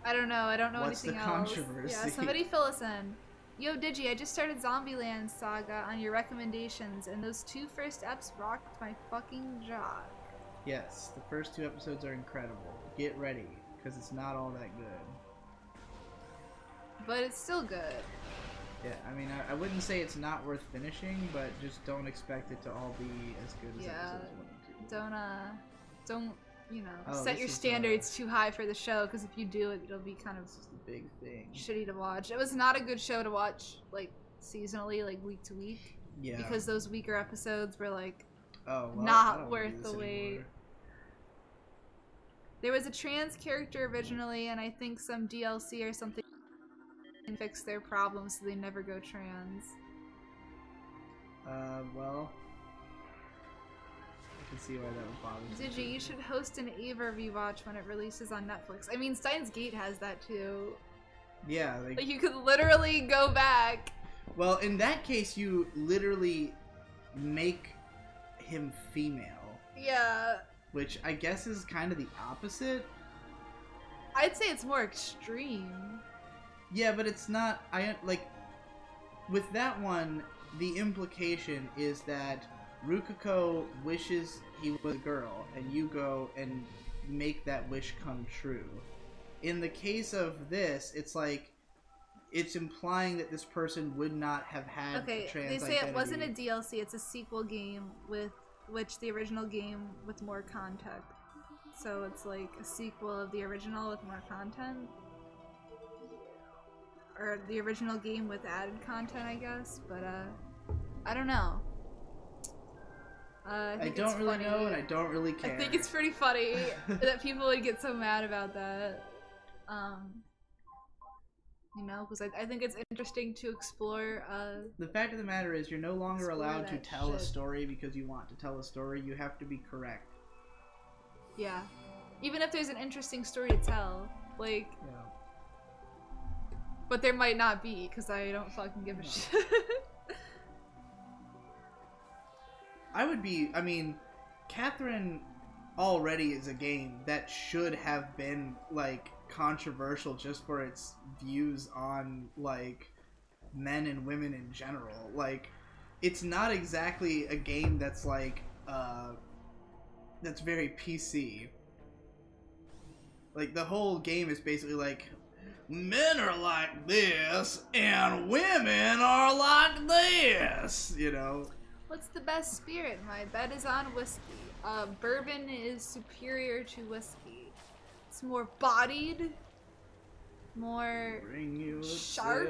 I don't know. I don't know What's anything the else. controversy? Yeah, somebody fill us in. Yo, Digi, I just started Zombieland Saga on your recommendations, and those 2 first eps rocked my fucking jaw. Yes, the first 2 episodes are incredible. Get ready, because it's not all that good. But it's still good. Yeah, I mean, I wouldn't say it's not worth finishing, but just don't expect it to all be as good as episodes 1 and 2. Don't, you know, set your standards too high for the show, because if you do it, it'll be kind of a big thing. Shitty to watch. It was not a good show to watch, like, seasonally, like, week to week. Yeah. Because those weaker episodes were, like, well, not worth the wait. There was a trans character originally, and I think some DLC or something fix their problems so they never go trans. Well, I can see why that would bother Digi, you should host an Ava rewatch when it releases on Netflix. I mean, Steins Gate has that too. Yeah, like you could literally go back. Well, in that case, you literally make him female. Yeah. Which I guess is kind of the opposite. I'd say it's more extreme. Yeah, but it's not. With that one, the implication is that Rukiko wishes he was a girl, and you go and make that wish come true. In the case of this, it's like it's implying that this person would not have had a trans they say identity. it wasn't a DLC; it's a sequel game with which the original game with more content. So it's like a sequel of the original with more content. Or the original game with added content, I guess, but I don't know. I don't really know, and I don't really care. I think it's pretty funny that people would get so mad about that. You know, because I think it's interesting to explore. The fact of the matter is, you're no longer allowed to tell a story because you want to tell a story. You have to be correct. Yeah, even if there's an interesting story to tell, like. Yeah. But there might not be, because I don't fucking give a shit. I mean, Catherine already is a game that should have been, like, controversial just for its views on, like, men and women in general. Like, it's not exactly a game that's, like, that's very PC. Like, the whole game is basically like, men are like this, and women are like this, you know? What's the best spirit? My bet is on whiskey. Bourbon is superior to whiskey. It's more bodied, more sharp,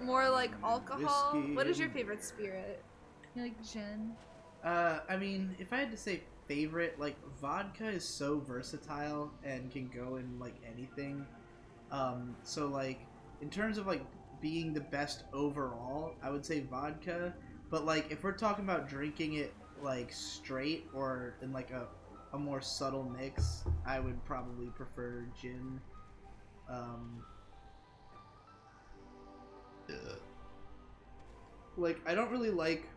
more like alcohol. What is your favorite spirit? You like gin? I mean, if I had to say favorite, like, vodka is so versatile and can go in, like, anything. So, like, in terms of, like, being the best overall, I would say vodka. But, like, if we're talking about drinking it, like, straight or in, like, a more subtle mix, I would probably prefer gin. Like, I don't really like...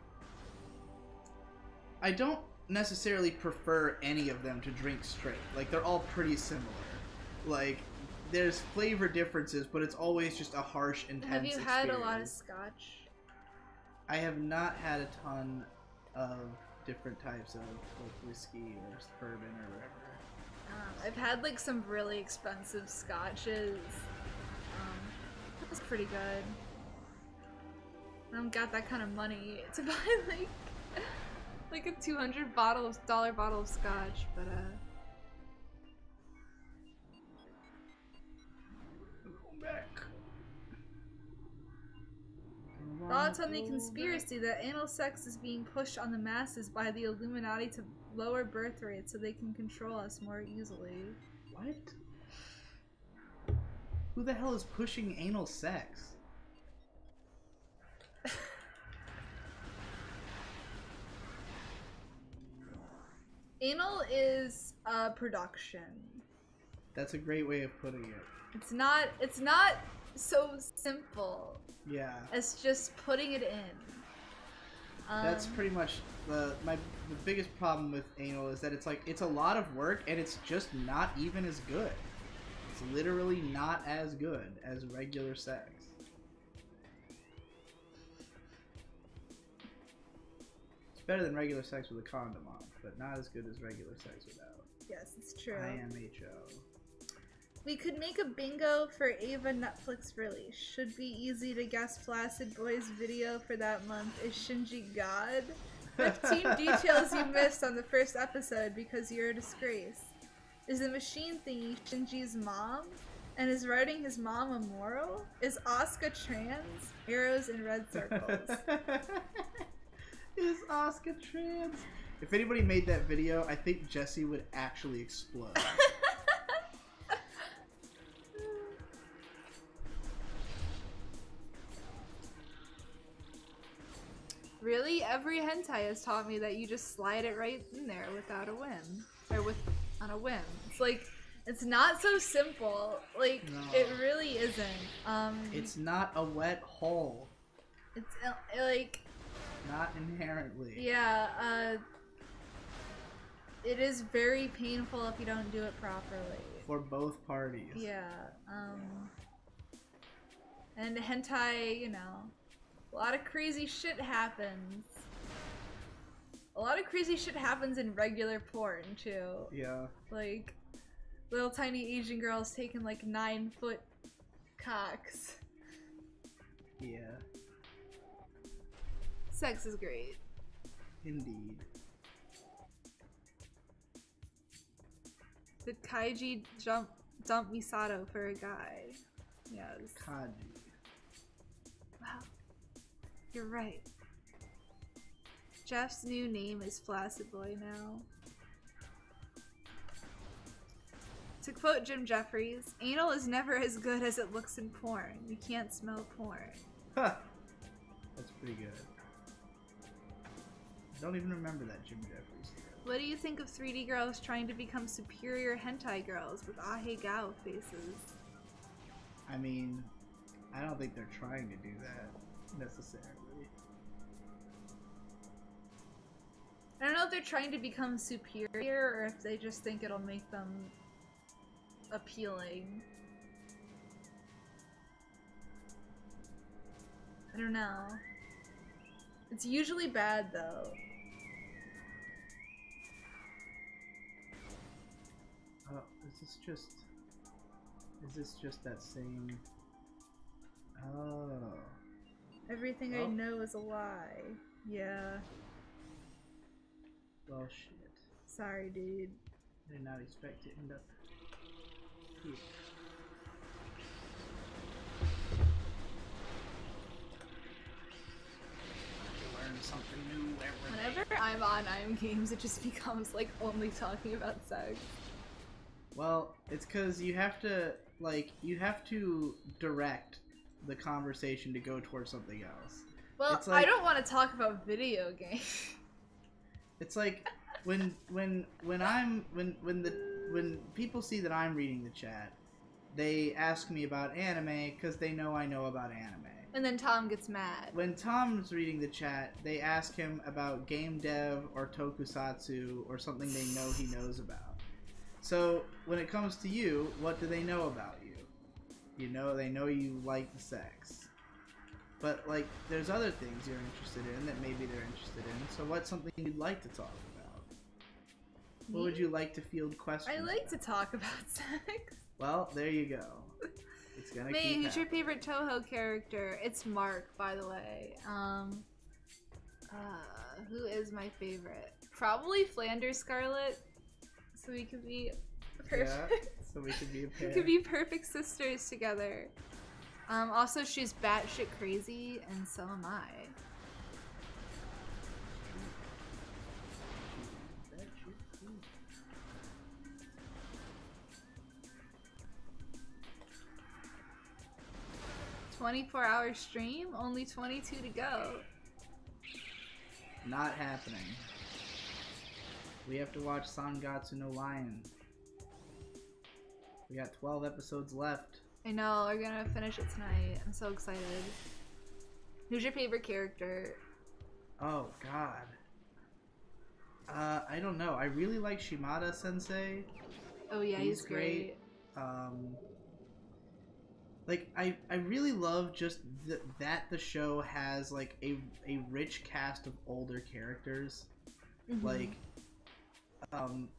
I don't necessarily prefer any of them to drink straight. Like, they're all pretty similar. Like, there's flavor differences, but it's always just a harsh, intense experience. Have you had a lot of scotch? I have not had a ton of different types of, like, whiskey or bourbon or whatever. I've had, like, some really expensive scotches. That was pretty good. I don't got that kind of money to buy, like a $200 bottle of scotch, but Thoughts on the conspiracy that anal sex is being pushed on the masses by the Illuminati to lower birth rates so they can control us more easily. What? Who the hell is pushing anal sex? Anal is a production. That's a great way of putting it. It's not so simple. Yeah. As just putting it in. That's pretty much the biggest problem with anal is that it's a lot of work and it's just not even as good. It's literally not as good as regular sex. It's better than regular sex with a condom on, but not as good as regular sex without. Yes, it's true. IMHO. We could make a bingo for Ava Netflix release. Should be easy to guess. Flaccid Boy's video for that month is Shinji God. 15 details you missed on the first episode because you're a disgrace. Is the machine thingy Shinji's mom? And is writing his mom a moral? Is Asuka trans? Arrows in red circles. Is Asuka trans? If anybody made that video, I think Jesse would actually explode. Really? Every hentai has taught me that you just slide it right in there without a whim. Or on a whim. It's like, it's not so simple. Like, no. It really isn't. It's not a wet hole. It's, like... Not inherently. Yeah, it is very painful if you don't do it properly. For both parties. Yeah, and hentai, you know, a lot of crazy shit happens. A lot of crazy shit happens in regular porn, too. Yeah. Like, little tiny Asian girls taking, like, 9-foot cocks. Yeah. Sex is great. Indeed. Did Kaiji dump Misato for a guy? Yes. Kaji. Wow. You're right. Jeff's new name is Flaccid Boy now. To quote Jim Jeffries, anal is never as good as it looks in porn. You can't smell porn. Huh. That's pretty good. I don't even remember that Jim Jeffries. What do you think of 3D girls trying to become superior hentai girls with ahegao faces? I mean, I don't think they're trying to do that necessarily. I don't know if they're trying to become superior or if they just think it'll make them appealing. I don't know. It's usually bad though. Oh, is this just that same... Oh. Everything I know is a lie. Yeah. Well, shit. Sorry, dude. I did not expect to end up here. Learn something new every day. Whenever I'm on I'm Games, it just becomes like only talking about sex. Well, it's because you have to, like, direct the conversation to go towards something else. Well, it's like, I don't want to talk about video games. It's like when people see that I'm reading the chat, they ask me about anime because they know I know about anime. And then Tom gets mad. When Tom's reading the chat, they ask him about game dev or tokusatsu or something they know he knows about. So when it comes to you, what do they know about you? You know, they know you like the sex. But, like, there's other things you're interested in that maybe they're interested in. So what's something you'd like to talk about? Me? What would you like to field questions I like about? to talk about sex. Well, there you go. It's gonna May, keep who's happening. your favorite Toho character? It's Mark, by the way. Who is my favorite? Probably Flanders Scarlet. So we could be perfect. Yeah, so we could be a pair. We could be perfect sisters together. Also, she's batshit crazy, and so am I. 24-hour stream, only 22 to go. Not happening. We have to watch Sangatsu no Lion. We got 12 episodes left. I know, we're gonna finish it tonight. I'm so excited. Who's your favorite character? Oh, God. I don't know. I really like Shimada Sensei. Oh yeah, he's great. Like, I really love just that the show has, like, a rich cast of older characters. Mm-hmm. Like,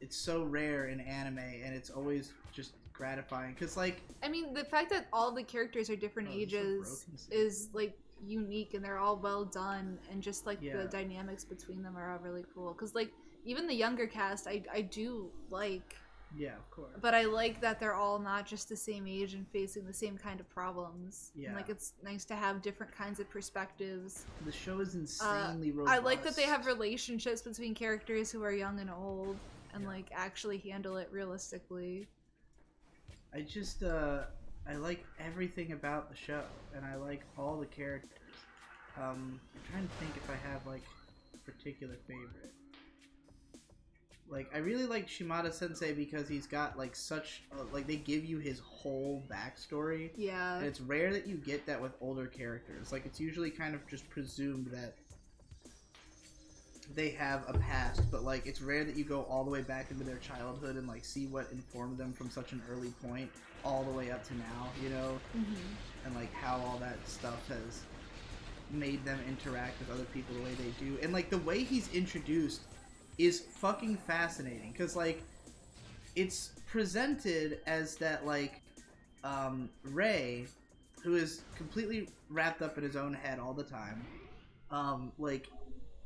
it's so rare in anime, and it's always just gratifying. Because, like... I mean, the fact that all the characters are different ages is, like, unique, and they're all well done, and just, like, the dynamics between them are all really cool. Because, like, even the younger cast, I do like... Yeah, of course. But I like that they're all not just the same age and facing the same kind of problems. Yeah. And, like, it's nice to have different kinds of perspectives. The show is insanely robust. I like that they have relationships between characters who are young and old and, like, actually handle it realistically. I just, I like everything about the show, and I like all the characters. I'm trying to think if I have, like, a particular favorite. Like, I really like Shimada Sensei because he's got, like, such... like, they give you his whole backstory. Yeah. And it's rare that you get that with older characters. Like, it's usually kind of just presumed that they have a past, but, like, it's rare that you go all the way back into their childhood and, like, see what informed them from such an early point all the way up to now, you know? Mm-hmm. And, like, how all that stuff has made them interact with other people the way they do. And, like, the way he's introduced is fucking fascinating, because, like, it's presented as that, like, Rei, who is completely wrapped up in his own head all the time, like,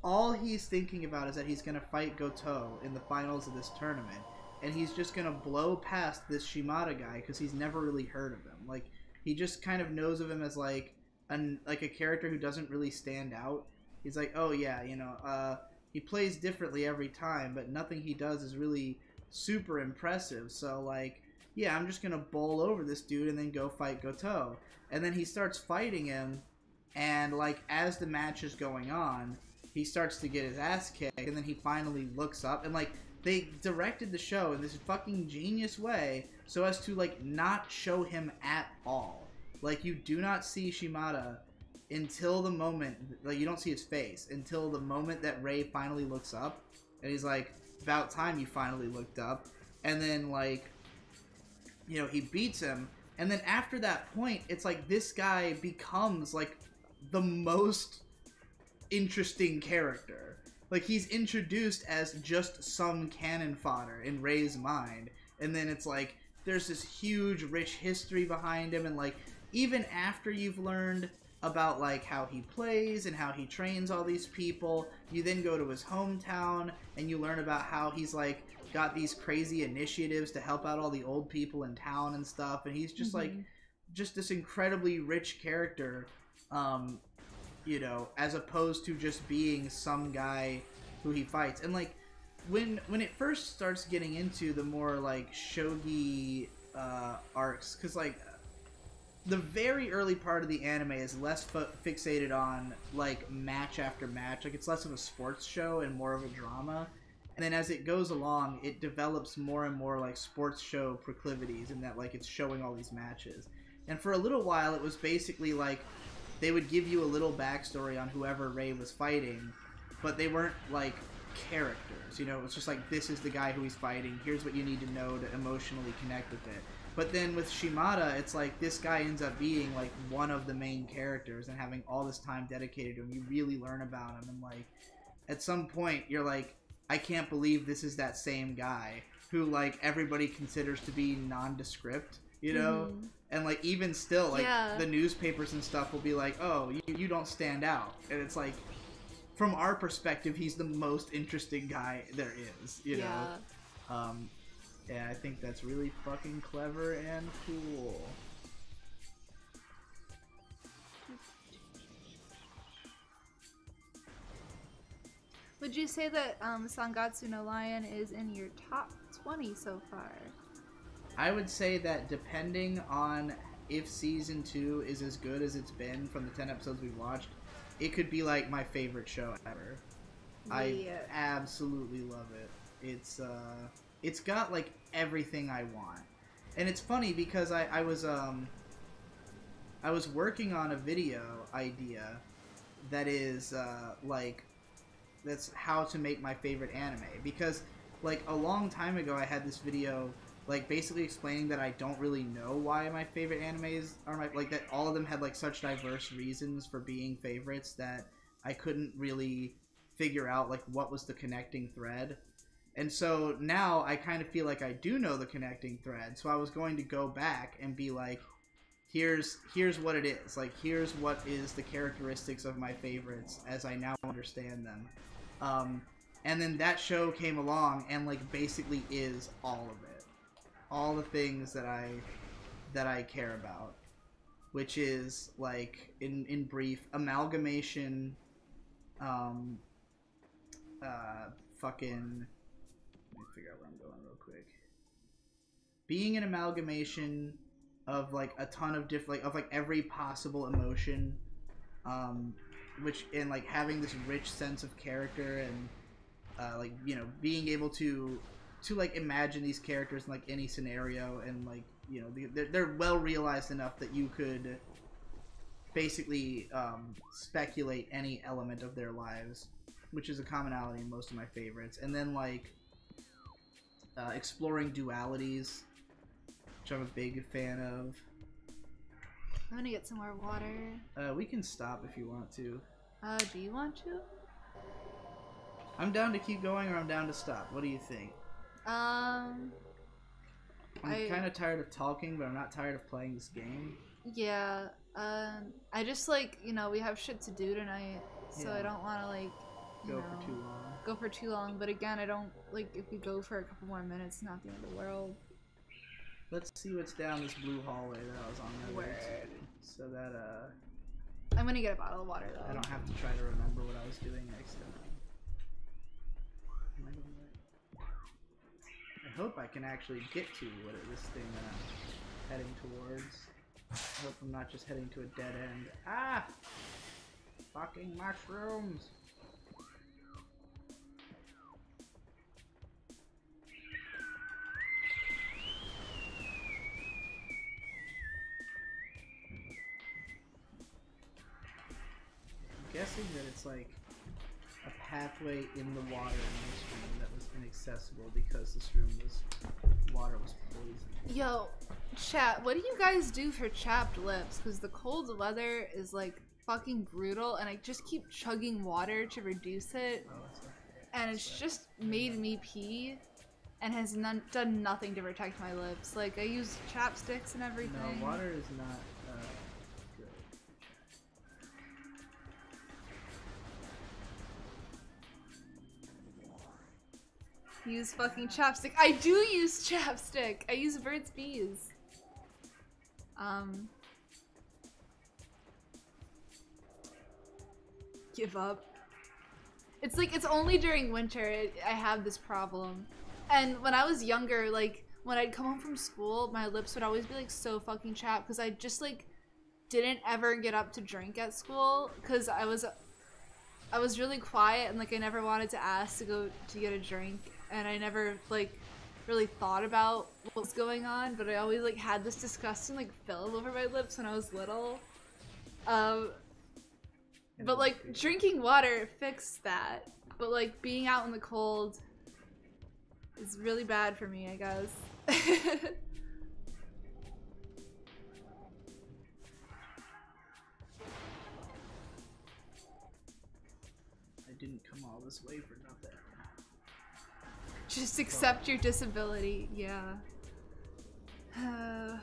all he's thinking about is that he's gonna fight Goto in the finals of this tournament, and he's just gonna blow past this Shimada guy, because he's never really heard of him. Like, he just kind of knows of him as, like, a character who doesn't really stand out. He's like, oh yeah, you know, he plays differently every time, but nothing he does is really super impressive. So, like, yeah, I'm just gonna bowl over this dude and then go fight Goto. And then he starts fighting him, and, like, as the match is going on, he starts to get his ass kicked, and then he finally looks up, and, like, they directed the show in this fucking genius way so as to, like, not show him at all. Like, you do not see Shimada until the moment, like, you don't see his face until the moment that Rei finally looks up, and he's like, about time you finally looked up. And then, like, you know, he beats him, and then after that point, it's like this guy becomes, like, the most interesting character. Like, he's introduced as just some cannon fodder in Rei's mind, and then it's like there's this huge rich history behind him, and, like, even after you've learned about, like, how he plays and how he trains all these people, you then go to his hometown and you learn about how he's, like, got these crazy initiatives to help out all the old people in town and stuff, and he's just like just this incredibly rich character, you know, as opposed to just being some guy who he fights. And, like, when it first starts getting into the more, like, shogi arcs, because, like, the very early part of the anime is less fixated on, like, match after match. Like, it's less of a sports show and more of a drama. And then as it goes along, it develops more and more, like, sports show proclivities, in that, like, it's showing all these matches. And for a little while, it was basically, like, they would give you a little backstory on whoever Rei was fighting, but they weren't, like, characters. You know, it was just like, this is the guy who he's fighting. Here's what you need to know to emotionally connect with it. But then with Shimada, it's like this guy ends up being, like, one of the main characters and having all this time dedicated to him. You really learn about him, and, like, at some point you're like, I can't believe this is that same guy who, like, everybody considers to be nondescript, you know? And, like, even still, like, the newspapers and stuff will be like, oh, you don't stand out. And it's like, from our perspective, he's the most interesting guy there is, you know? Yeah, I think that's really fucking clever and cool. Would you say that Sangatsu no Lion is in your top 20 so far? I would say that depending on if season 2 is as good as it's been from the 10 episodes we've watched, it could be like my favorite show ever. Yeah. I absolutely love it. It's got like everything I want. And it's funny because I was working on a video idea that is like that's how to make my favorite anime, because like a long time ago I had this video like basically explaining that I don't really know why my favorite animes are like that all of them had like such diverse reasons for being favorites that I couldn't really figure out like what was the connecting thread. And so now I kind of feel like I do know the connecting thread, so I was going to go back and be like, here's what it is, like here's what is the characteristics of my favorites as I now understand them. And then that show came along and like basically is all of it, all the things that I care about, which is like in brief, amalgamation, fucking, let me figure out where I'm going real quick. Being an amalgamation of like a ton of different, like, of like every possible emotion, which, and like having this rich sense of character and like, you know, being able to like imagine these characters in like any scenario, and like, you know, they're well realized enough that you could basically speculate any element of their lives, which is a commonality in most of my favorites. And then like exploring dualities, which I'm a big fan of. I'm gonna get some more water. We can stop if you want to. Do you want to? I'm down to keep going, or I'm down to stop. What do you think? I'm kind of tired of talking, but I'm not tired of playing this game. Yeah. I just like, you know, we have shit to do tonight, so yeah. I don't want to like go for too long. But again, I don't like if we go for a couple more minutes, not the end of the world. Let's see what's down this blue hallway that I was on my way to, so that I'm gonna get a bottle of water though. I don't have to try to remember what I was doing next time. Am I going right? I hope I can actually get to what this thing that I'm heading towards. I hope I'm not just heading to a dead end. Ah! Fucking mushrooms! Guessing that it's like a pathway in the water in this room that was inaccessible because this room water was poisoned. Yo, chat, what do you guys do for chapped lips? Because the cold weather is like fucking brutal, and I just keep chugging water to reduce it, and it's just made me pee and has done nothing to protect my lips. Like, I use chapsticks and everything. No, water is not use fucking chapstick. I do use chapstick. I use Burt's Bees. Give up. It's like, it's only during winter I have this problem. And when I was younger, like, when I'd come home from school, my lips would always be like so fucking chapped because I just like didn't ever get up to drink at school because I was really quiet and like I never wanted to ask to go to get a drink. And I never, like, really thought about what was going on, but I always, like, had this disgusting, like, film over my lips when I was little. But, like, drinking water fixed that. But, like, being out in the cold is really bad for me, I guess. I didn't come all this way for nothing. Just accept your disability, yeah. Oh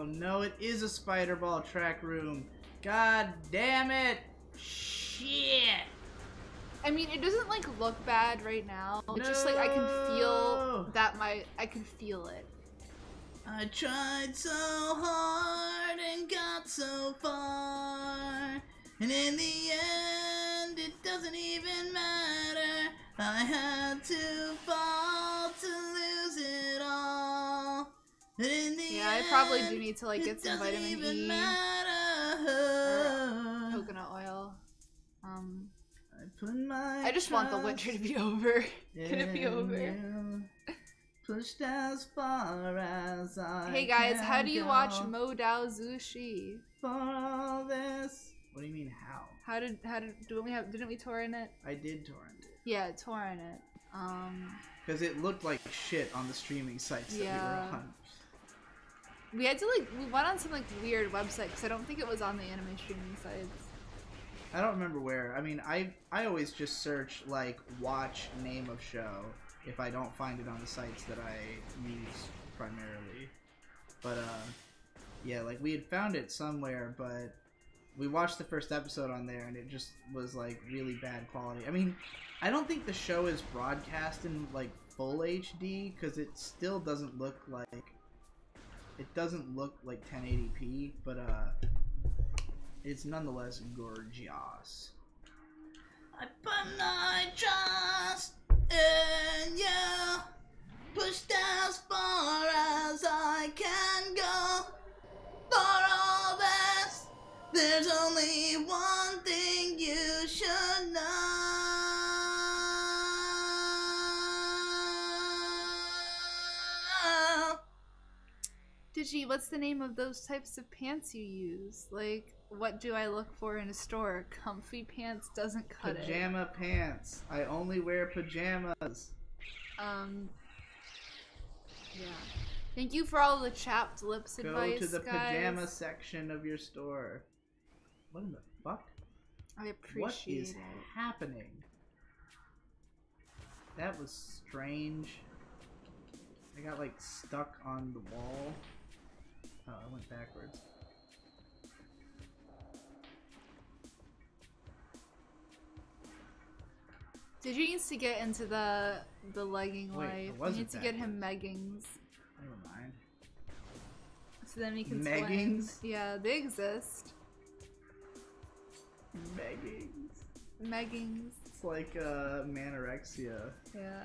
no, it is a spider ball track room. God damn it! Shit! I mean, it doesn't like look bad right now. It's just like I can feel that I can feel it. I tried so hard and got so far, and in the end, it doesn't even matter. I had to fall to lose it all. Yeah, I probably do need to like get some vitamin E or coconut oil. I just want the winter to be over. Can it be over? Pushed as far as I Hey guys, how do you watch go. Modao Zushi? For all this. What do you mean how? Didn't we torrent it? I did torrent it. Yeah, torrent it. Because it looked like shit on the streaming sites that we were on. We had to we went on some like weird website because I don't think it was on the anime streaming sites. I don't remember where. I mean, I always just search like watch name of show if I don't find it on the sites that I use primarily. But yeah, like we had found it somewhere, but we watched the first episode on there and it just was like really bad quality. I mean, I don't think the show is broadcast in like full HD because it still doesn't look like 1080p, but it's nonetheless gorgeous. I put my trust in you, pushed as far as I can go. For all this, there's only one thing you should know. Digi, what's the name of those types of pants you use? Like, what do I look for in a store? Comfy pants doesn't cut it. Pajama pants. I only wear pajamas. Yeah. Thank you for all the chapped lips advice, Go to the guys. pajama section of your store. What in the fuck? I appreciate What is it. happening? That was strange. I got like stuck on the wall. Oh, I went backwards. Did you need to get into the legging Wait, life? You need to get him meggings. Never mind. So then we can Meggings? Yeah, they exist. Meggings. Meggings. It's like manorexia. Yeah.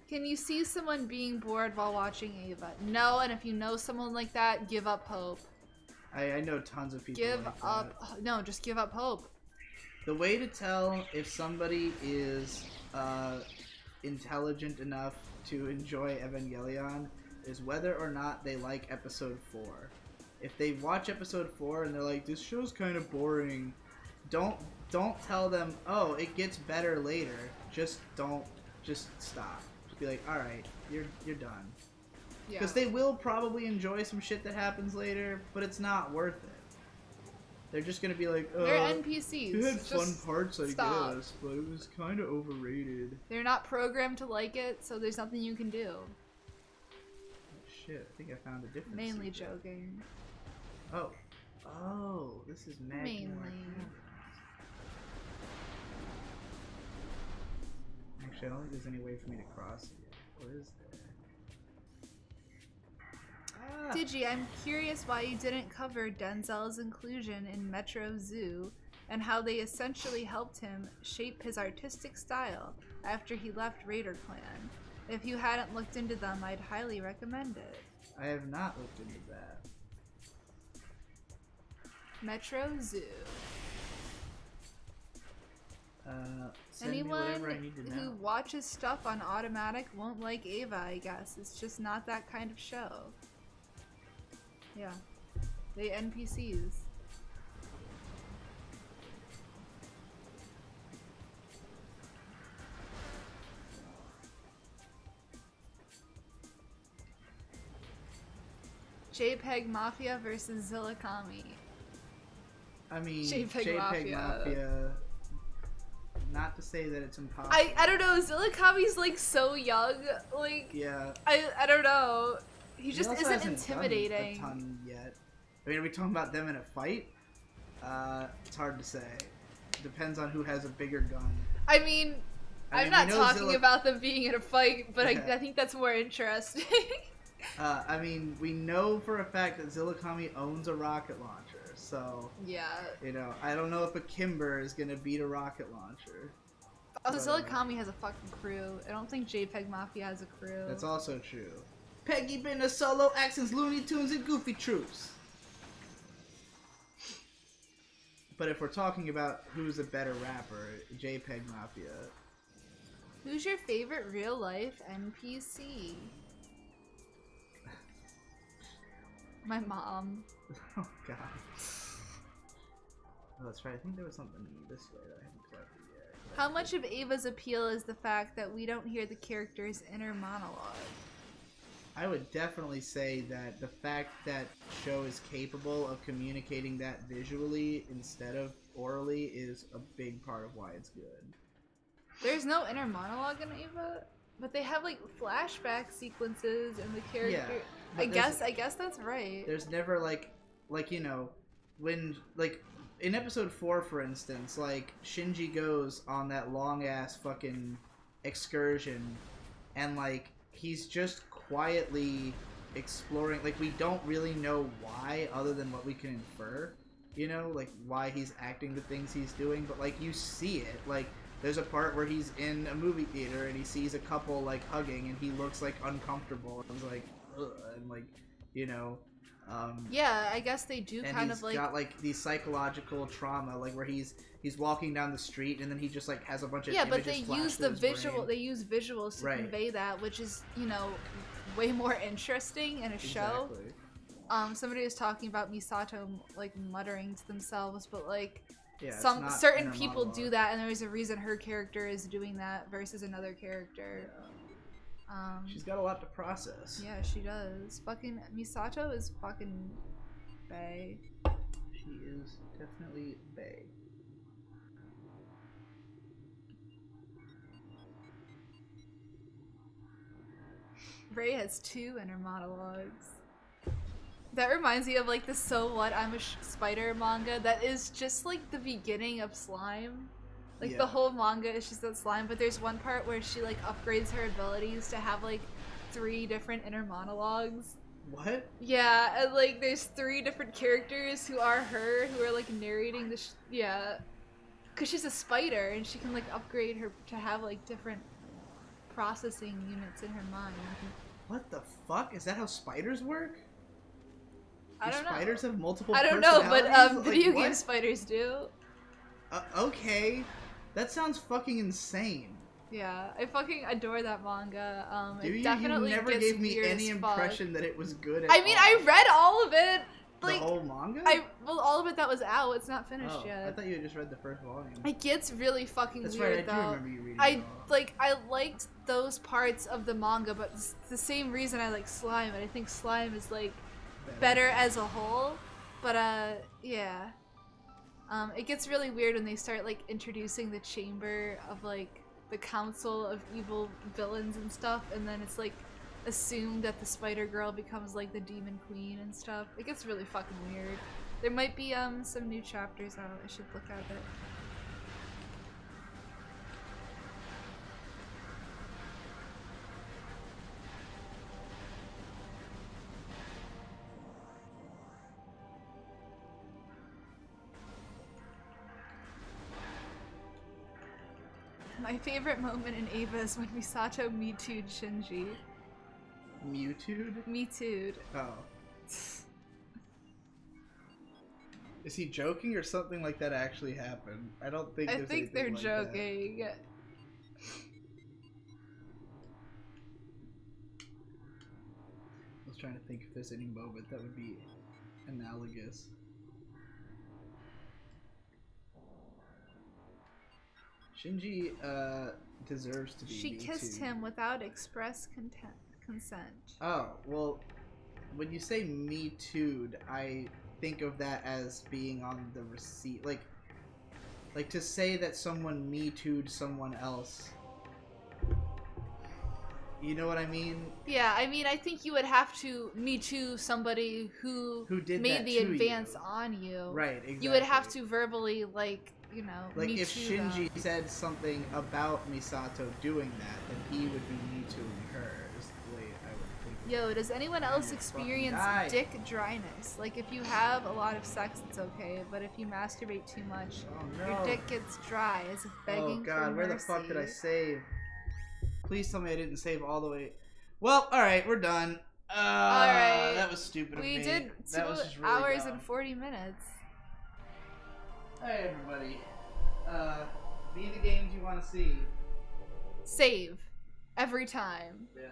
Can you see someone being bored while watching Ava? No, and if you know someone like that, give up hope. I know tons of people Give like up. that. No, just give up hope. The way to tell if somebody is intelligent enough to enjoy Evangelion is whether or not they like episode 4. If they watch episode 4 and they're like, this show's kind of boring, don't tell them, oh, it gets better later. Just stop. Just be like, alright, you're done. Because they will probably enjoy some shit that happens later, but it's not worth it. They're just gonna be like, they're NPCs. It had fun parts, I stop. guess, but it was kind of overrated. They're not programmed to like it, so there's nothing you can do. Shit, I think I found a different Mainly secret. joking. Oh, this is Mainly. Actually, I don't think there's any way for me to cross it yet. What is there? Digi, I'm curious why you didn't cover Denzel's inclusion in Metro Zoo and how they essentially helped him shape his artistic style after he left Raider Clan. If you hadn't looked into them, I'd highly recommend it. I have not looked into that. Metro Zoo. Send me whatever I need to know. Who watches stuff on automatic won't like Ava, I guess. It's just not that kind of show. Yeah. They NPCs. JPEG Mafia versus Zillakami. I mean, JPEG Mafia. Not to say that it's impossible. I don't know, Zillakami's like so young. Like, yeah. I don't know. He just also isn't hasn't intimidating. done a ton yet. I mean, are we talking about them in a fight? It's hard to say. Depends on who has a bigger gun. I mean, I'm not talking about them being in a fight, but yeah. I think that's more interesting. I mean, we know for a fact that Zillakami owns a rocket launcher, So yeah, you know, I don't know if a Kimber is gonna beat a rocket launcher. Also, Silicami has a fucking crew. I don't think JPEG Mafia has a crew. That's also true. Peggy been a solo accents, Looney Tunes, and Goofy Troops. But if we're talking about who's a better rapper, JPEG Mafia. Who's your favorite real-life NPC? My mom. Oh, God. Oh, that's right. I think there was something this way that I haven't collected yet. How much of Ava's appeal is the fact that we don't hear the character's inner monologue? I would definitely say that the fact that show is capable of communicating that visually instead of orally is a big part of why it's good. There's no inner monologue in Ava, but they have like flashback sequences and the character. Yeah, I guess that's right. There's never like you know, when like in episode 4, for instance, like Shinji goes on that long ass fucking excursion, and like he's just quietly exploring. Like we don't really know why, other than what we can infer. You know, like why he's acting the things he's doing, but like you see it. Like there's a part where he's in a movie theater and he sees a couple like hugging, and he looks like uncomfortable. And like, ugh, and like, you know. Yeah, I guess they do kind of like. He's got like these psychological trauma, like where he's walking down the street and then he just like has a bunch of images but they use the visual. brain. They use visuals to convey that, which is, you know, way more interesting in a show. Somebody was talking about Misato like muttering to themselves, but like some certain people do that, and there's a reason her character is doing that versus another character. Yeah. She's got a lot to process. Yeah, she does. Fucking Misato is fucking bae. She is definitely bae. Ray has 2 inner monologues. That reminds me of like the So What I'm a Spider manga that is just like the beginning of slime. Like the whole manga is just that slime, but there's one part where she like upgrades her abilities to have like 3 different inner monologues. What? Yeah, and like there's 3 different characters who are her, who are like narrating the cause she's a spider and she can like upgrade her to have like different processing units in her mind. What the fuck? Is that how spiders work? I don't know. Spiders have multiple I don't know, but personalities? video game spiders do. Okay. That sounds fucking insane. Yeah, I fucking adore that manga. Dude, it definitely you never gets gave me weird any as fuck. impression that it was good at I mean, all. I read all of it. Like, the whole manga? Well, all of it that was out. It's not finished yet. I thought you had just read the first volume. It gets really fucking That's weird, right, I though. do remember you reading it all. I liked those parts of the manga, but it's the same reason I like Slime, and I think Slime is, like, better as a whole. But, yeah. It gets really weird when they start, like, introducing the chamber of, like, the council of evil villains and stuff, and then it's, like, assumed that the Spider Girl becomes, like, the Demon Queen and stuff. It gets really fucking weird. There might be, some new chapters out. I should look at it. My favorite moment in Ava is when Misato Me Too'd Shinji. Mewtwo'd? Me Too'd. Oh. Is he joking or something like that actually happened? I don't think. I think they're like joking. That. I was trying to think if there's any moment that would be analogous. Shinji deserves to be. She kissed him without express consent. Oh, well, when you say Me Too'd, I think of that as being on the receipt. Like to say that someone Me Too'd someone else. You know what I mean? Yeah, I mean, I think you would have to Me Too somebody who did made the advance on you. Right, exactly. You would have to verbally, like, you know, like Me if Too Shinji them. said something about Misato doing that, then he would be Me Too'ing her, is the way I would think Yo, does anyone else experience dick dryness? Like, if you have a lot of sex, it's okay, but if you masturbate too much, your dick gets dry, as if begging for mercy. Oh god, where the fuck did I save? Please tell me I didn't save all the way. Well, alright, we're done. Alright. That was stupid of me. We did 2 hours and 40 minutes. Hey everybody. Be the games you want to see. Save. Every time. Yeah.